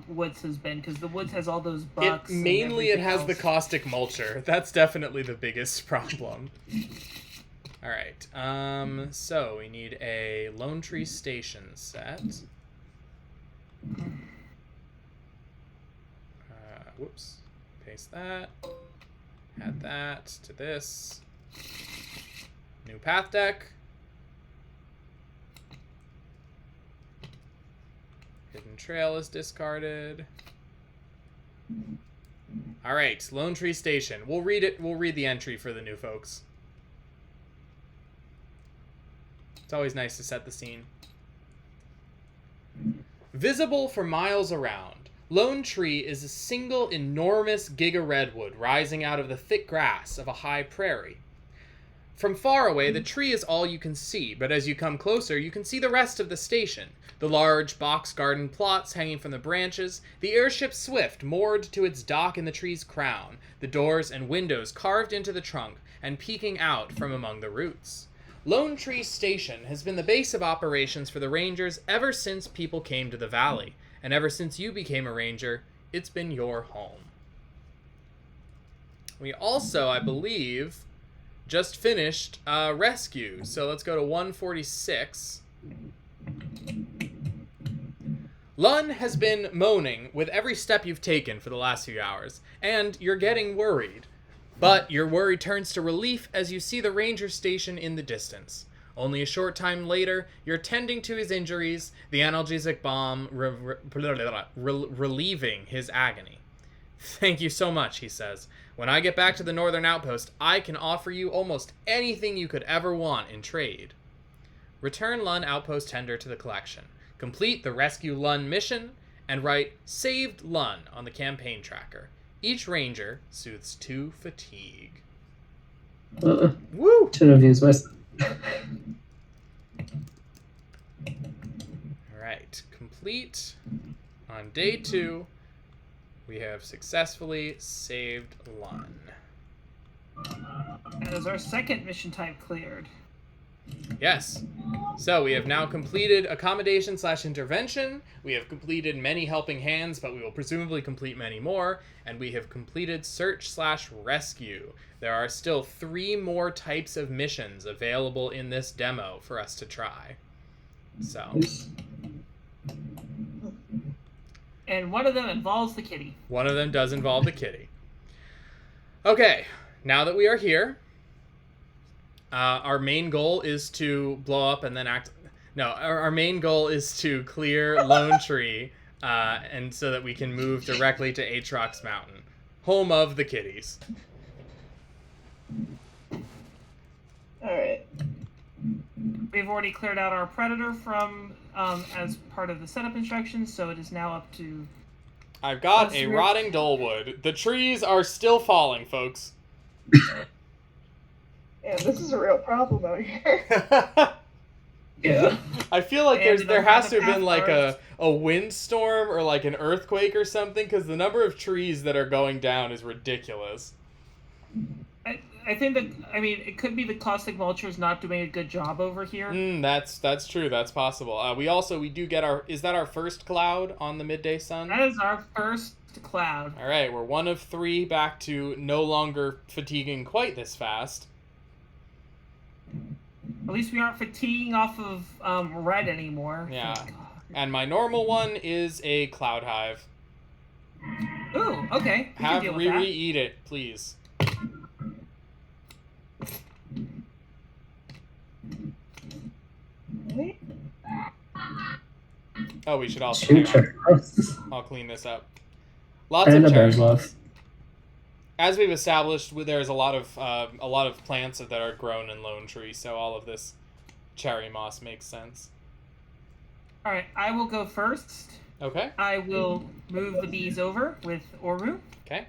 woods has been, because the woods has all those bucks. It has the else. caustic mulcher. That's definitely the biggest problem. All right. So we need a Lone Tree Station set. Whoops. Paste that. Add that to this. New path deck. Hidden Trail is discarded. All right, Lone Tree Station. We'll read it. We'll read the entry for the new folks. It's always nice to set the scene. Visible for miles around, Lone Tree is a single enormous giga redwood rising out of the thick grass of a high prairie. From far away, the tree is all you can see, but as you come closer, you can see the rest of the station. The large box garden plots hanging from the branches, the airship Swift moored to its dock in the tree's crown, the doors and windows carved into the trunk and peeking out from among the roots. Lone Tree Station has been the base of operations for the Rangers ever since people came to the valley, and ever since you became a Ranger, it's been your home. We also, I believe, just finished Rescue, so let's go to 146. Lun has been moaning with every step you've taken for the last few hours, and you're getting worried. But your worry turns to relief as you see the ranger station in the distance. Only a short time later, you're tending to his injuries, the analgesic bomb relieving his agony. "Thank you so much," he says. "When I get back to the northern outpost, I can offer you almost anything you could ever want in trade." Return Lun Outpost Tender to the collection. Complete the Rescue Lun mission, and write "Saved Lun" on the campaign tracker. Each ranger soothes 2 fatigue. Woo! Should have used my... Alright, complete. On day 2, we have successfully saved Lun. That is our second mission type cleared. Yes. So we have now completed accommodation/intervention. We have completed many helping hands, but we will presumably complete many more. And we have completed search/rescue. There are still 3 more types of missions available in this demo for us to try. So. And one of them involves the kitty. One of them does involve the kitty. Okay, now that we are here, our main goal is to blow up and then act... No, our main goal is to clear Lone Tree, and so that we can move directly to Aatrox Mountain, home of the kitties. Alright. We've already cleared out our predator from as part of the setup instructions, so it is now up to... I've got a rotting Dolewood. The trees are still falling, folks. Yeah, this is a real problem out here. Yeah. I feel like And there has to the have been like path a windstorm or like an earthquake or something, because the number of trees that are going down is ridiculous. I think that, I mean, it could be the caustic vultures not doing a good job over here. That's true. That's possible. We do get our. Is that our first cloud on the midday sun? That is our first cloud. All right, we're 1 of 3 back to no longer fatiguing quite this fast. At least we aren't fatiguing off of red anymore. Yeah. Thank God. And my normal one is a cloud hive. Ooh, okay. We can Have deal with Riri that. eat it, please. Right? Oh, we should also. Future. I'll clean this up. Lots And of a cherry bear's moss. love. As we've established, there's a lot of plants that are grown in Lone Tree, so all of this cherry moss makes sense. All right, I will go first. Okay. I will move the bees over with Oru. Okay.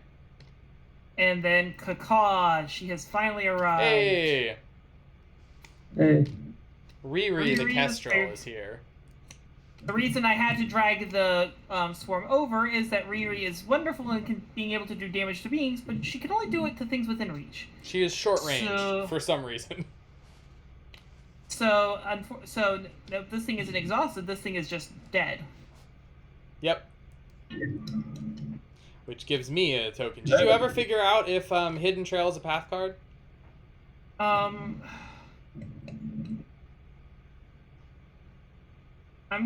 And then Kaka, she has finally arrived. Hey, Hey. Riri the Riri is Kestrel here. is here. The reason I had to drag the swarm over is that Riri is wonderful in being able to do damage to beings, but she can only do it to things within reach. She is short range So- for some reason. So, no, this thing isn't exhausted. This thing is just dead. Yep. Which gives me a token. Did you ever figure out if Hidden Trail is a path card? I'm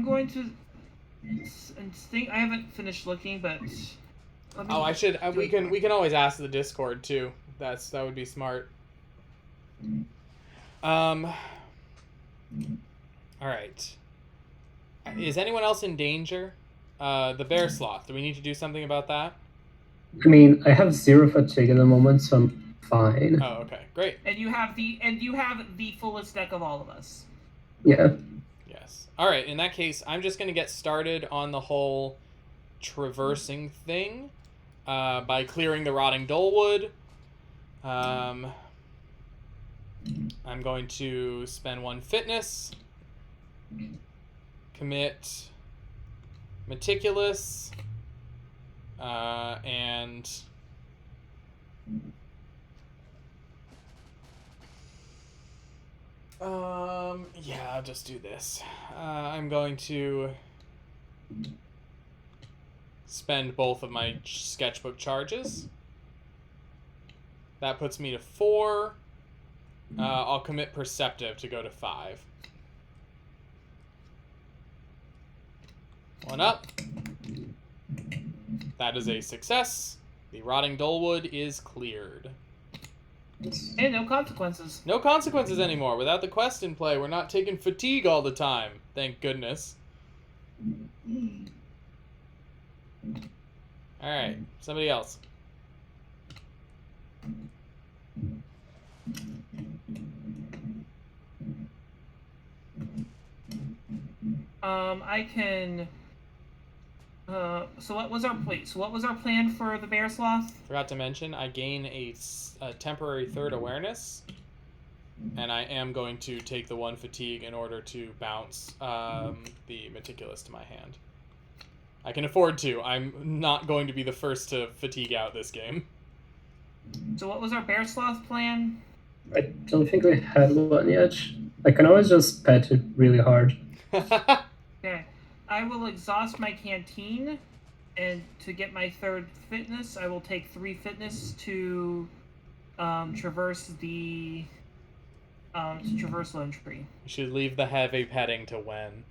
going to think. I haven't finished looking, but let me Oh, I should. do We it. can always ask the Discord too. That would be smart. All right. Is anyone else in danger? The bear sloth. Do we need to do something about that? I mean, I have 0 fatigue at the moment, so I'm fine. Oh, okay, great. And you have the fullest deck of all of us. Yeah. Yes. All right. In that case, I'm just gonna get started on the whole traversing thing by clearing the rotting dullwood. I'm going to spend 1 fitness, commit meticulous, and yeah, I'll just do this. I'm going to spend both of my sketchbook charges. That puts me to 4. I'll commit perceptive to go to 5. 1 up. That is a success. The rotting dullwood is cleared. And no consequences. No consequences anymore. Without the quest in play, we're not taking fatigue all the time. Thank goodness. Alright, somebody else. I can. So what was our plan for the bear sloth? Forgot to mention, I gain a temporary 3rd awareness, and I am going to take the 1 fatigue in order to bounce the meticulous to my hand. I can afford to. I'm not going to be the first to fatigue out this game. So what was our bear sloth plan? I don't think we had one yet. I can always just pet it really hard. Okay, I will exhaust my canteen, and to get my 3rd fitness, I will take 3 fitness to traverse Lone Tree. You should leave the heavy petting to when.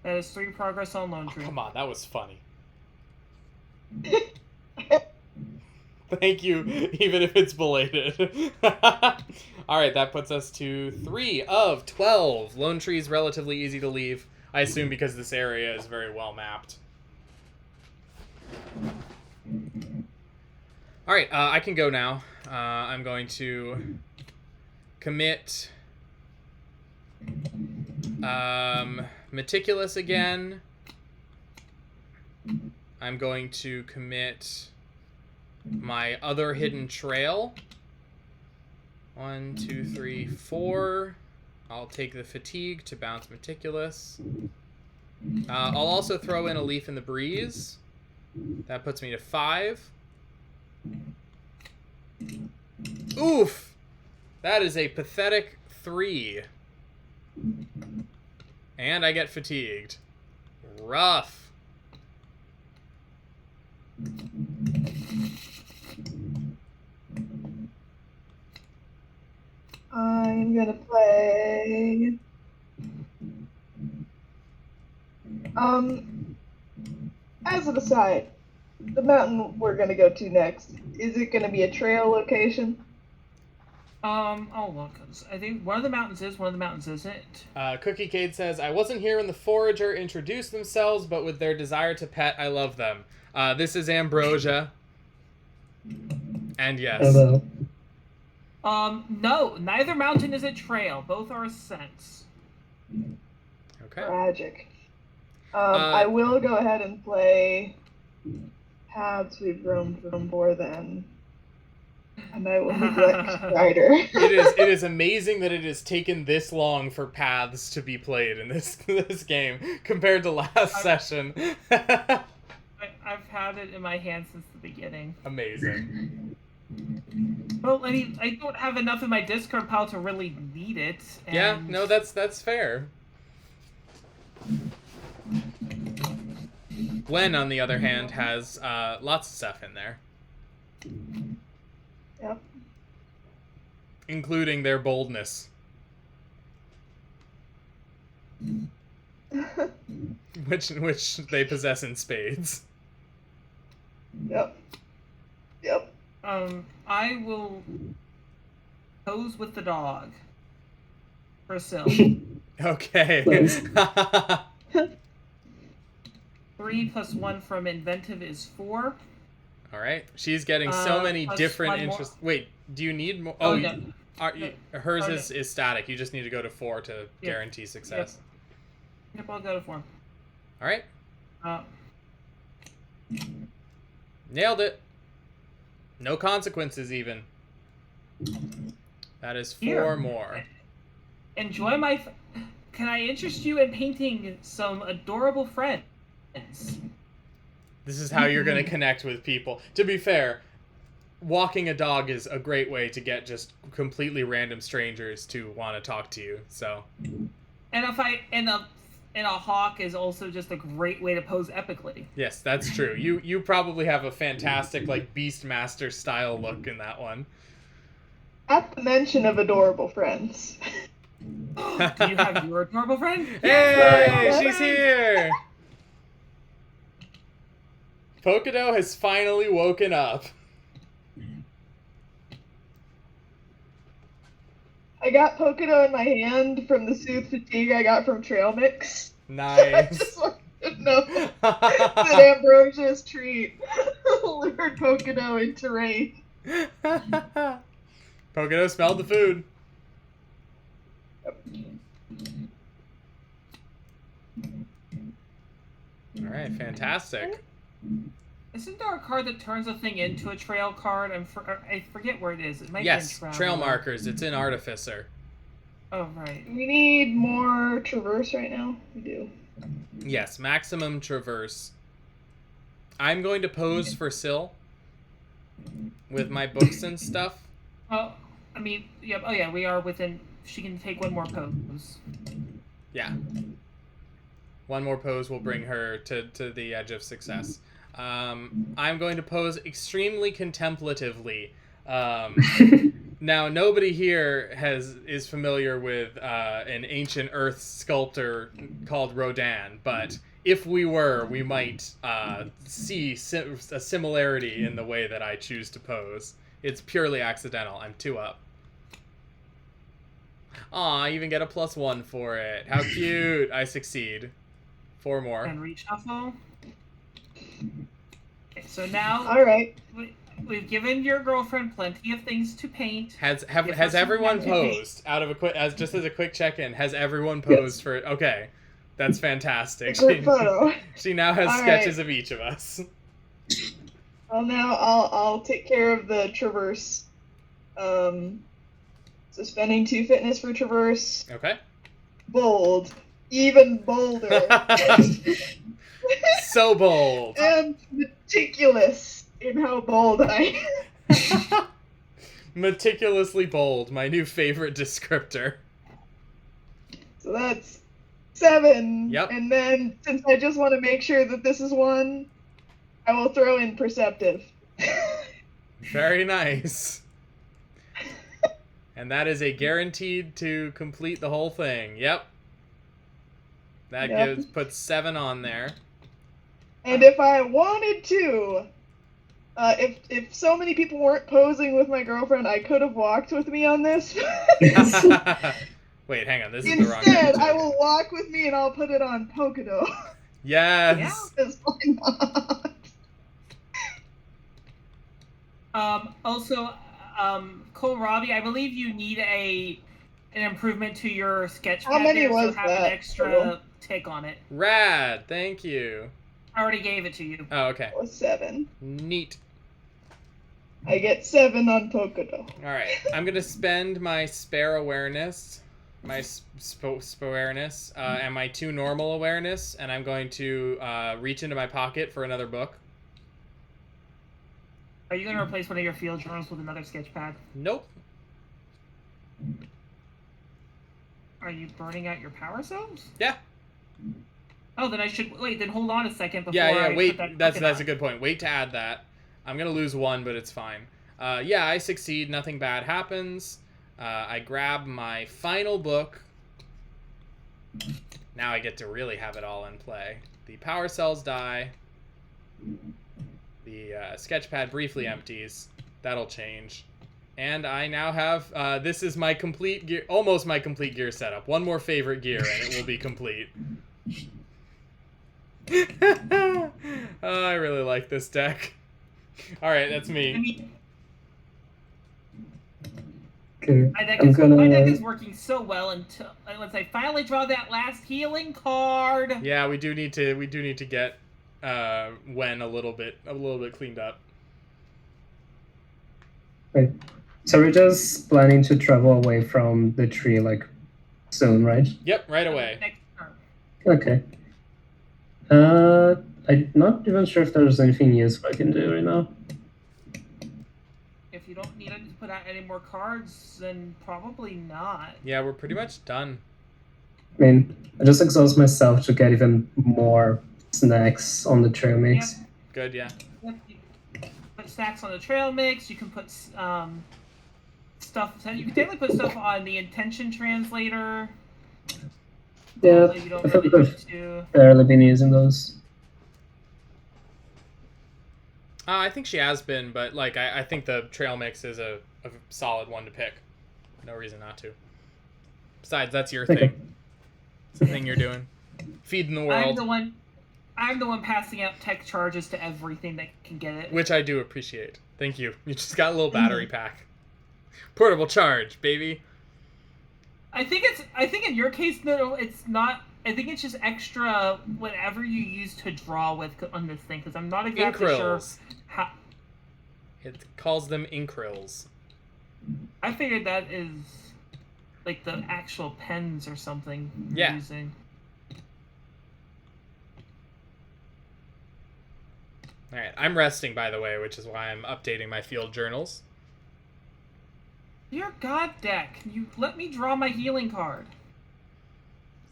That is 3 progress on Lone Oh, Tree. come on, that was funny. Thank you, even if it's belated. Alright, that puts us to 3 of 12. Lone Tree is relatively easy to leave. I assume because this area is very well mapped. Alright, I can go now. I'm going to commit meticulous again. I'm going to commit my other hidden trail. 1, 2, 3, 4. I'll take the fatigue to bounce meticulous. I'll also throw in a leaf in the breeze. That puts me to 5. Oof! That is a pathetic 3. And I get fatigued. Rough. I'm gonna play. As an aside, the mountain we're gonna go to next, is it gonna be a trail location? Oh look, I think one of the mountains is, one of the mountains isn't. Cookie Cade says, I wasn't here when the forager introduced themselves, but with their desire to pet, I love them. This is Ambrosia. And yes. Hello. No, neither mountain is a trail. Both are ascents. Okay. Tragic. I will go ahead and play paths we've roamed before then. And I will neglect Strider. It is amazing that it has taken this long for paths to be played in this game compared to last session. I've had it in my hand since the beginning. Amazing. Well, I mean, I don't have enough in my discard pile to really need it. And... Yeah, no, that's fair. Gwen, on the other hand, has lots of stuff in there. Yep. Including their boldness. which they possess in spades. Yep. Yep. I will pose with the dog. For Syl. Okay. 3 + 1 from inventive is 4. All right. She's getting so many different interests. Wait, do you need more? Oh, yeah. Hers is static. You just need to go to 4 to guarantee success. Yep, I'll go to 4. All right. Nailed it. No consequences, even. That is 4 Here. more. Enjoy my... Can I interest you in painting some adorable friends? This is how you're going to connect with people. To be fair, walking a dog is a great way to get just completely random strangers to want to talk to you. So, and a hawk is also just a great way to pose epically. Yes, that's true. You probably have a fantastic like Beastmaster style look in that one. At the mention of adorable friends. Do you have your adorable friend? Hey, she's here. Pocono has finally woken up. I got Pocono in my hand from the Soothe Fatigue I got from Trail Mix. Nice. I just wanted to know that Ambrosia's treat lured Pocono into raid. Pocono smelled the food. All right, fantastic. Isn't there a card that turns a thing into a trail card? I forget where it is. It might Yes, be in trail markers. It's in Artificer. Oh, right. We need more traverse right now. We do. Yes, maximum traverse. I'm going to pose for Syl with my books and stuff. Oh, I mean, yeah. Oh, yeah. We are within. She can take one more pose. Yeah. One more pose will bring her to the edge of success. I'm going to pose extremely contemplatively. Now, nobody here is familiar with an ancient Earth sculptor called Rodin, but if we were, we might see a similarity in the way that I choose to pose. It's purely accidental. I'm 2 up. Aw, I even get a +1 for it. How cute. I succeed. 4 more. And reshuffle. Okay, so now... Alright. We've given your girlfriend plenty of things to paint. Has everyone posed out of a quick as a quick check-in? Has everyone posed for? Okay, that's fantastic. Group photo. She now has All sketches right. of each of us. Well, now I'll take care of the traverse. So spending 2 fitness for traverse. Okay. Bold. Even bolder. So bold. And meticulous in how bold I am. Meticulously bold, my new favorite descriptor. So that's 7. Yep. And then, since I just want to make sure that this is 1, I will throw in perceptive. Very nice. And that is a guaranteed to complete the whole thing. Yep. That puts 7 on there. And if I wanted to, if so many people weren't posing with my girlfriend, I could have walked with me on this. Wait, hang on. This is the wrong Instead, episode. I will walk with me and I'll put it on Pocono. Yes. Yeah. Because why not? Also, Kohlrabi, I believe you need an improvement to your sketch pad. How many there, was so have that an extra total? tick on it. Rad. Thank you. I already gave it to you. Oh, okay. That was 7. Neat. I get 7 on Pocono. All right. I'm going to spend my spare awareness, my awareness, and my 2 normal awareness, and I'm going to reach into my pocket for another book. Are you going to replace one of your field journals with another sketch pad? Nope. Are you burning out your power cells? Yeah. Oh, then I should wait. Then hold on a second before Yeah. I Wait. put that That's bucket a on. good point. Wait to add that. I'm gonna lose 1, but it's fine. Yeah, I succeed. Nothing bad happens. I grab my final book. Now I get to really have it all in play. The power cells die. The sketch pad briefly empties. That'll change. And I now have, this is my complete gear, almost my complete gear setup. 1 more favorite gear and it will be complete. Oh, I really like this deck. Alright, that's I me. mean, Okay. my deck, I'm is, gonna. my deck is working so well until once I finally draw that last healing card. Yeah, we do need to get Wen a little bit cleaned up. Wait. So we're just planning to travel away from the tree, like, soon, right? Yep, right away. Next turn. Okay. I'm not even sure if there's anything useful I can do right now. If you don't need to put out any more cards, then probably not. Yeah, we're pretty much done. I mean, I just exhaust myself to get even more snacks on the trail mix. Good, yeah. Yep, you put stacks on the trail mix. You can put stuff. You can definitely put stuff on the intention translator. Yeah, although you don't I think really I've need to. barely been using those. I think she has been, but like I think the trail mix is a solid one to pick. No reason not to. Besides, that's your Okay. thing. It's the thing you're doing. Feeding the I'm world, the one passing out tech charges to everything that can get it. which I do appreciate. Thank you. You just got a little battery pack. Portable charge, baby. I think in your case, no, it's not. I think it's just extra whatever you use to draw with on this thing, because I'm not exactly sure Inkrills. how. It calls them inkrills. I figured that is like the actual pens or something you're Yeah. using. Alright, I'm resting, by the way, which is why I'm updating my field journals. Dear God, deck, can you let me draw my healing card?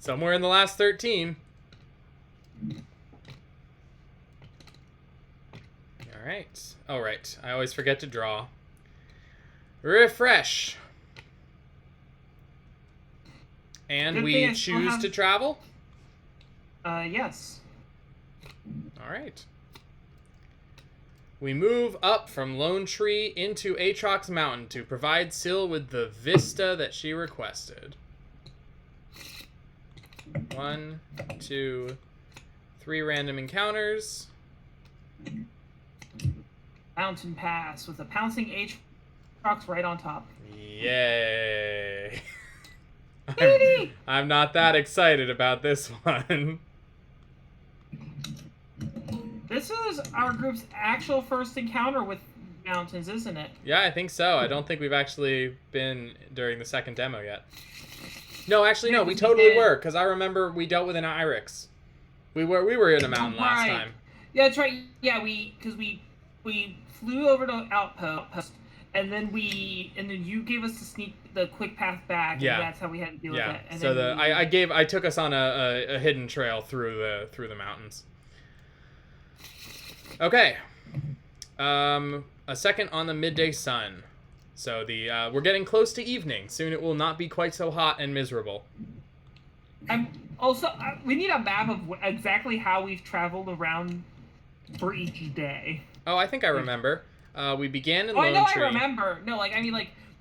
Somewhere in the last 13. Alright. Oh, right. I always forget to draw. Refresh. And Good we thing I still choose have- to travel? Yes. Alright. We move up from Lone Tree into Aatrox Mountain to provide Syl with the vista that she requested. 1, 2, 3 random encounters. Mountain Pass with a pouncing Aatrox right on top. Yay. Yay! I'm not that excited about this one. This is our group's actual first encounter with mountains, isn't it? Yeah, I think so. I don't think we've actually been during the second demo yet. No, actually, no, we totally were, because I remember we dealt with an Irix. We were in a mountain last time. Yeah, that's right. Yeah, because we flew over to Outpost, and then you gave us the quick path back. Yeah. And that's how we had to deal with it. And so then I took us on a hidden trail through the mountains. Okay. A second on the midday sun. So we're getting close to evening. Soon it will not be quite so hot and miserable. We need a map of exactly how we've traveled around for each day. Oh, I think I remember. We began in Lone Tree. I remember. No,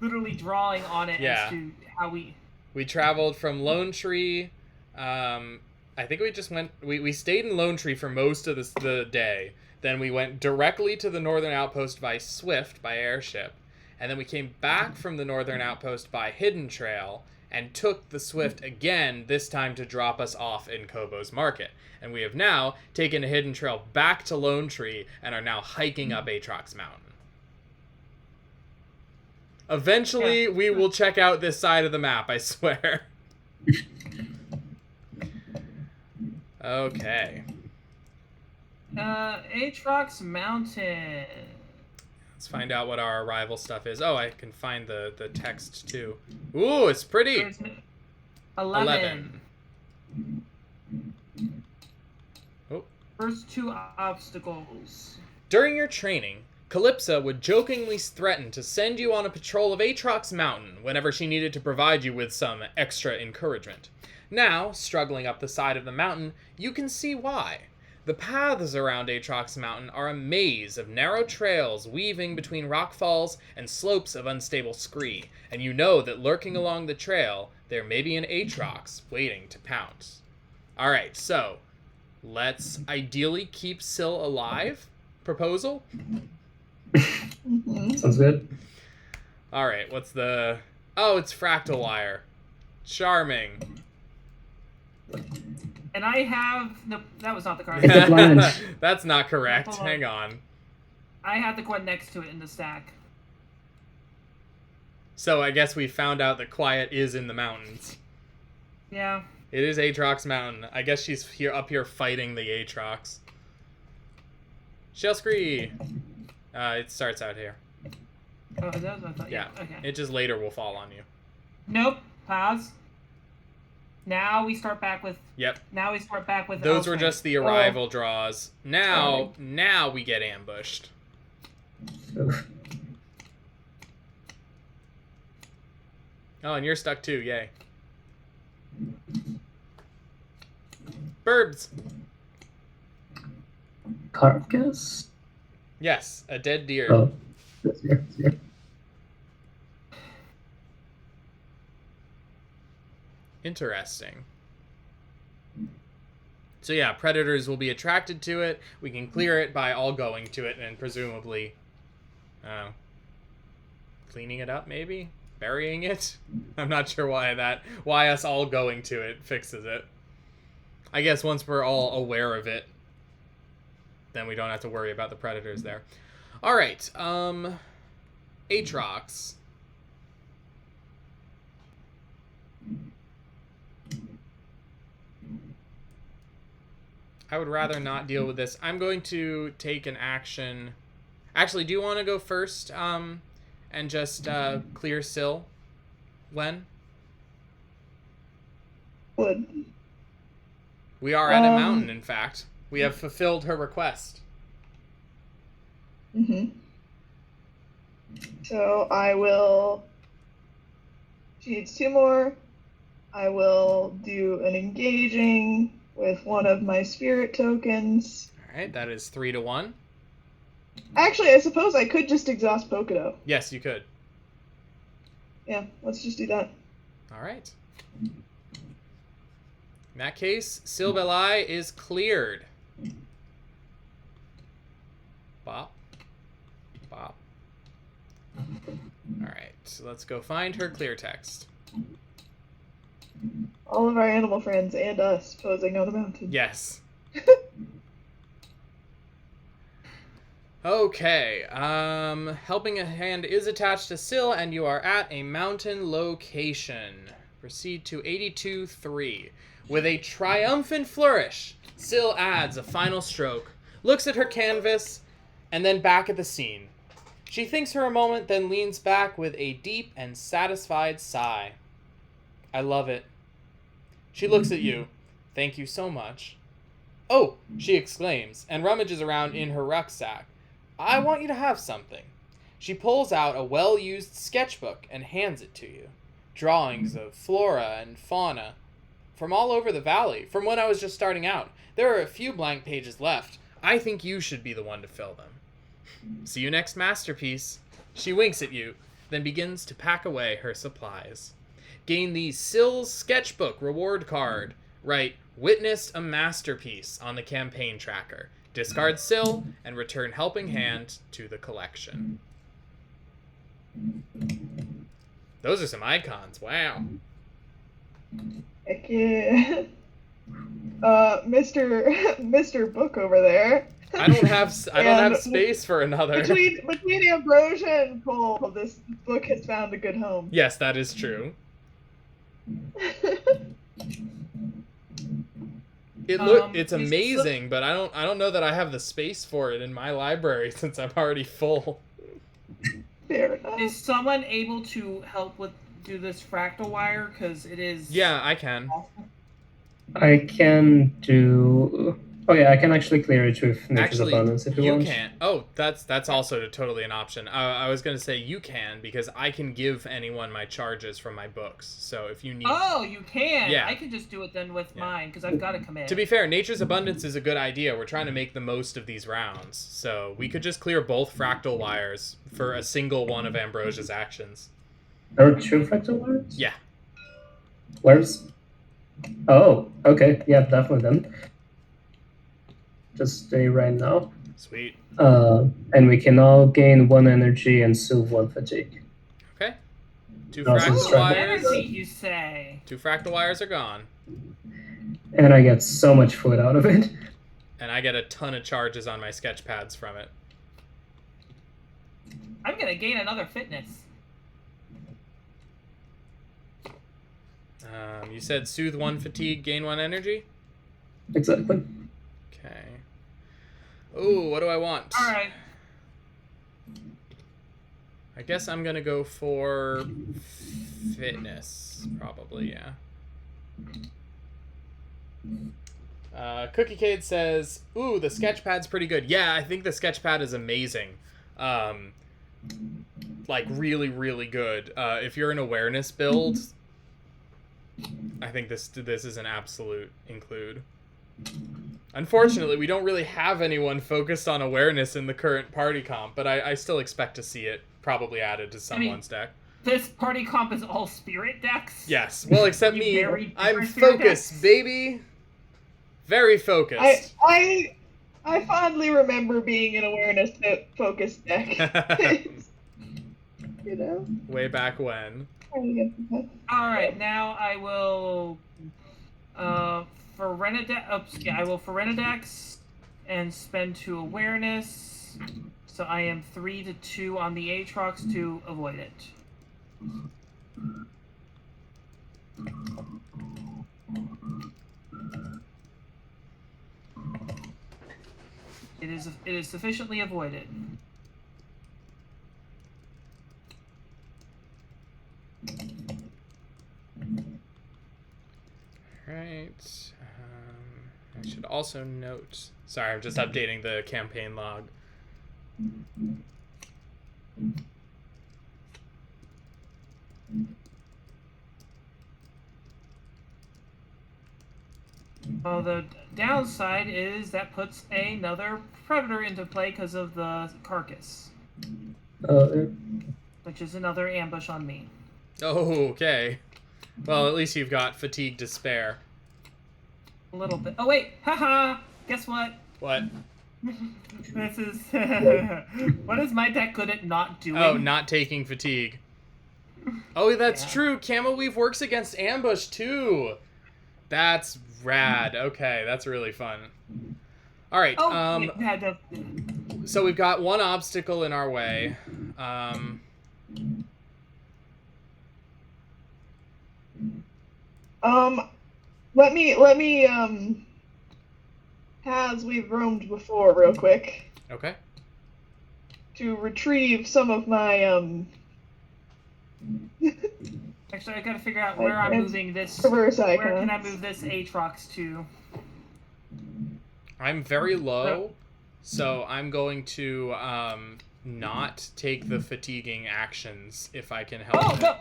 literally drawing on it Yeah. as to how we... We traveled from Lone Tree. I think we just went... We stayed in Lone Tree for most of the day. Then we went directly to the northern outpost by Swift, by airship. And then we came back from the northern outpost by Hidden Trail and took the Swift again, this time to drop us off in Kobo's Market. And we have now taken a Hidden Trail back to Lone Tree and are now hiking up Aatrox Mountain. Eventually, we will check out this side of the map, I swear. Okay. Aatrox Mountain. Let's find out what our arrival stuff is. Oh, I can find the text, too. Ooh, it's pretty! There's 11. Oh. First 2 obstacles. During your training, Calypsa would jokingly threaten to send you on a patrol of Aatrox Mountain whenever she needed to provide you with some extra encouragement. Now, struggling up the side of the mountain, you can see why. The paths around Aatrox Mountain are a maze of narrow trails weaving between rockfalls and slopes of unstable scree, and you know that lurking along the trail, there may be an Aatrox waiting to pounce. Alright, so, let's ideally keep Syl alive? Proposal? Sounds good. Alright, what's the... Oh, it's Fractal Wire. Charming. And I have... No, that was not the card. It's a blind. That's not correct. Hold on. Hang on. I had the card next to it in the stack. So I guess we found out that Quiet is in the mountains. Yeah. It is Aatrox Mountain. I guess she's up here fighting the Aatrox. Shell Scree! It starts out here. Oh, that was what I thought. Yeah. Okay. It just later will fall on you. Nope. Pause. Now we start back with... Yep. Now we start back with... Those were elsewhere. just the arrival draws. Now we get ambushed. Oof. Oh, and you're stuck too. Yay. Burbs. Carcass? Yes, a dead deer. Oh, this here. This here. Interesting. So yeah, predators will be attracted to it. We can clear it by all going to it and presumably cleaning it up, maybe? Burying it? I'm not sure why us all going to it fixes it. I guess once we're all aware of it, then we don't have to worry about the predators there. Alright, Aatrox. I would rather not deal with this. I'm going to take an action. Actually, do you want to go first and just clear Syl? Len? Would. We are at a mountain, in fact. We have fulfilled her request. So I will... She needs 2 more. I will do an engaging with one of my spirit tokens. Alright, that is 3 to 1. Actually, I suppose I could just exhaust Pokedo. Yes, you could. Yeah, let's just do that. Alright. In that case, Silbelai is cleared. Bop. Bop. Alright, so let's go find her clear text. All of our animal friends and us posing on the mountain. Yes. Okay, helping a hand is attached to Syl, and you are at a mountain location. Proceed to 82-3. With a triumphant flourish, Syl adds a final stroke, looks at her canvas, and then back at the scene. She thinks for a moment, then leans back with a deep and satisfied sigh. I love it. She looks at you. Thank you so much. Oh, she exclaims, and rummages around in her rucksack. I want you to have something. She pulls out a well-used sketchbook and hands it to you. Drawings of flora and fauna from all over the valley, from when I was just starting out. There are a few blank pages left. I think you should be the one to fill them. See you next masterpiece. She winks at you, then begins to pack away her supplies. Gain the Sills Sketchbook reward card. Write, witnessed a masterpiece on the campaign tracker. Discard Sill and return helping hand to the collection. Those are some icons. Wow. Heck yeah. Mr. Book over there. I don't have space for another. Between Ambrosia and Cole, this book has found a good home. Yes, that is true. It's amazing, but I don't know that I have the space for it in my library since I'm already full. Fair enough. Is someone able to help do this fractal wire? Because it is... Yeah, I can. Awesome. I can do... Oh yeah, I can actually clear it with Nature's Abundance if you want. You can. Oh, that's also totally an option. I was going to say you can, because I can give anyone my charges from my books. So if you need... Oh, you can? Yeah. I can just do it then with mine, because I've got to commit. To be fair, Nature's Abundance is a good idea. We're trying to make the most of these rounds. So we could just clear both fractal wires for a single one of Ambrosia's actions. There are 2 fractal wires? Yeah. Where's... Oh, okay. Yeah, definitely then. Just stay right now. Sweet. And we can all gain 1 energy and soothe 1 fatigue. Okay. 2 No, fractal so wires. Energy, you say? 2 fractal wires are gone. And I get so much food out of it. And I get a ton of charges on my sketch pads from it. I'm going to gain another fitness. You said soothe 1 fatigue, gain 1 energy? Exactly. Okay. Ooh, what do I want? Alright. I guess I'm gonna go for fitness, probably, yeah. Cookie Cade says, ooh, the sketchpad's pretty good. Yeah, I think the sketchpad is amazing. Like, really, really good. If you're an awareness build, I think this is an absolute include. Unfortunately, we don't really have anyone focused on awareness in the current party comp, but I still expect to see it probably added to someone's deck. This party comp is all spirit decks? Yes. Well, except me. Very I'm different spirit focused, decks. baby. Very focused. I fondly remember being an awareness focused deck. You know? Way back when. Alright, now I will for Renedex and spend 2 awareness. So I am 3 to 2 on the Aatrox to avoid it. It is sufficiently avoided. Right. I should also note... Sorry, I'm just updating the campaign log. Well, the downside is that puts another predator into play because of the carcass. Which is another ambush on me. Oh, okay. Well, at least you've got fatigue to spare. A little bit. Oh, wait! Haha! Guess what? What? This is... What is my deck good at not doing? Oh, not taking fatigue. Oh, that's true. Camo Weave works against ambush, too. That's rad. Okay, that's really fun. All right. Oh, So we've got 1 obstacle in our way. Let me paths we've roamed before real quick. Okay. to retrieve some of my Actually, I gotta figure out where I'm moving this. reverse Where icons. can I move this Aatrox to? I'm very low, so I'm going to not take the fatiguing actions if I can help Oh, it. no!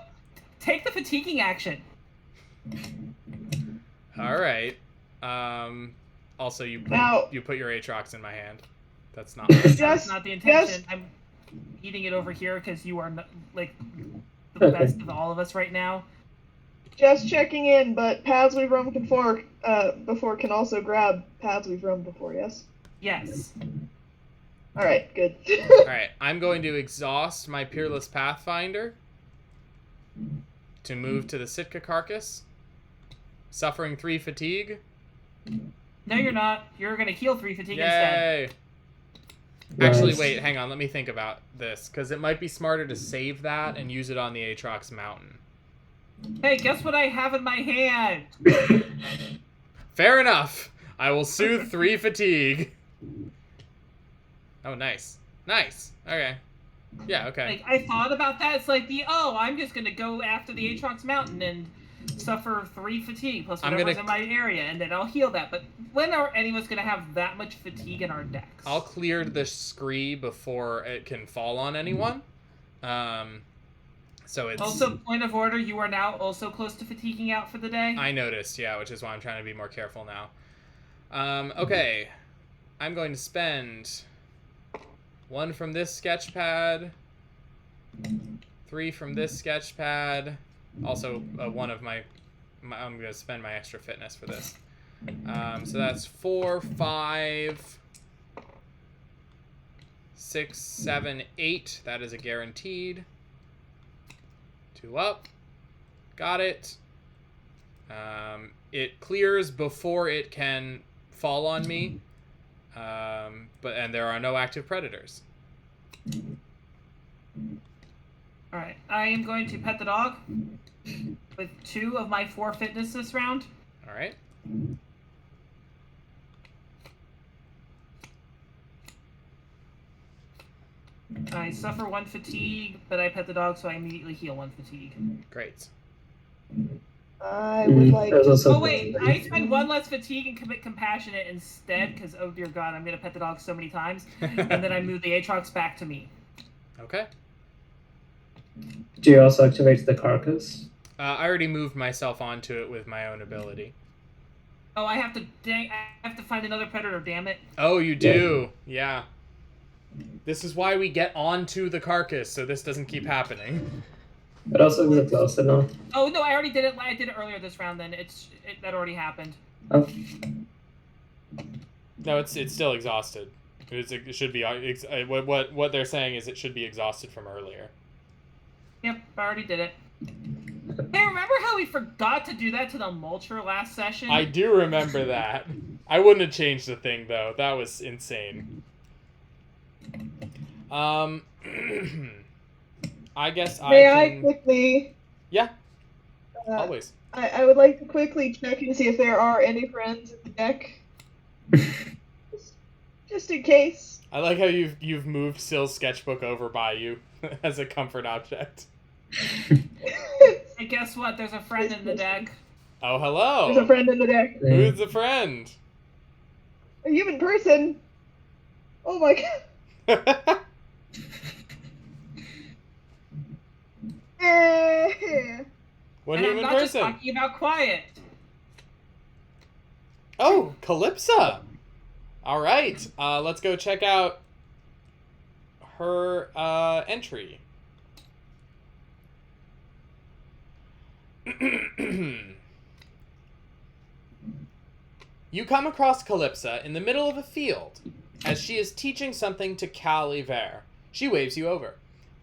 Take the fatiguing action. All right. Also, you put your Aatrox in my hand. That's not. That's not the intention. I'm eating it over here because you are not, like the best of all of us right now. Just checking in, but paths we've roamed before can also grab paths we've roamed before, yes? Yes. Alright, good. Alright, I'm going to exhaust my Peerless Pathfinder to move to the Sitka carcass, suffering 3 fatigue. No, you're not. You're gonna heal 3 fatigue instead. Yay! Actually, wait, hang on. Let me think about this, because it might be smarter to save that and use it on the Aatrox Mountain. Hey, guess what I have in my hand? Fair enough. I will soothe 3 fatigue. Oh, nice. Nice. Okay. Yeah, okay. Like, I thought about that. It's like I'm just gonna go after the Aatrox Mountain and suffer 3 fatigue plus whatever's in my area, and then I'll heal that. But when are any of us gonna have that much fatigue in our decks? I'll clear the scree before it can fall on anyone. So it's... Also, point of order, you are now also close to fatiguing out for the day. I noticed, yeah, which is why I'm trying to be more careful now. Okay. I'm going to spend 1 from this sketch pad, 3 from this sketch pad, also 1 of my I'm going to spend my extra fitness for this. So that's 4, 5, 6, 7, 8. That is a guaranteed. 2 up. Got it. It clears before it can fall on me. And there are no active predators. Alright, I am going to pet the dog with 2 of my 4 fitness this round. Alright. I suffer 1 fatigue, but I pet the dog, so I immediately heal 1 fatigue. Great. I would like... Oh wait, I spend 1 less fatigue and commit compassionate instead, because oh dear god, I'm going to pet the dog so many times, and then I move the Aatrox back to me. Okay. Do you also activate the carcass? I already moved myself onto it with my own ability. Oh, I have to find another predator, damn it. Oh, you do? Yeah. This is why we get onto the carcass, so this doesn't keep happening. But also, is it close enough? Oh no, I already did it. I did it earlier this round. Then that already happened. Oh. No, it's still exhausted. It should be what they're saying is it should be exhausted from earlier. Yep, I already did it. Hey, remember how we forgot to do that to the Mulcher last session? I do remember that. I wouldn't have changed the thing though. That was insane. I guess May I I quickly... Yeah. Always. I would like to quickly check and see if there are any friends in the deck. Just in case. I like how you've moved Sill's sketchbook over by you as a comfort object. Hey, guess what? There's a friend in the deck. Oh, hello. There's a friend in the deck. Who's the friend? A human person. Oh my god. What And human I'm not just person? talking about Quiet. Oh, Calypsa. All right. Let's go check out her entry. You come across Calypsa in the middle of a field as she is teaching something to Cal Iver. She waves you over.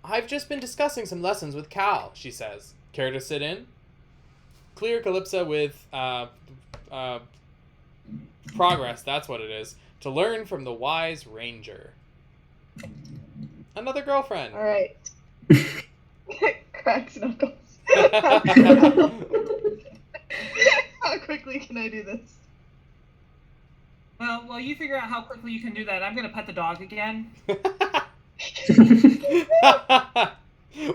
I've just been discussing some lessons with Cal, she says. Care to sit in? Clear Calypsa with progress, that's what it is. To learn from the wise ranger. Another girlfriend. Alright. Cracks knuckles. How quickly can I do this? Well, while you figure out how quickly you can do that, I'm gonna pet the dog again.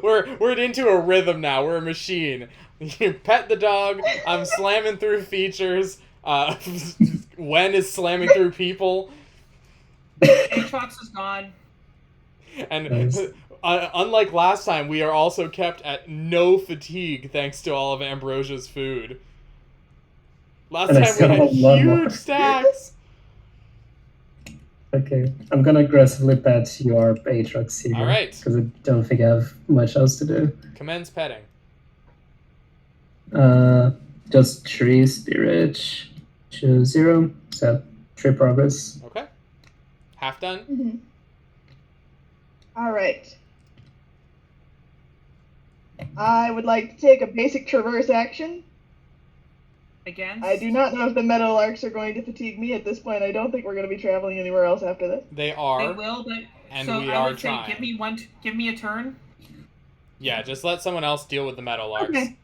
We're into a rhythm now. We're a machine. You pet the dog. I'm slamming through features. Wen is slamming through people. Aatrox is gone. And Nice. unlike last time, we are also kept at no fatigue thanks to all of Ambrosia's food. Last And I time still we had have one more. huge stacks. Okay, I'm gonna aggressively pet your Aatrox here. All right. Because I don't think I have much else to do. Commence petting. Just 3 spirit to 0. So 3 progress. Okay. Half done. Mhm. All right. I would like to take a basic traverse action. Again. I do not know if the Meadowlarks are going to fatigue me at this point. I don't think we're going to be traveling anywhere else after this. They They are. will, but And so we I are would say trying. give me a turn. Yeah, just let someone else deal with the Meadowlarks. Okay.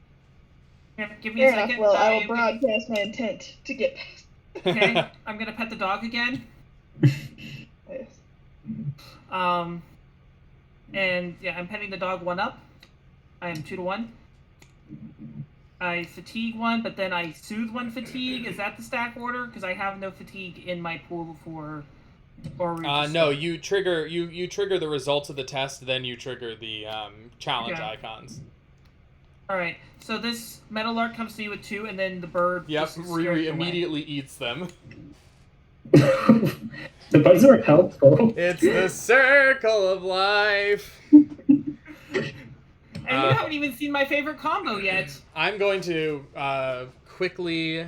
Give me Fair a enough. second. Well, I will broadcast my intent to get past. Okay, I'm gonna pet the dog again. Yes. And yeah, I'm petting the dog 1 up. I am 2 to 1. I fatigue 1, but then I soothe 1 fatigue. Is that the stack order? Because I have no fatigue in my pool for. Or No, you trigger you trigger the results of the test, then you trigger the challenge Okay. icons. All right. So this Meadowlark comes to me with 2, and then the bird. Yep, just scares Riri it away. immediately eats them. The bugs are helpful. It's the circle of life. And you haven't even seen my favorite combo yet. I'm going to quickly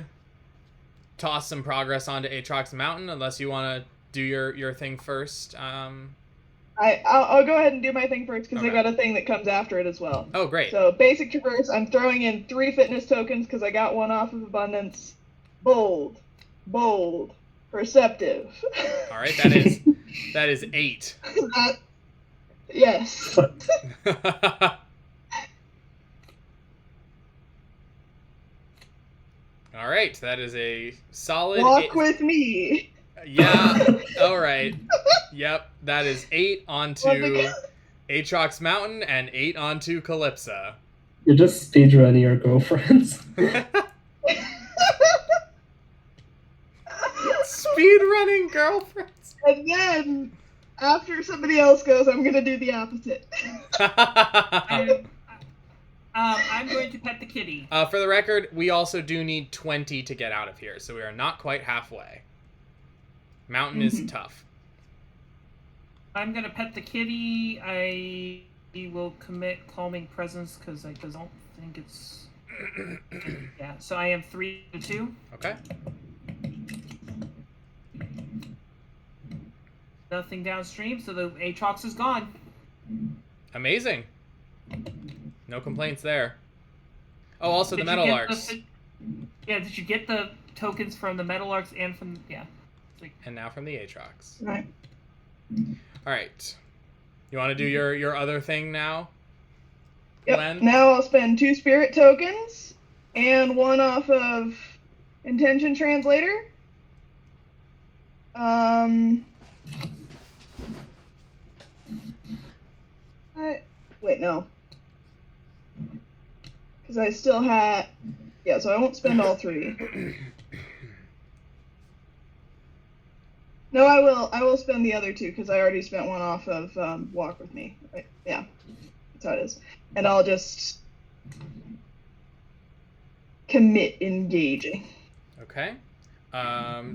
toss some progress onto Aatrox Mountain, unless you want to do your thing first. I'll go ahead and do my thing first because Okay. I got a thing that comes after it as well. Oh, great. So basic traverse, I'm throwing in 3 fitness tokens because I got 1 off of abundance. Bold, perceptive. All right, that is 8. Yes. All right, that is a solid. Walk with me. Yeah. All right. Yep. That is 8 onto Once again. Aatrox Mountain and 8 onto Calypsa. You're just speedrunning your girlfriends. Speedrunning girlfriends. And then, after somebody else goes, I'm gonna do the opposite. I'm going to pet the kitty. For the record, we also do need 20 to get out of here, so we are not quite halfway. Mountain is tough. I'm going to pet the kitty. I will commit Calming Presence because I don't think it's... Yeah, so I am 3 to 2. Okay. Nothing downstream, so the Aatrox is gone. Amazing. No complaints there. Oh, also the Did you get Meadowlarks. Yeah, did you get the tokens from the Meadowlarks and from... Yeah. And now from the Aatrox. Right. All right. You want to do your other thing now? Yep. Len? Now I'll spend 2 spirit tokens and 1 off of Intention Translator. Wait, no. Because I still had... Yeah, so I won't spend all 3. No, I will spend the other 2 because I already spent 1 off of Walk With Me. Right? Yeah, that's how it is. And I'll just commit engaging. Okay.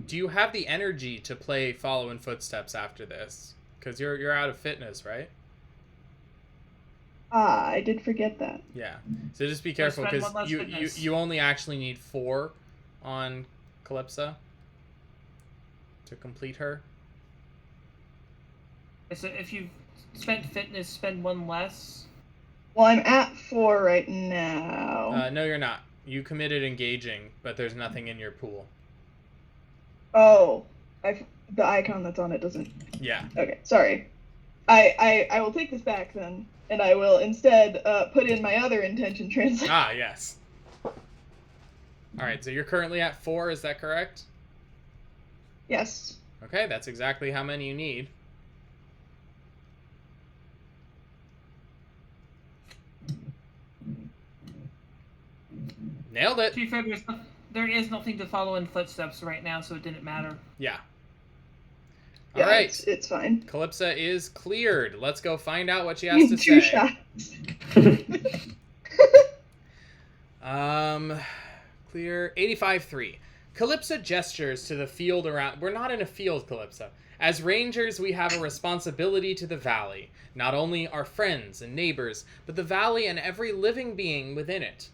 Do you have the energy to play Follow in Footsteps after this? Because you're out of fitness, right? Ah, I did forget that. Yeah. So just be careful spend because one less fitness. you only actually need 4 on Calypsa to complete her. So if you've spent fitness, spend 1 less. Well, I'm at 4 right now. No, you're not. You committed engaging, but there's nothing in your pool. Oh, the icon that's on it doesn't. Yeah. Okay, sorry. I will take this back then, and I will instead put in my other intention translation. Ah, yes. All right, so you're currently at 4, is that correct? Yes. Okay, that's exactly how many you need. Nailed it. To be fair, there is nothing to follow in footsteps right now, so it didn't matter. Yeah. Yeah, All right. it's fine. Calypsa is cleared. Let's go find out what she has to Two say. shots. Clear 85-3. Calypsa gestures to the field around. We're not in a field, Calypsa. As rangers, we have a responsibility to the valley. Not only our friends and neighbors, but the valley and every living being within it.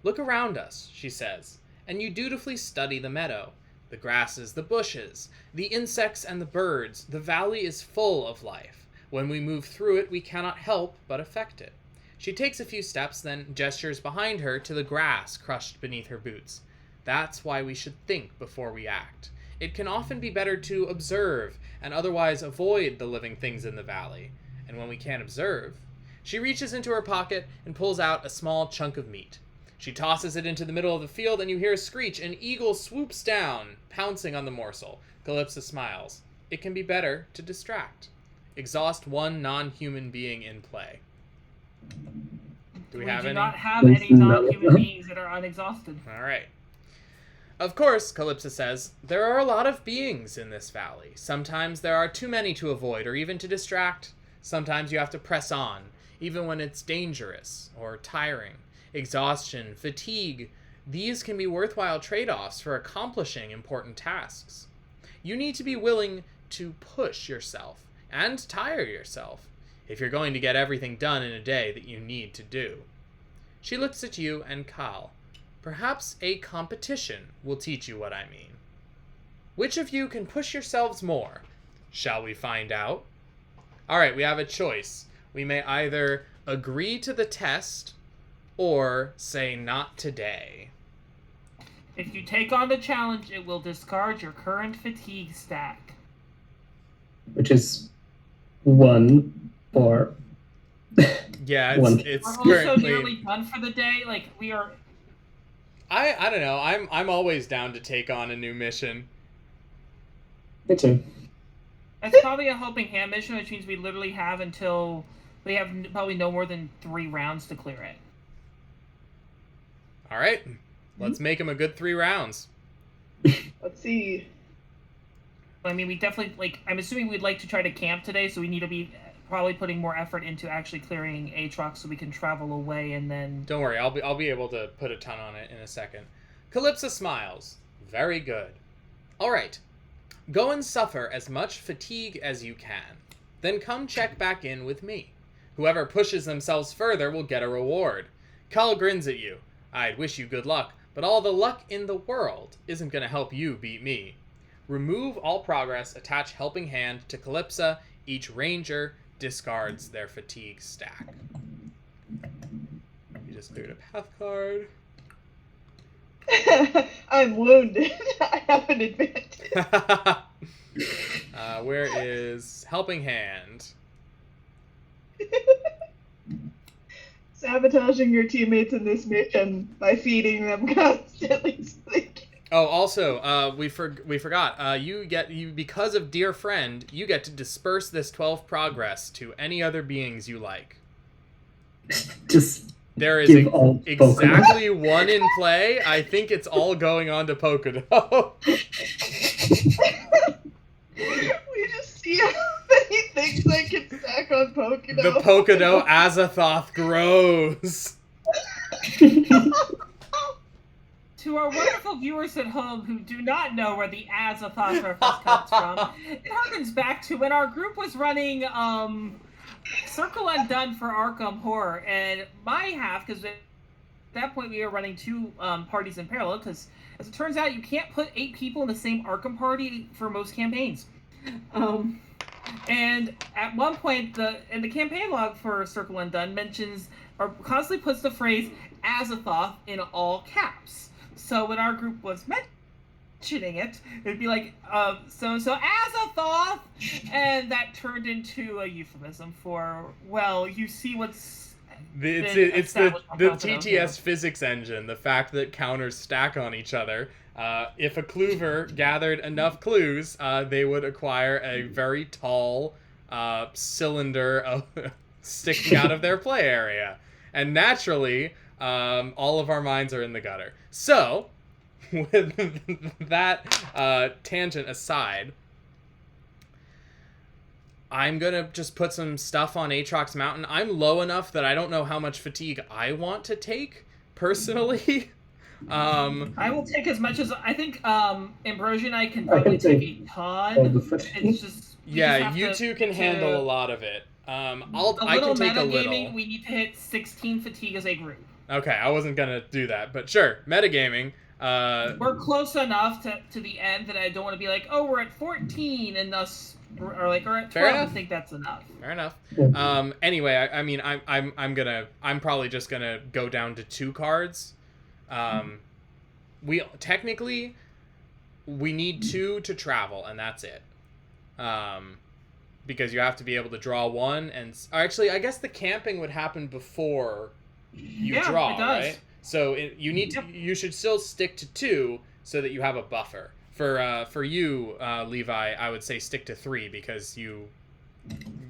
Look around us, she says, and you dutifully study the meadow. The grasses, the bushes, the insects and the birds. The valley is full of life. When we move through it, we cannot help but affect it. She takes a few steps, then gestures behind her to the grass crushed beneath her boots. That's why we should think before we act. It can often be better to observe and otherwise avoid the living things in the valley. And when we can't observe, she reaches into her pocket and pulls out a small chunk of meat. She tosses it into the middle of the field, and you hear a screech. An eagle swoops down, pouncing on the morsel. Calypsa smiles. It can be better to distract. Exhaust one non-human being in play. Do we have any? We do not have any non-human beings that are unexhausted. All right. Of course, Calypsa says, there are a lot of beings in this valley. Sometimes there are too many to avoid or even to distract. Sometimes you have to press on, even when it's dangerous or tiring. Exhaustion, fatigue, these can be worthwhile trade-offs for accomplishing important tasks. You need to be willing to push yourself and tire yourself if you're going to get everything done in a day that you need to do. She looks at you and Kal. Perhaps a competition will teach you what I mean. Which of you can push yourselves more? Shall we find out? All right, we have a choice. We may either agree to the test or say not today. If you take on the challenge, it will discard your current fatigue stack. Which is 1 for... Yeah, One. it's We're also currently... nearly done for the day. Like, we are... I don't know. I'm always down to take on a new mission. Me too. It's probably a helping hand mission, which means we literally have until... We have probably no more than 3 rounds to clear it. All right. Let's make him a good 3 rounds. Let's see. I mean, we definitely, like, I'm assuming we'd like to try to camp today, so we need to be probably putting more effort into actually clearing Aatrox so we can travel away and then... Don't worry, I'll be able to put a ton on it in a second. Calypsa smiles. Very good. All right. Go and suffer as much fatigue as you can. Then come check back in with me. Whoever pushes themselves further will get a reward. Kal grins at you. I'd wish you good luck, but all the luck in the world isn't going to help you beat me. Remove all progress, attach helping hand to Calypsa. Each ranger discards their fatigue stack. You just cleared a path card. I'm wounded. I have an advantage. Where is helping hand? Sabotaging your teammates in this mission by feeding them constantly. So they can... Oh, also, we forgot. You because of dear friend, you get to disperse this 12 progress to any other beings you like. Just there is give all exactly one in play. I think it's all going on to Pocono. We just see how many things I can stack on Pocono. The Pocono Azathoth grows. To our wonderful viewers at home who do not know where the Azathoth reference comes from, it harkens back to when our group was running Circle Undone for Arkham Horror, and my half, because at that point we were running 2 parties in parallel, because as it turns out you can't put 8 people in the same Arkham party for most campaigns. And at one point, the campaign log for Circle Undone mentions, or constantly puts the phrase Azathoth in all caps. So when our group was mentioning it, it'd be like, so-and-so Azathoth! And that turned into a euphemism for, well, you see what's... It's the TTS physics engine, the fact that counters stack on each other. If a clover gathered enough clues, they would acquire a very tall cylinder sticking out of their play area. And naturally, All of our minds are in the gutter. So, with that tangent aside, I'm gonna just put some stuff on Aatrox Mountain. I'm low enough that I don't know how much fatigue I want to take, personally. I will take as much as I think Ambrosia and I can I probably can take a all ton. the fatigue. It's just yeah, you two can handle a lot of it. I can take a little. Metagaming, we need to hit 16 fatigue as a group. Okay, I wasn't gonna do that, but sure, metagaming. We're close enough to the end that I don't want to be like, oh, we're at 14, and thus or like, or at 12. I think that's enough. Fair enough. Yeah. Anyway, I mean, I'm probably just gonna go down to 2 cards. We technically need 2 to travel, and that's it. Because you have to be able to draw 1, and actually, I guess the camping would happen before you draw, it does. right? So you should still stick to 2 so that you have a buffer. For you, Levi, I would say stick to 3 because you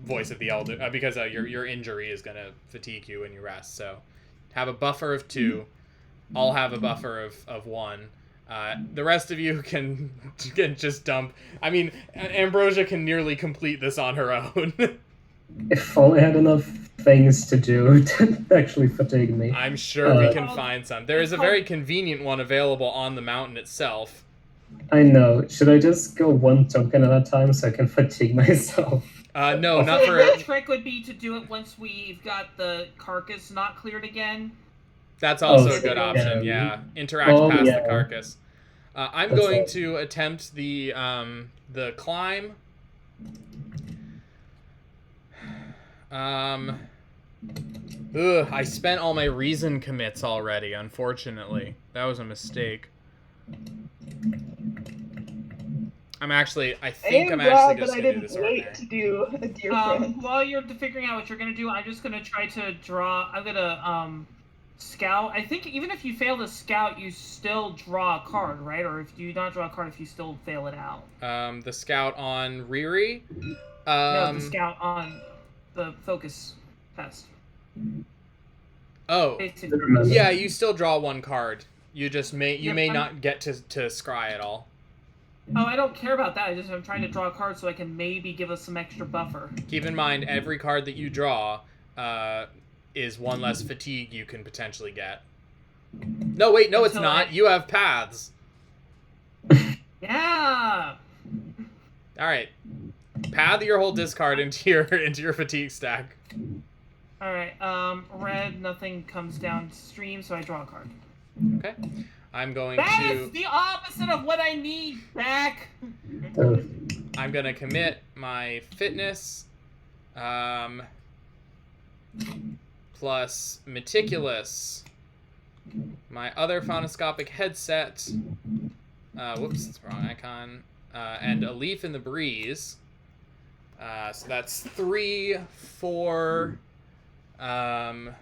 voice of the elder because your injury is gonna fatigue you when you rest. So have a buffer of 2. I'll have a buffer of 1. The rest of you can just dump. I mean, Ambrosia can nearly complete this on her own. If only I had enough things to do to actually fatigue me. I'm sure we can find some. There is a very convenient one available on the mountain itself. I know. Should I just go 1 token at a time so I can fatigue myself? No, not for. The trick would be to do it once we've got the carcass not cleared again. That's also a good option. Yeah, interact past the carcass. I'm going to attempt the climb. I spent all my reason commits already, unfortunately. That was a mistake. I think I'm actually just going to do this ordinary. To do a dear friend. While you're figuring out what you're going to do, I'm just going to try to draw. I'm going to scout. I think even if you fail to scout, you still draw a card, right? Or if you not draw a card, if you still fail it out. The scout on Riri? No, the scout on the focus test. Oh, Basically. yeah, you still draw 1 card. You just may not get to scry at all. Oh, I don't care about that. I'm trying to draw a card so I can maybe give us some extra buffer. Keep in mind, every card that you draw is 1 less fatigue you can potentially get. No, wait, no, it's not. You have paths. Yeah. All right, path your whole discard into your fatigue stack. All right. Red. Nothing comes downstream, so I draw a card. Okay. I'm going That to. is the opposite of what I need back. I'm gonna commit my fitness, plus meticulous, my other phonoscopic headset. Whoops, it's the wrong icon. And a leaf in the breeze. So that's 3, 4. I'm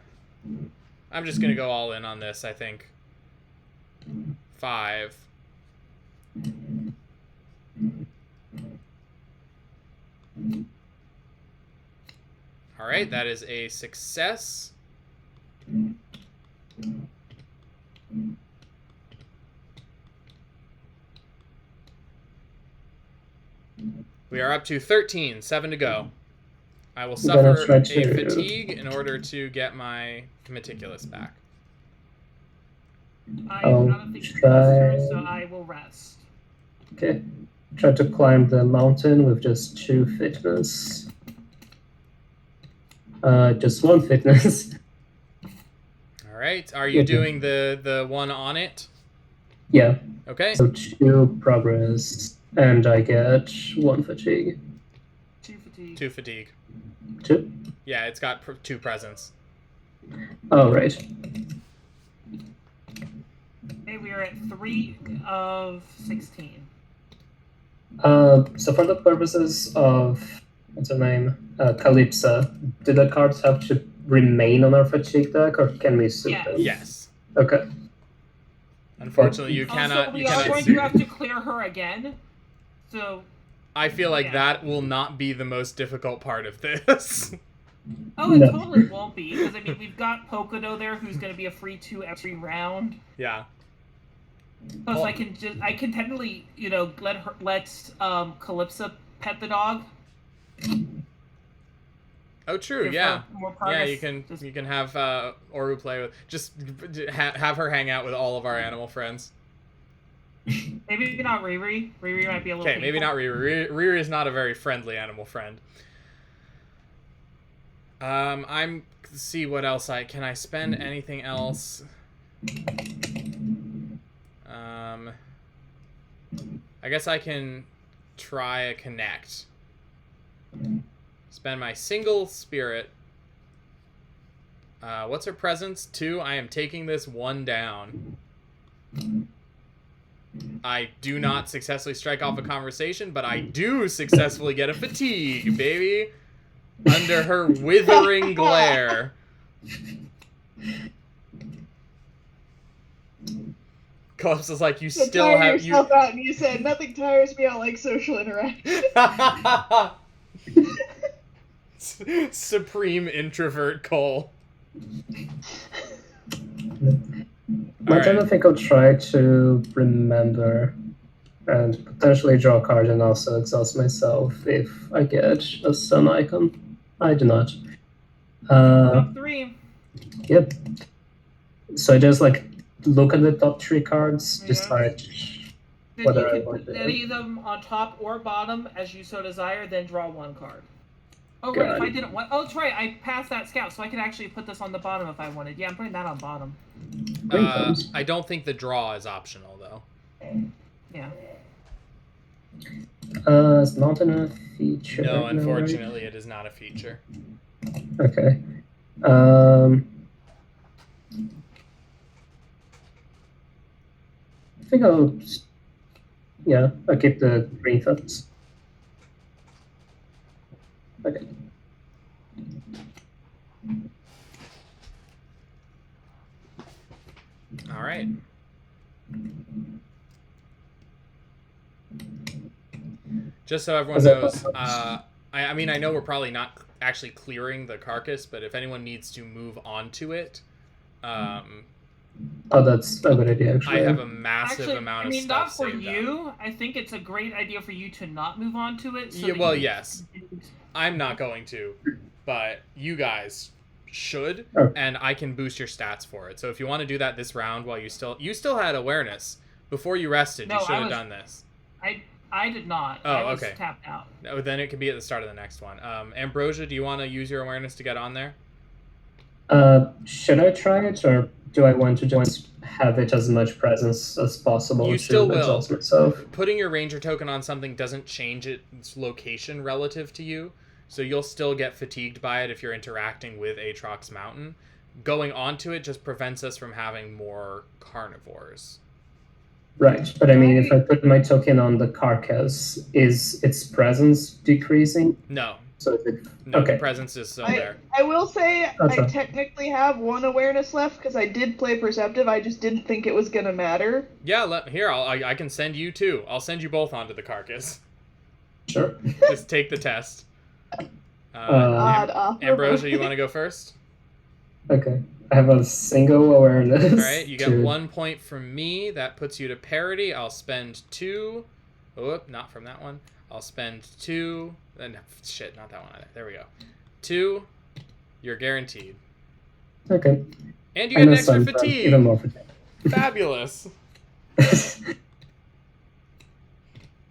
just gonna go all in on this, I think. 5. All right, that is a success. We are up to 13, 7 to go. I will suffer a fatigue in order to get my meticulous back. I am not a fixture turn, so I will rest. Okay. Try to climb the mountain with just 2 fitness. Just 1 fitness. All right. Are you doing the one on it? Yeah. Okay. So 2 progress, and I get 1 fatigue. 2 fatigue. 2 fatigue. 2? Yeah, it's got 2 presents. Oh, right. Okay, we are at 3 of 16. So for the purposes of, what's her name? Calypsa, do the cards have to remain on our fatigue deck, or can we suit them? Yes. Okay. Unfortunately, you cannot. Also, we you are cannot going suit. to have to clear her again. So I feel like that will not be the most difficult part of this. Oh, it No. totally won't be, because I mean we've got Pocono there, who's going to be a free 2 every round. Yeah. Plus, Well- I can technically, let Calypso pet the dog. Oh, true. Give Yeah. her more Yeah, progress. you can have Oru play with have her hang out with all of our animal friends. Maybe not Riri. Riri might be a little. Okay, maybe not Riri. Riri is not a very friendly animal friend. Let's see what else can I spend anything else? I guess I can try a connect. Spend my single spirit. What's her presence? 2. I am taking this 1 down. I do not successfully strike off a conversation, but I do successfully get a fatigue, baby. Under her withering glare. Calypso's like, you still tire have yourself out, and you said nothing tires me out like social interaction. Supreme introvert Cole. My turn, I Alright. think I'll try to remember and potentially draw a card and also exhaust myself if I get a sun icon. I do not. Top 3. Yep. So I just look at the top 3 cards, decide Then whether you I can want put to. any of them on top or bottom as you so desire, then draw 1 card. Oh, Got right, if it. I didn't want... Oh, that's right, I passed that scout, so I could actually put this on the bottom if I wanted. Yeah, I'm putting that on bottom. Green cards. I don't think the draw is optional, though. Yeah. It's not a feature. No, right? unfortunately, it is not a feature. Okay. I think I'll keep the green thumbs. Okay. All right. Just so everyone Is that knows, possible? I mean, I know we're probably not actually clearing the carcass, but if anyone needs to move onto it, Oh, that's a good idea, actually. I have a massive Actually, amount I of mean, stuff not for saved you. up. I think it's a great idea for you to not move on to it. So Yeah, that well, you- yes. I'm not going to, but you guys should, Oh. and I can boost your stats for it. So if you want to do that this round while you still had awareness before you rested, No, you should I have was- done this. I did not. Oh, I was okay. tapped out. No, then it could be at the start of the next one. Ambrosia, do you want to use your awareness to get on there? Should I try it, or do I want to just have it as much presence as possible You to still will. exhaust myself? Putting your ranger token on something doesn't change its location relative to you, so you'll still get fatigued by it if you're interacting with Aatrox Mountain. Going onto it just prevents us from having more carnivores. Right, but I mean, if I put my token on the carcass, is its presence decreasing? No, So is it... no, Okay. the presence is still there. I will say That's I fine. technically have 1 awareness left because I did play Perceptive. I just didn't think it was gonna matter. Yeah, I can send you 2. I'll send you both onto the carcass. Sure. Just take the test. God, Ambrosia, you want to go first? Okay. I have a single awareness. All right, you get to- 1 point from me. That puts you to parity. I'll spend 2. Oh, not from that one. I'll spend 2. And shit, not that one either. There we go. 2. You're guaranteed. Okay. And you get an extra Even fatigue. more fatigue. Fabulous.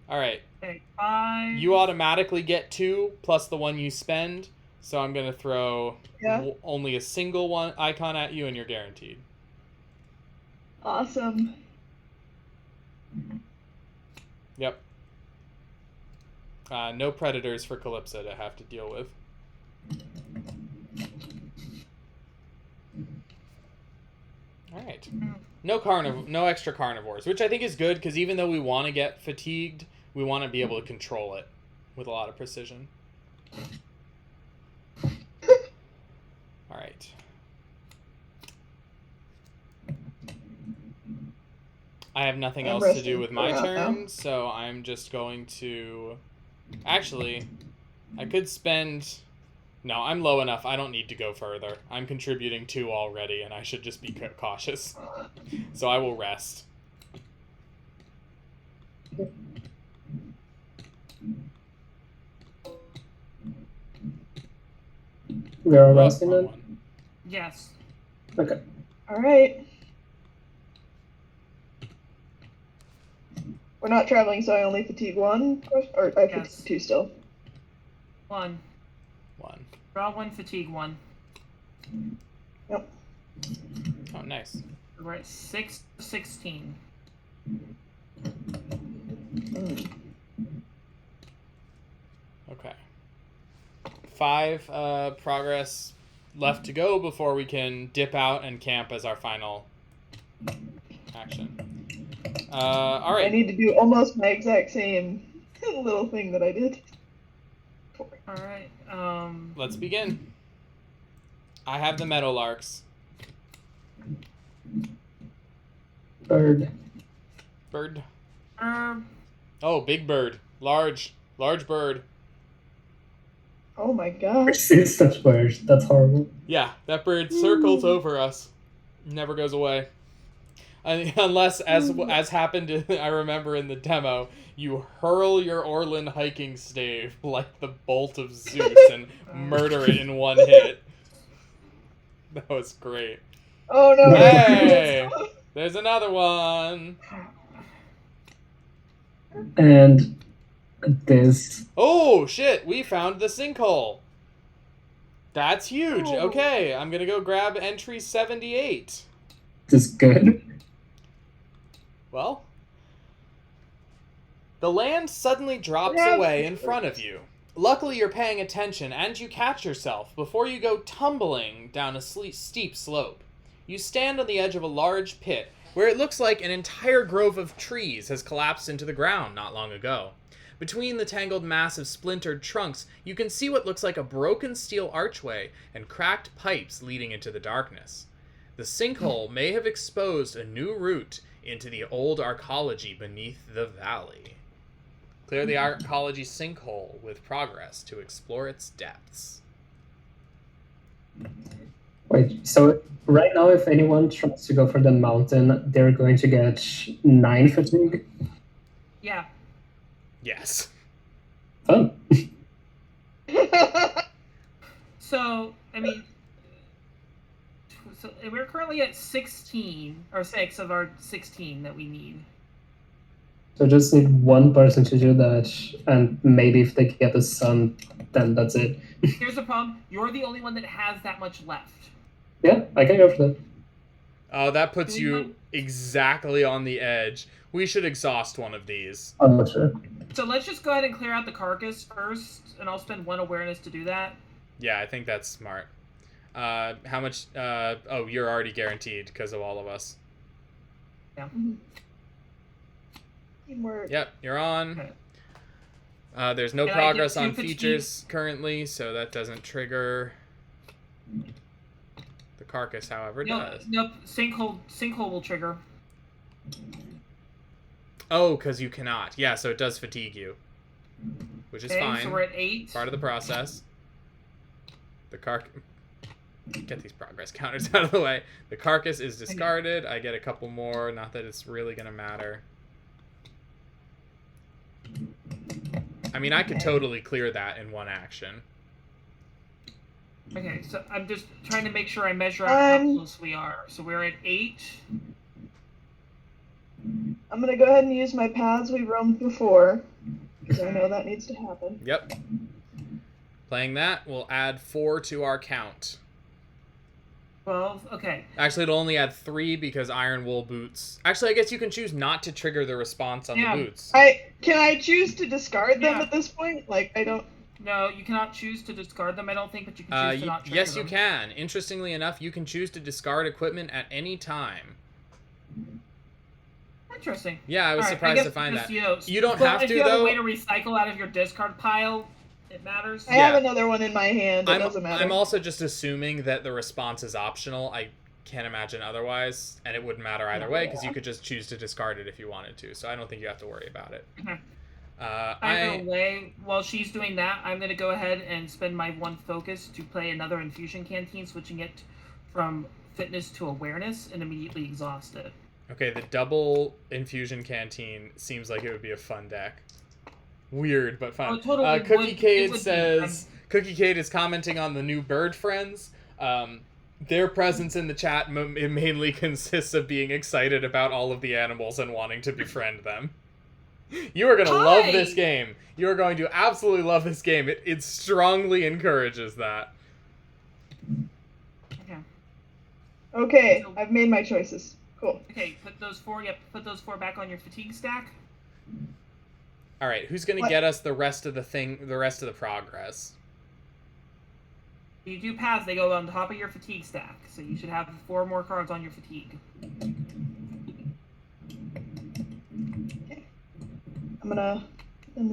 All right. Okay, 5. You automatically get 2 plus the 1 you spend. So I'm going to throw Yeah. only a single one icon at you, and you're guaranteed. Awesome. Yep. No predators for Calypso to have to deal with. All right. No extra carnivores, which I think is good because even though we want to get fatigued, we want to be able to control it with a lot of precision. All right. I have nothing I'm else to resting do with my for a while turn, so I'm just going to... Actually, I could spend No, I'm low enough. I don't need to go further. I'm contributing 2 already, and I should just be cautious. So I will rest. We are Oh, resting wrong then? one. Yes. Okay. All right. We're not traveling, so I only fatigue 1, or I fatigue Yes. 2 still. 1. 1. Draw 1, fatigue 1. Yep. Oh, nice. We're at 6 to 16. Okay. 5 progress left to go before we can dip out and camp as our final action. All I right. need to do almost my exact same little thing that I did. Alright, Let's begin. I have the meadowlarks. Bird. Bird. um, Oh, big bird. Large bird. Oh my god. Persistent bird. That's horrible. Yeah, that bird circles over us. Never goes away. Unless, as happened, I remember in the demo, you hurl your Orlin hiking stave like the bolt of Zeus and murder it in 1 hit. That was great. Oh no. Hey! There's another one. And this. Oh, shit, we found the sinkhole. That's huge. Oh. Okay, I'm gonna go grab entry 78. This good. Well, the land suddenly drops Yeah. away in front of you. Luckily, you're paying attention, and you catch yourself before you go tumbling down a steep slope. You stand on the edge of a large pit, where it looks like an entire grove of trees has collapsed into the ground not long ago. Between the tangled mass of splintered trunks, you can see what looks like a broken steel archway and cracked pipes leading into the darkness. The sinkhole may have exposed a new route into the old arcology beneath the valley. Clear the arcology sinkhole with progress to explore its depths. Wait, so right now, if anyone tries to go for the mountain, they're going to get 9 fatigue? yeah. Yes. Fun. So, I mean, so we're currently at 16, or 6 of our 16 that we need. So just need 1 person to do that, and maybe if they get the sun, then that's it. Here's the problem. You're the only one that has that much left. Yeah, I can go for that. Oh, that puts you Anyone? exactly on the edge. We should exhaust one of these. I'm not sure. So let's just go ahead and clear out the carcass first, and I'll spend 1 awareness to do that. Yeah, I think that's smart. How much? Oh, you're already guaranteed because of all of us. Yeah. Teamwork. Yep, you're on. Okay. There's no And I progress get 2 on fatigue. features currently, so that doesn't trigger. The carcass, however, does. Nope. Sinkhole will trigger. Oh, because you cannot. Yeah, so it does fatigue you. Which is Okay, fine. so we're at 8. Part of the process. The Get these progress counters out of the way. The carcass is discarded. I get a couple more. Not that it's really going to matter. I mean, I could totally clear that in 1 action. Okay, so I'm just trying to make sure I measure out how close we are. So we're at 8. I'm gonna go ahead and use my paths we roamed before, because I know that needs to happen. Yep. Playing that will add 4 to our count. 12. Okay. Actually, it'll only add 3 because iron wool boots. Actually, I guess you can choose not to trigger the response on Yeah. the boots. Can I choose to discard them Yeah. at this point? Like, I don't. No, you cannot choose to discard them, I don't think, but you can choose to not trigger Yes, them. you can. Interestingly enough, you can choose to discard equipment at any time. Interesting. Yeah, I was Alright, surprised guess to find just, that. You don't but have if to, you have though. a way to recycle out of your discard pile, it matters. I have another one in my hand. It doesn't matter. I'm also just assuming that the response is optional. I can't imagine otherwise, and it wouldn't matter either way because you could just choose to discard it if you wanted to. So I don't think you have to worry about it. Okay. Either way, while she's doing that, I'm going to go ahead and spend my 1 focus to play another infusion canteen, switching it from fitness to awareness, and immediately exhaust it. Okay, the double infusion canteen seems like it would be a fun deck. Weird, but fun. Oh, totally Cookie Cade would says, Cookie Cade is commenting on the new bird friends. Their presence in the chat mainly consists of being excited about all of the animals and wanting to befriend them. You are going to love this game. You are going to absolutely love this game. It strongly encourages that. Okay, I've made my choices. Cool. Okay, put those 4 back on your fatigue stack. All right, who's going to get us the rest of the progress? You do paths, they go on top of your fatigue stack, so you should have 4 more cards on your fatigue. Okay. I'm gonna in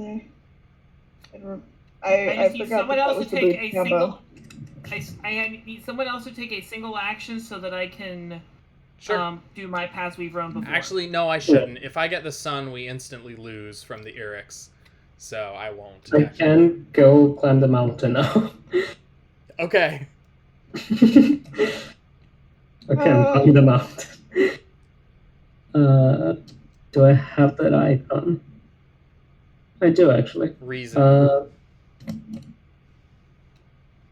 there. I I need forgot someone that else was to the take big a combo. I need someone else to take a single action so that I can do my paths we've run before. Actually, no, I shouldn't. If I get the sun, we instantly lose from the Irix, so I won't. I can go climb the mountain now. Okay. Okay, I'm climbing the mountain. Do I have that icon? I do, actually. Reason.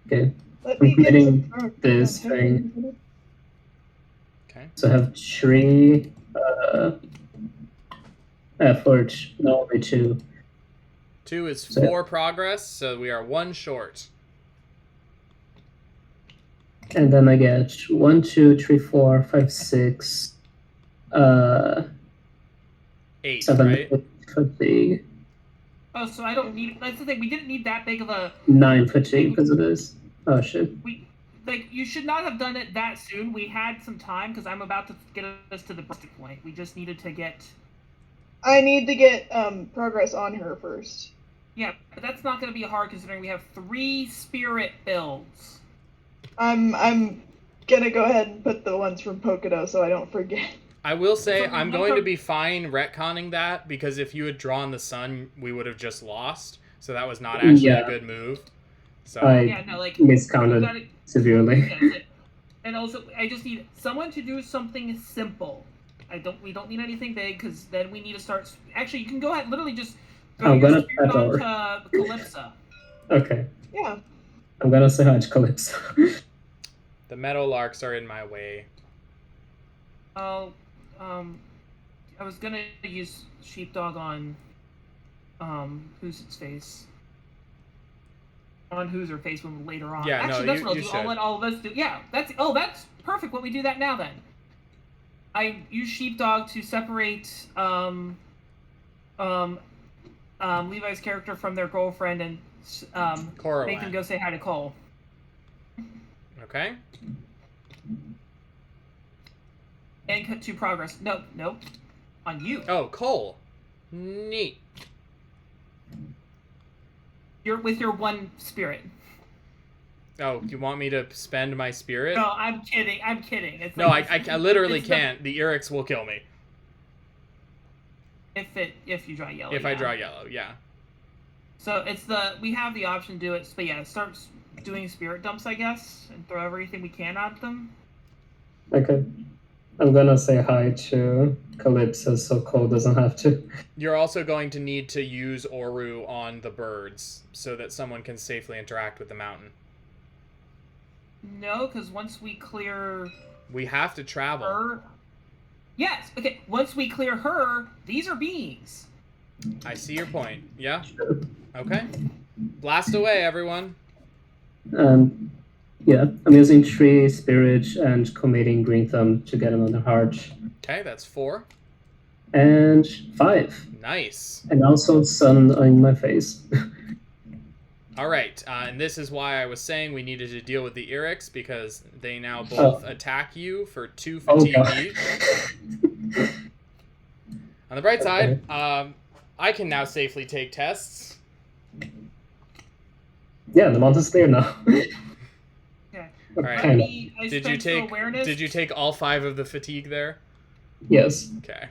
Okay. Let me get getting some- this thing. Okay. So I have 3 effort, no, only 2. 2 is So- 4 progress, so we are 1 short. And then I get 1, 2, 3, 4, 5, 6, 8, 7 right? fatigue, Oh, so I don't need. That's the thing. We didn't need that big of a. 9 fatigue because of this. Oh shit. You should not have done it that soon. We had some time because I'm about to get us to the breasting point. We just needed to get. I need to get progress on her first. Yeah, but that's not going to be hard considering we have 3 spirit builds. I'm gonna go ahead and put the ones from Pocono so I don't forget. I will say So I'm no going to prob- be fine retconning that because if you had drawn the sun, we would have just lost. So that was not actually a good move. So Yeah, no, like miscounted you gotta- severely. yeah, that's it. And also, I just need someone to do something simple. We don't need anything big because then we need to start. Actually, you can go ahead, literally just throw I'm your gonna spirit pet over. onto Calypso. Okay, Yeah. I'm gonna say hi to Calypso. the Meadowlarks are in my way. Oh, I was gonna use Sheepdog on, who's its face? On who's her face when later on. Yeah, Actually, no, that's what I'll you do. should. I'll let all of us do. Yeah, that's perfect. What we do that now then. I use Sheepdog to separate Levi's character from their girlfriend and Coriwen. make them go say hi to Cole. Okay. And cut to progress. Nope. On you. Oh, Cole. Neat. You're with your 1 spirit. Oh, you want me to spend my spirit? No, I'm kidding. It's No, like, I literally it's the- can't. The Irix will kill me if you draw yellow. if I yeah. draw yellow. Yeah. So we have the option to do it, but yeah, start doing spirit dumps, I guess, and throw everything we can at them. Okay. I'm gonna say hi to Calypso so Cole doesn't have to. You're also going to need to use Oru on the birds so that someone can safely interact with the mountain. No, because once we clear We have to travel. her. Yes. Okay. Once we clear her, these are beings. I see your point. Yeah? Okay. Blast away, everyone. Yeah, I'm using 3 spirit and committing Green Thumb to get another heart. Okay, that's 4. And 5. Nice. And also sun on my face. All right, and this is why I was saying we needed to deal with the Irix because they now both attack you for 2 fatigue each. On the bright side, I can now safely take tests. Yeah, the mountain's clear now. Okay. All right. Kind of. I Did spent you awareness. take all 5 of the fatigue there? Yes. Okay.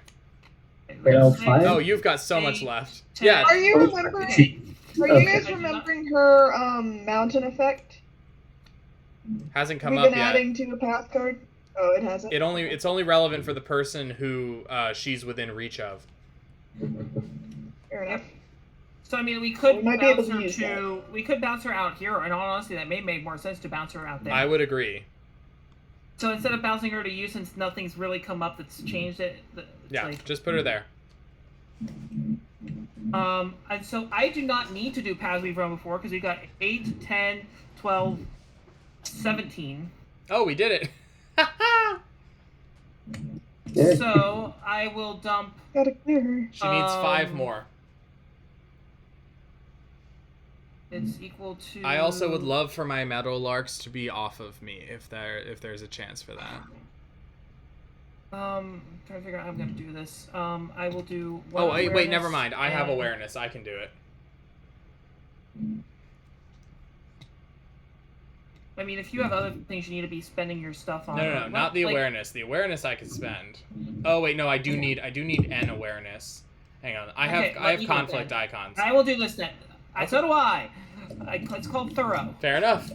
Wait, all Six, five? Oh, you've got so much eight, left. 10. Yeah. Are you Oh, remembering? she- Are you Okay. guys remembering her mountain effect? Hasn't come We've up been yet. adding to a path card. Oh, it hasn't. It's only relevant for the person who she's within reach of. Fair enough. So I mean, we could We might be able bounce to her use to. We could bounce her out here, and honestly, that may make more sense to bounce her out there. I would agree. So instead of bouncing her to you, since nothing's really come up that's changed it. It's Yeah, like, just put her there. and so I do not need to do paths we've run before because we got 8, 10, 12, 17. Oh, we did it. Yeah. So I will dump. Gotta clear her. She needs 5 more. It's equal to. I also would love for my Meadowlarks to be off of me if there's a chance for that. Trying to figure out how I'm gonna do this. I will do. Oh, one wait, awareness never mind. I have and- awareness. I can do it. I mean, if you have other things you need to be spending your stuff on. No, not the like, awareness. The awareness I could spend. Oh wait, no, I do need an awareness. Hang on, I have Okay, let me do it conflict then. icons. I will do this then. Okay. So do I. It's called thorough. Fair enough.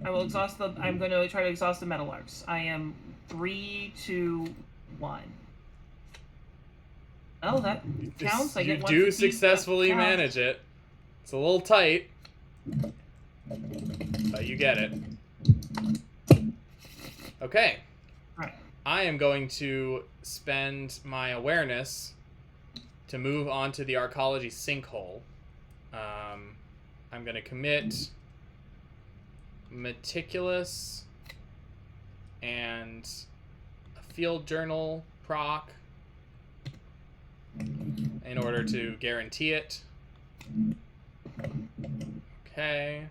I will exhaust the. I'm going to try to exhaust the Meadowlarks. I am 3, 2, 1. Oh, that counts. I You get one do succeed, successfully that counts. manage it. It's a little tight, but you get it. Okay. Alright. I am going to spend my awareness to move on to the arcology sinkhole. I'm going to commit meticulous and a field journal proc in order to guarantee it. Okay.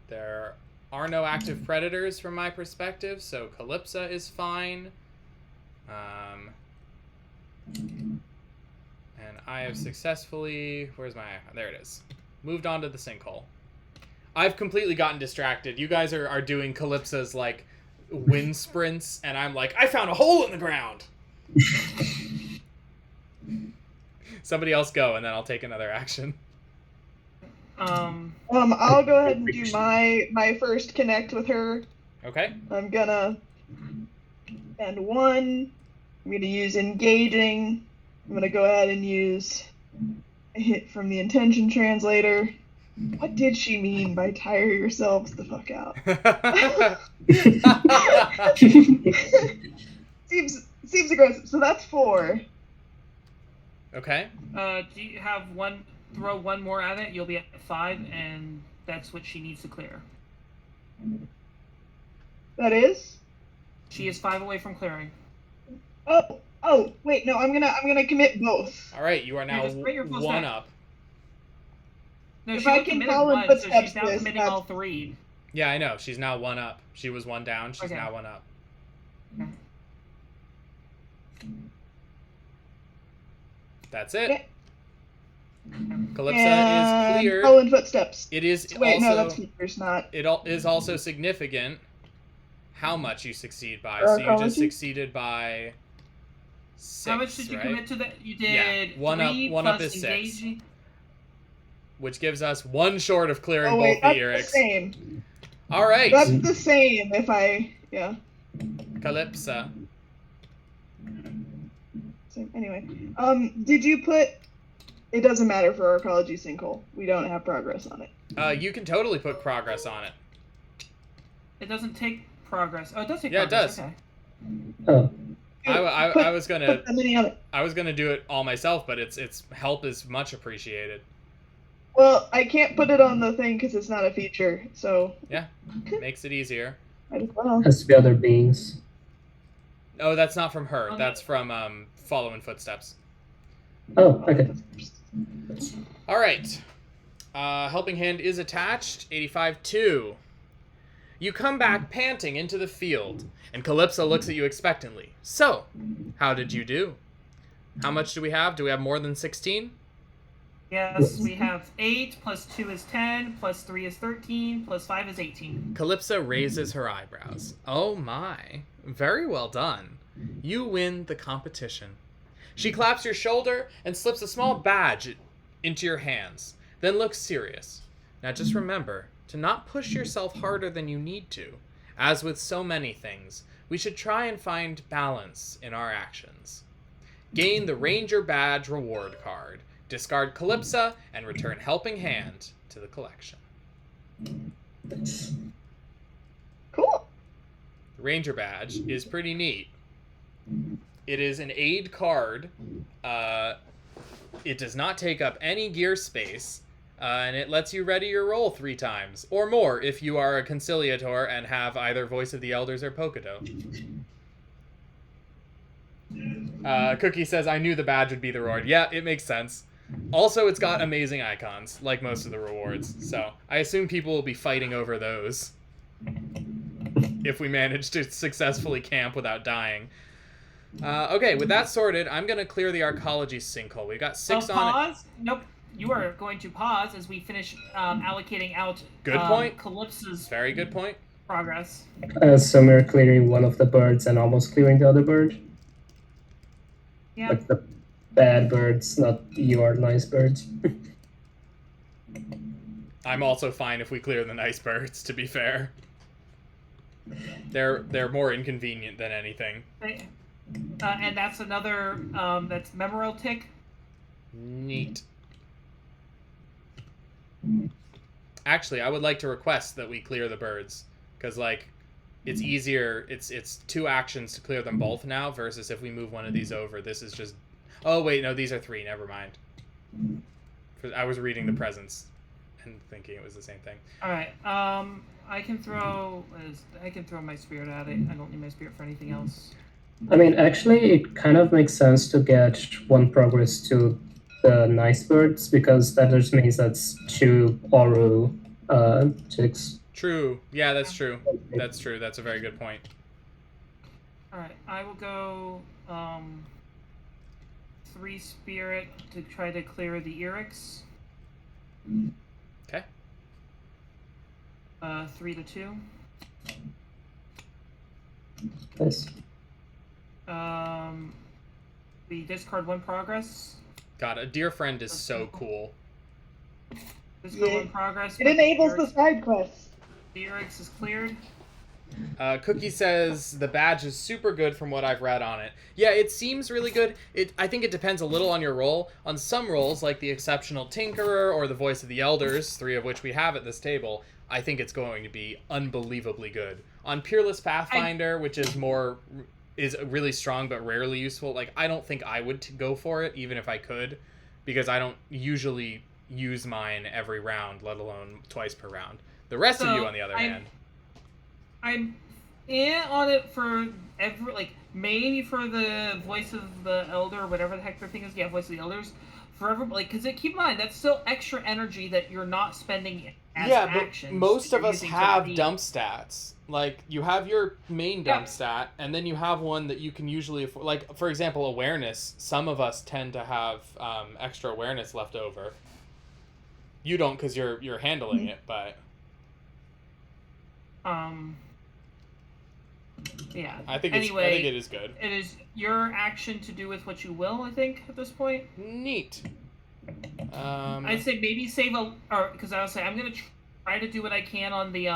There are no active predators from my perspective, so Calypsa is fine. And I have successfully... Where's my... There it is. Moved on to the sinkhole. I've completely gotten distracted. You guys are doing Calypsa's, like, wind sprints, and I'm like, I found a hole in the ground! Somebody else go, and then I'll take another action. I'll go ahead and do my first connect with her. Okay. I'm gonna spend 1. I'm gonna use engaging. I'm gonna go ahead and use a hit from the intention translator. What did she mean by tire yourselves the fuck out? seems aggressive. So that's 4. Okay. Do you have one? Throw one more at it. You'll be at 5, and that's what she needs to clear. That is. She is 5 away from clearing. Oh, wait, no, I'm gonna commit both. All right, you are now just bring your full 1 stack. up. No, If she I only can committed follow 1, so footsteps she's now this, committing all 3. Yeah, I know. She's now 1 up. She was 1 down. She's Okay. now 1 up. Okay. That's it. Yeah. Calypsa And is cleared. following footsteps. It is Wait, no, that's also features, not. is also significant how much you succeed by. For So you just arcology? succeeded by 6, How much did you right? commit to that? You did Yeah, one up- 3 one up plus is 6. engaging. Which gives us 1 short of clearing Oh wait, both that's the the Erics. same. All right, That's the same. If I Calypsa. same. Anyway, did you put? It doesn't matter for arcology sinkhole. We don't have progress on it. You can totally put progress on it. It doesn't take progress. Oh, it does take Yeah, it progress. does. Okay. Oh, I was gonna Put the mini on it. I was gonna do it all myself, but its help is much appreciated. Well, I can't put it on the thing because it's not a feature. So Makes it easier. might as well. has to be other beings. Oh, that's not from her. Okay. That's from Following Footsteps. Oh, okay. All right. Helping Hand is attached. 85-2. You come back panting into the field, and Calypsa looks at you expectantly. So, how did you do? How much do we have? Do we have more than 16? Yes, we have 8 plus 2 is 10 plus 3 is 13 plus 5 is 18. Calypsa raises her eyebrows. Oh my. Very well done. You win the competition. She claps your shoulder and slips a small badge into your hands, then looks serious. Now just remember to not push yourself harder than you need to. As with so many things, we should try and find balance in our actions. Gain the Ranger Badge reward card. Discard Calypsa and return Helping Hand to the collection. Cool. The Ranger Badge is pretty neat. It is an aid card. It does not take up any gear space, and it lets you ready your roll 3 times, or more if you are a Conciliator and have either Voice of the Elders or Pokedo. Cookie says, I knew the badge would be the reward. Yeah, it makes sense. Also, it's got amazing icons, like most of the rewards, so I assume people will be fighting over those if we manage to successfully camp without dying. Okay, with that sorted, I'm going to clear the Arcology sinkhole. We've got 6 on it. Pause? Nope. You are going to pause as we finish allocating out Good point. Calypso's Very good point. progress. So we're clearing one of the birds and almost clearing the other bird. Yeah. Like the bad birds, not your nice birds. I'm also fine if we clear the nice birds, to be fair. They're more inconvenient than anything. And that's another, that's Memorial Tick. Neat. Actually, I would like to request that we clear the birds, because, like, it's easier, it's 2 actions to clear them both now, versus if we move one of these over, this is just... Oh, wait, no, these are 3, never mind. I was reading the presents and thinking it was the same thing. Alright, I can throw my spirit at it. I don't need my spirit for anything else. I mean, actually, it kind of makes sense to get 1 progress to the nice birds, because that just means that's 2 Oru ticks. True. Yeah, that's true. That's true. That's a very good point. Alright, I will go 3 spirit to try to clear the Erix. Okay. 3 to 2. Nice. We discard 1 progress. God, a dear friend is so cool. Discard Yeah. 1 progress. It enables the side quests. The Erix is cleared. Cookie says the badge is super good from what I've read on it. Yeah, it seems really good. I think it depends a little on your role. On some roles, like the Exceptional Tinkerer or the Voice of the Elders, 3 of which we have at this table, I think it's going to be unbelievably good. On Peerless Pathfinder, which is really strong but rarely useful, like, I don't think I would go for it, even if I could, because I don't usually use mine every round, let alone twice per round. The rest of you, on the other hand... I'm on it for maybe for the Voice of the Elder, or whatever the heck their thing is. Yeah, Voice of the Elders. For everybody, because keep in mind, that's still extra energy that you're not spending as actions. But most of You're us using have to dump stats. Like, you have your main dump stat, and then you have one that you can usually afford. Like, for example, awareness. Some of us tend to have extra awareness left over. You don't, because you're handling it, but... Yeah. I think it is good. It is your action to do with what you will, I think, at this point. Neat. I'd say maybe save because I would say I'm going to try to do what I can on the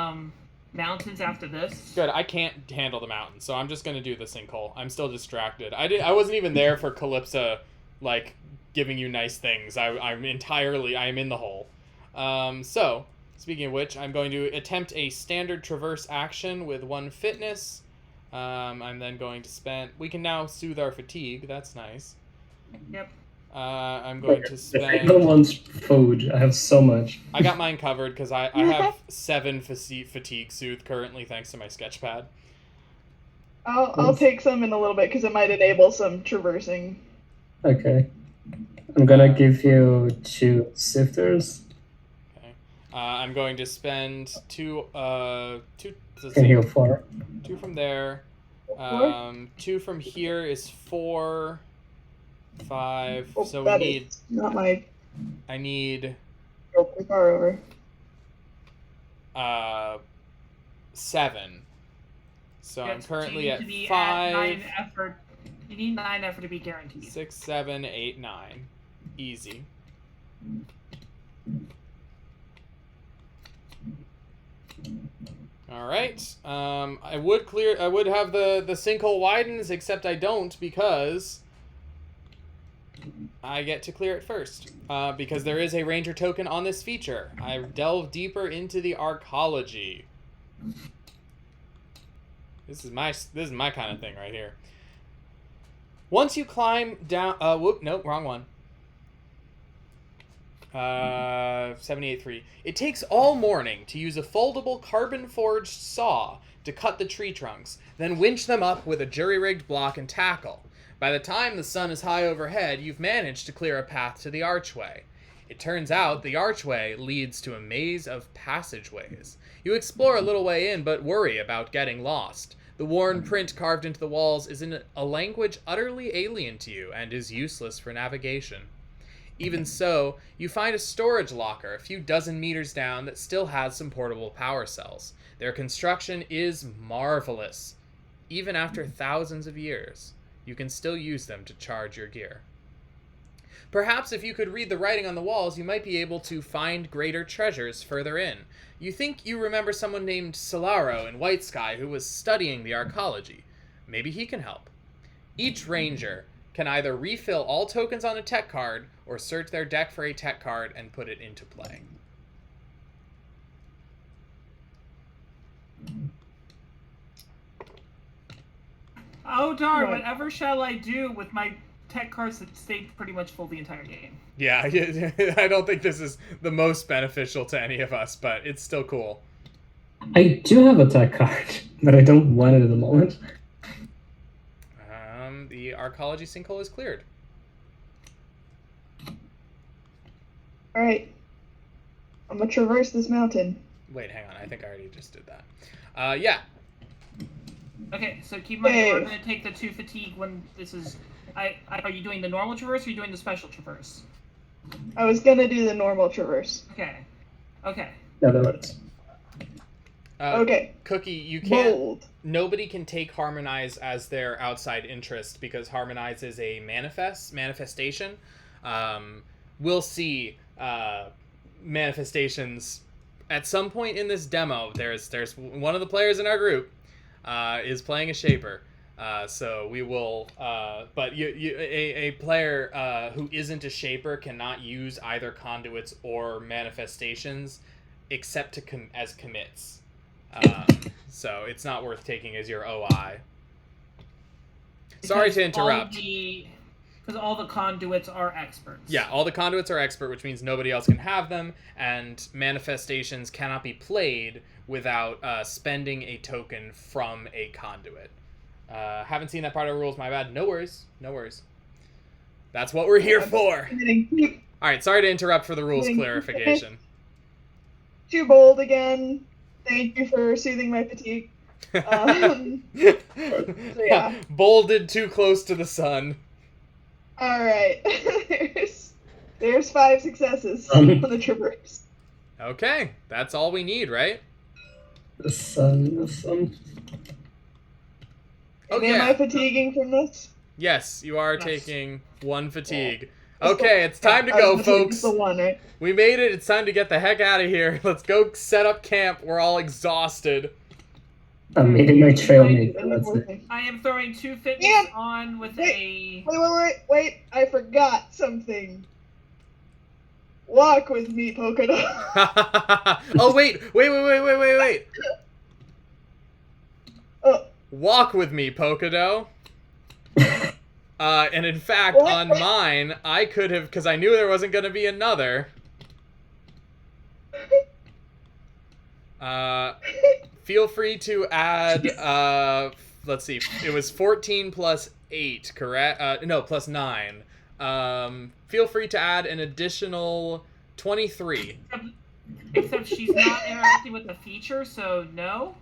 mountains after this. Good. I can't handle the mountains, so I'm just going to do the sinkhole. I'm still distracted. I wasn't even there for Calypsa, like, giving you nice things. I'm in the hole. So, speaking of which, I'm going to attempt a standard traverse action with 1 fitness. I'm then going to spend... We can now soothe our fatigue. That's nice. Yep. I'm going to spend... No one's food. I have so much. I got mine covered because I have 7 fatigue soothe currently thanks to my sketchpad. I'll take some in a little bit because it might enable some traversing. Okay. I'm gonna give you 2 sifters. I'm going to spend 2 Can heal 4. 2 from there. 2 from here is 4, 5. Oh, So that we need. is not my. I need Oh, pretty far over. 7. So Yeah, I'm currently so you at need to be 5. At 9 effort. You need 9 effort to be guaranteed. 6, 7, 8, 9. Easy. All right. I would have the sinkhole widens, except I don't because I get to clear it first. Because there is a ranger token on this feature. I delve deeper into the arcology. This is my kind of thing right here. Once you climb down, nope, wrong one. 78.3. It takes all morning to use a foldable carbon-forged saw to cut the tree trunks, then winch them up with a jury-rigged block and tackle. By the time the sun is high overhead, you've managed to clear a path to the archway. It turns out the archway leads to a maze of passageways. You explore a little way in, but worry about getting lost. The worn print carved into the walls is in a language utterly alien to you and is useless for navigation. Even so, you find a storage locker a few dozen meters down that still has some portable power cells. Their construction is marvelous. Even after thousands of years, you can still use them to charge your gear. Perhaps if you could read the writing on the walls, you might be able to find greater treasures further in. You think you remember someone named Solaro in White Sky who was studying the arcology. Maybe he can help. Each ranger can either refill all tokens on a tech card or search their deck for a tech card and put it into play. Oh darn, Right. whatever shall I do with my tech cards that stayed pretty much full the entire game? Yeah, I don't think this is the most beneficial to any of us, but it's still cool. I do have a tech card, but I don't want it at the moment. The arcology sinkhole is cleared. Alright. I'm gonna traverse this mountain. Wait, hang on. I think I already just did that. Yeah. Okay, so keep in mind, Hey. we're going to take the 2 fatigue when this is... are you doing the normal traverse or are you doing the special traverse? I was gonna do the normal traverse. Okay. Okay. Yeah, that works. Okay. Cookie, you can't... Bold. Nobody can take Harmonize as their outside interest because Harmonize is a manifestation. We'll see manifestations at some point in this demo. There's one of the players in our group is playing a Shaper. So we will, but a player who isn't a Shaper cannot use either conduits or manifestations except as commits. So it's not worth taking as your OI. Sorry to interrupt. Because all the conduits are experts. Yeah, all the conduits are expert, which means nobody else can have them, and manifestations cannot be played without spending a token from a conduit. Haven't seen that part of the rules, my bad. No worries. No worries. That's what we're here for. Alright, sorry to interrupt for the rules clarification. Too bold again. Thank you for soothing my fatigue. Yeah. Bolded too close to the sun. Alright. there's 5 successes on the traverse. Okay, that's all we need, right? The sun. Oh, Am I fatiguing from this? Yes, you are Yes. taking 1 fatigue. Yeah. Okay, it's time to go, folks. It's the one, right? We made it. It's time to get the heck out of here. Let's go set up camp. We're all exhausted. I'm meeting my trailmate. That's it. I am throwing 2 fitness Yeah. on with Wait. Wait, I forgot something. Walk with me, Polka Dot. Oh, wait. Oh, Walk with me, Pocodo. And in fact, What? on mine, I could have, because I knew there wasn't going to be another. Feel free to add, let's see, it was 14 plus 8, correct? No, plus 9. Feel free to add an additional 23. Except she's not interacting with the feature, so no.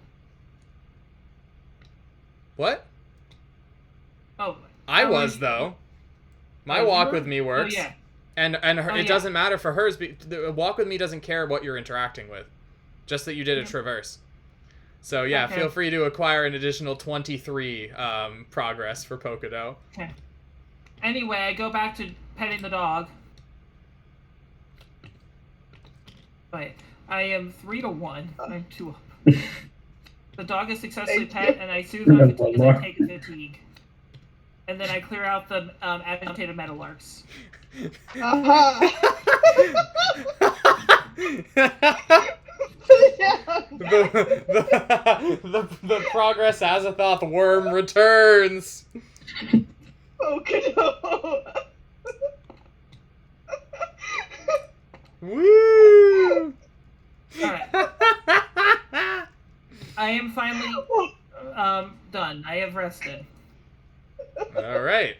What? Oh. I was, though. My Oh, you walk were? with me works. Oh, yeah. And her, Oh, it yeah. doesn't matter for hers. The walk with me doesn't care what you're interacting with, just that you did a traverse. So yeah, Okay. feel free to acquire an additional 23 progress for Pocodo. Okay. Anyway, I go back to petting the dog. Wait, I am 3-1. I'm 2 up. The dog is successfully Thank pet, you. and I soothe my One fatigue as more. I take fatigue. And then I clear out the agitated meadowlarks. Aha! the progress Azathoth worm returns. Okay, no. Woo! Alright, I am finally done. I have rested. All right.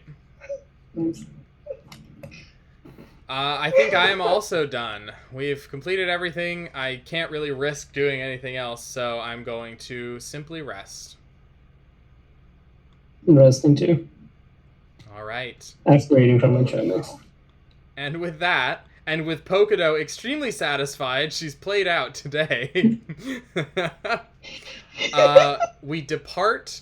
I think I am also done. We've completed everything. I can't really risk doing anything else, so I'm going to simply rest. I'm resting too. All right. Aspirating from my treadmills. And with that, and with Pocodo extremely satisfied, she's played out today. We depart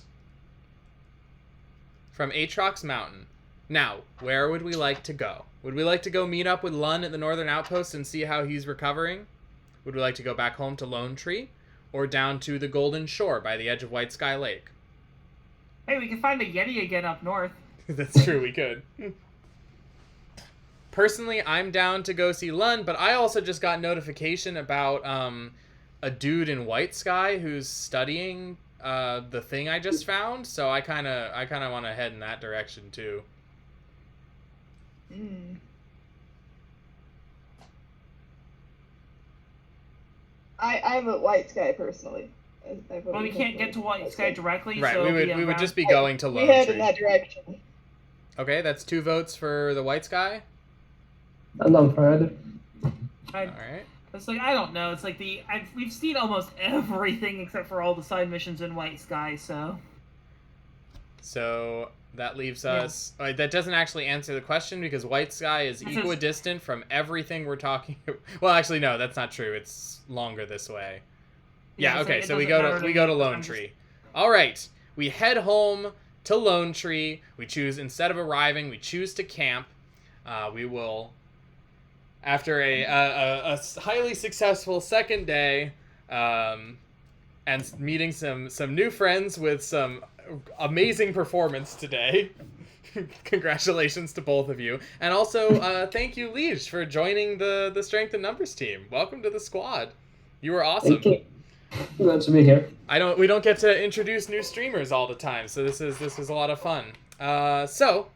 from Aatrox Mountain. Now, where would we like to go? Would we like to go meet up with Lun at the Northern Outpost and see how he's recovering? Would we like to go back home to Lone Tree? Or down to the Golden Shore by the edge of White Sky Lake? Hey, we can find the Yeti again up north. That's true, we could. Personally, I'm down to go see Lun, but I also just got notification about a dude in White Sky who's studying the thing I just found, so I kind of want to head in that direction too. I have a White Sky personally. Well, we can't get to White Sky directly, Right, so we would just be going to We Lone head in Tree. that direction. Okay, that's 2 votes for the White Sky. I'm down for either. All right. It's like, I don't know. It's like we've seen almost everything except for all the side missions in White Sky, so. So that leaves us. That doesn't actually answer the question because White Sky is This is- equidistant from everything we're talking. Well, actually, no, that's not true. It's longer this way. Yeah. it's Okay. like, it So we doesn't go matter to we me. go to Lone I'm just- Tree. All right. We head home to Lone Tree. We choose, instead of arriving, we choose to camp. We will, after a highly successful second day, and meeting some new friends with some amazing performance today. Congratulations to both of you, and also thank you, Liege, for joining the Strength in Numbers team. Welcome to the squad. You were awesome. Thank you. Glad to be here. We don't get to introduce new streamers all the time, so this is a lot of fun. So,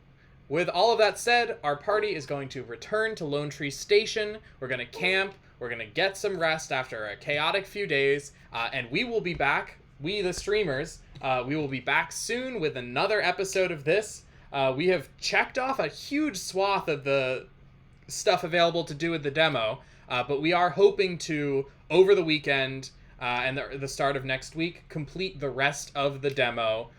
with all of that said, our party is going to return to Lone Tree Station. We're going to camp. We're going to get some rest after a chaotic few days, and we will be back. We, the streamers, we will be back soon with another episode of this. We have checked off a huge swath of the stuff available to do with the demo, but we are hoping to, over the weekend and the start of next week, complete the rest of the demo.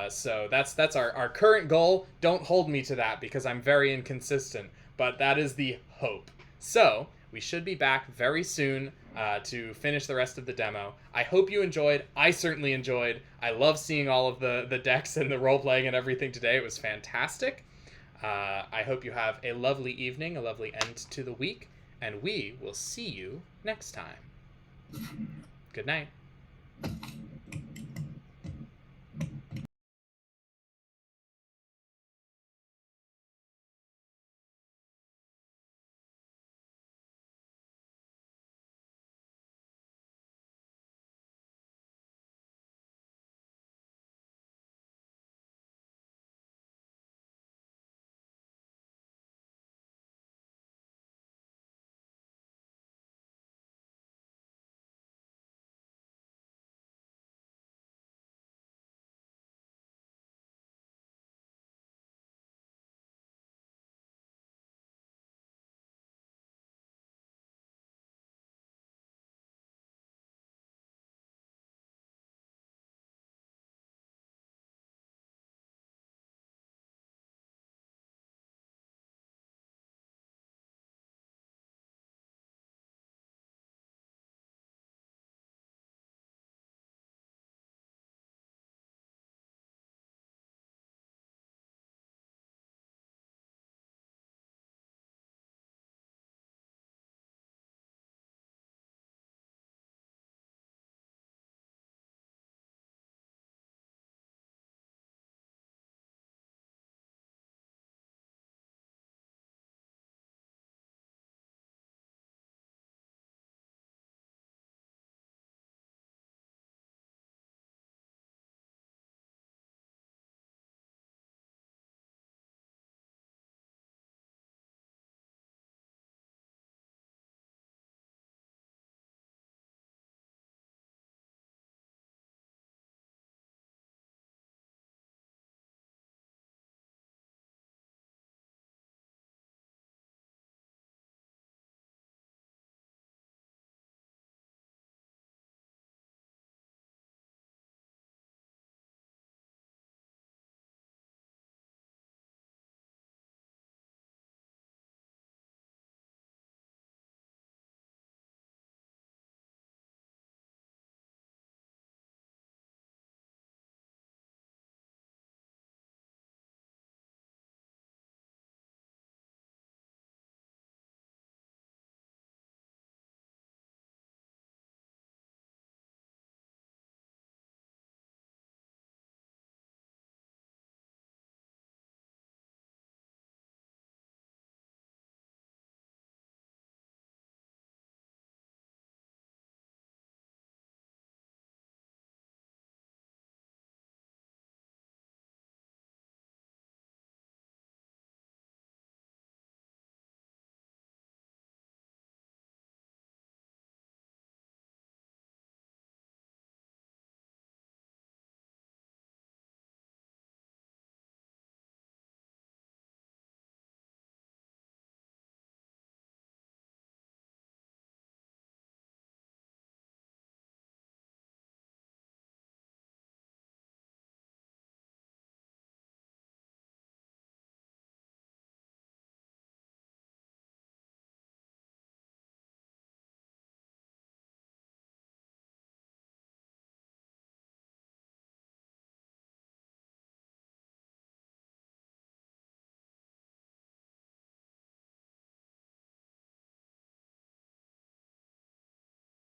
So that's our current goal. Don't hold me to that because I'm very inconsistent, but that is the hope. So we should be back very soon to finish the rest of the demo. I hope you enjoyed. I certainly enjoyed. I love seeing all of the decks and the role-playing and everything today. It was fantastic. I hope you have a lovely evening, a lovely end to the week, and we will see you next time. Good night.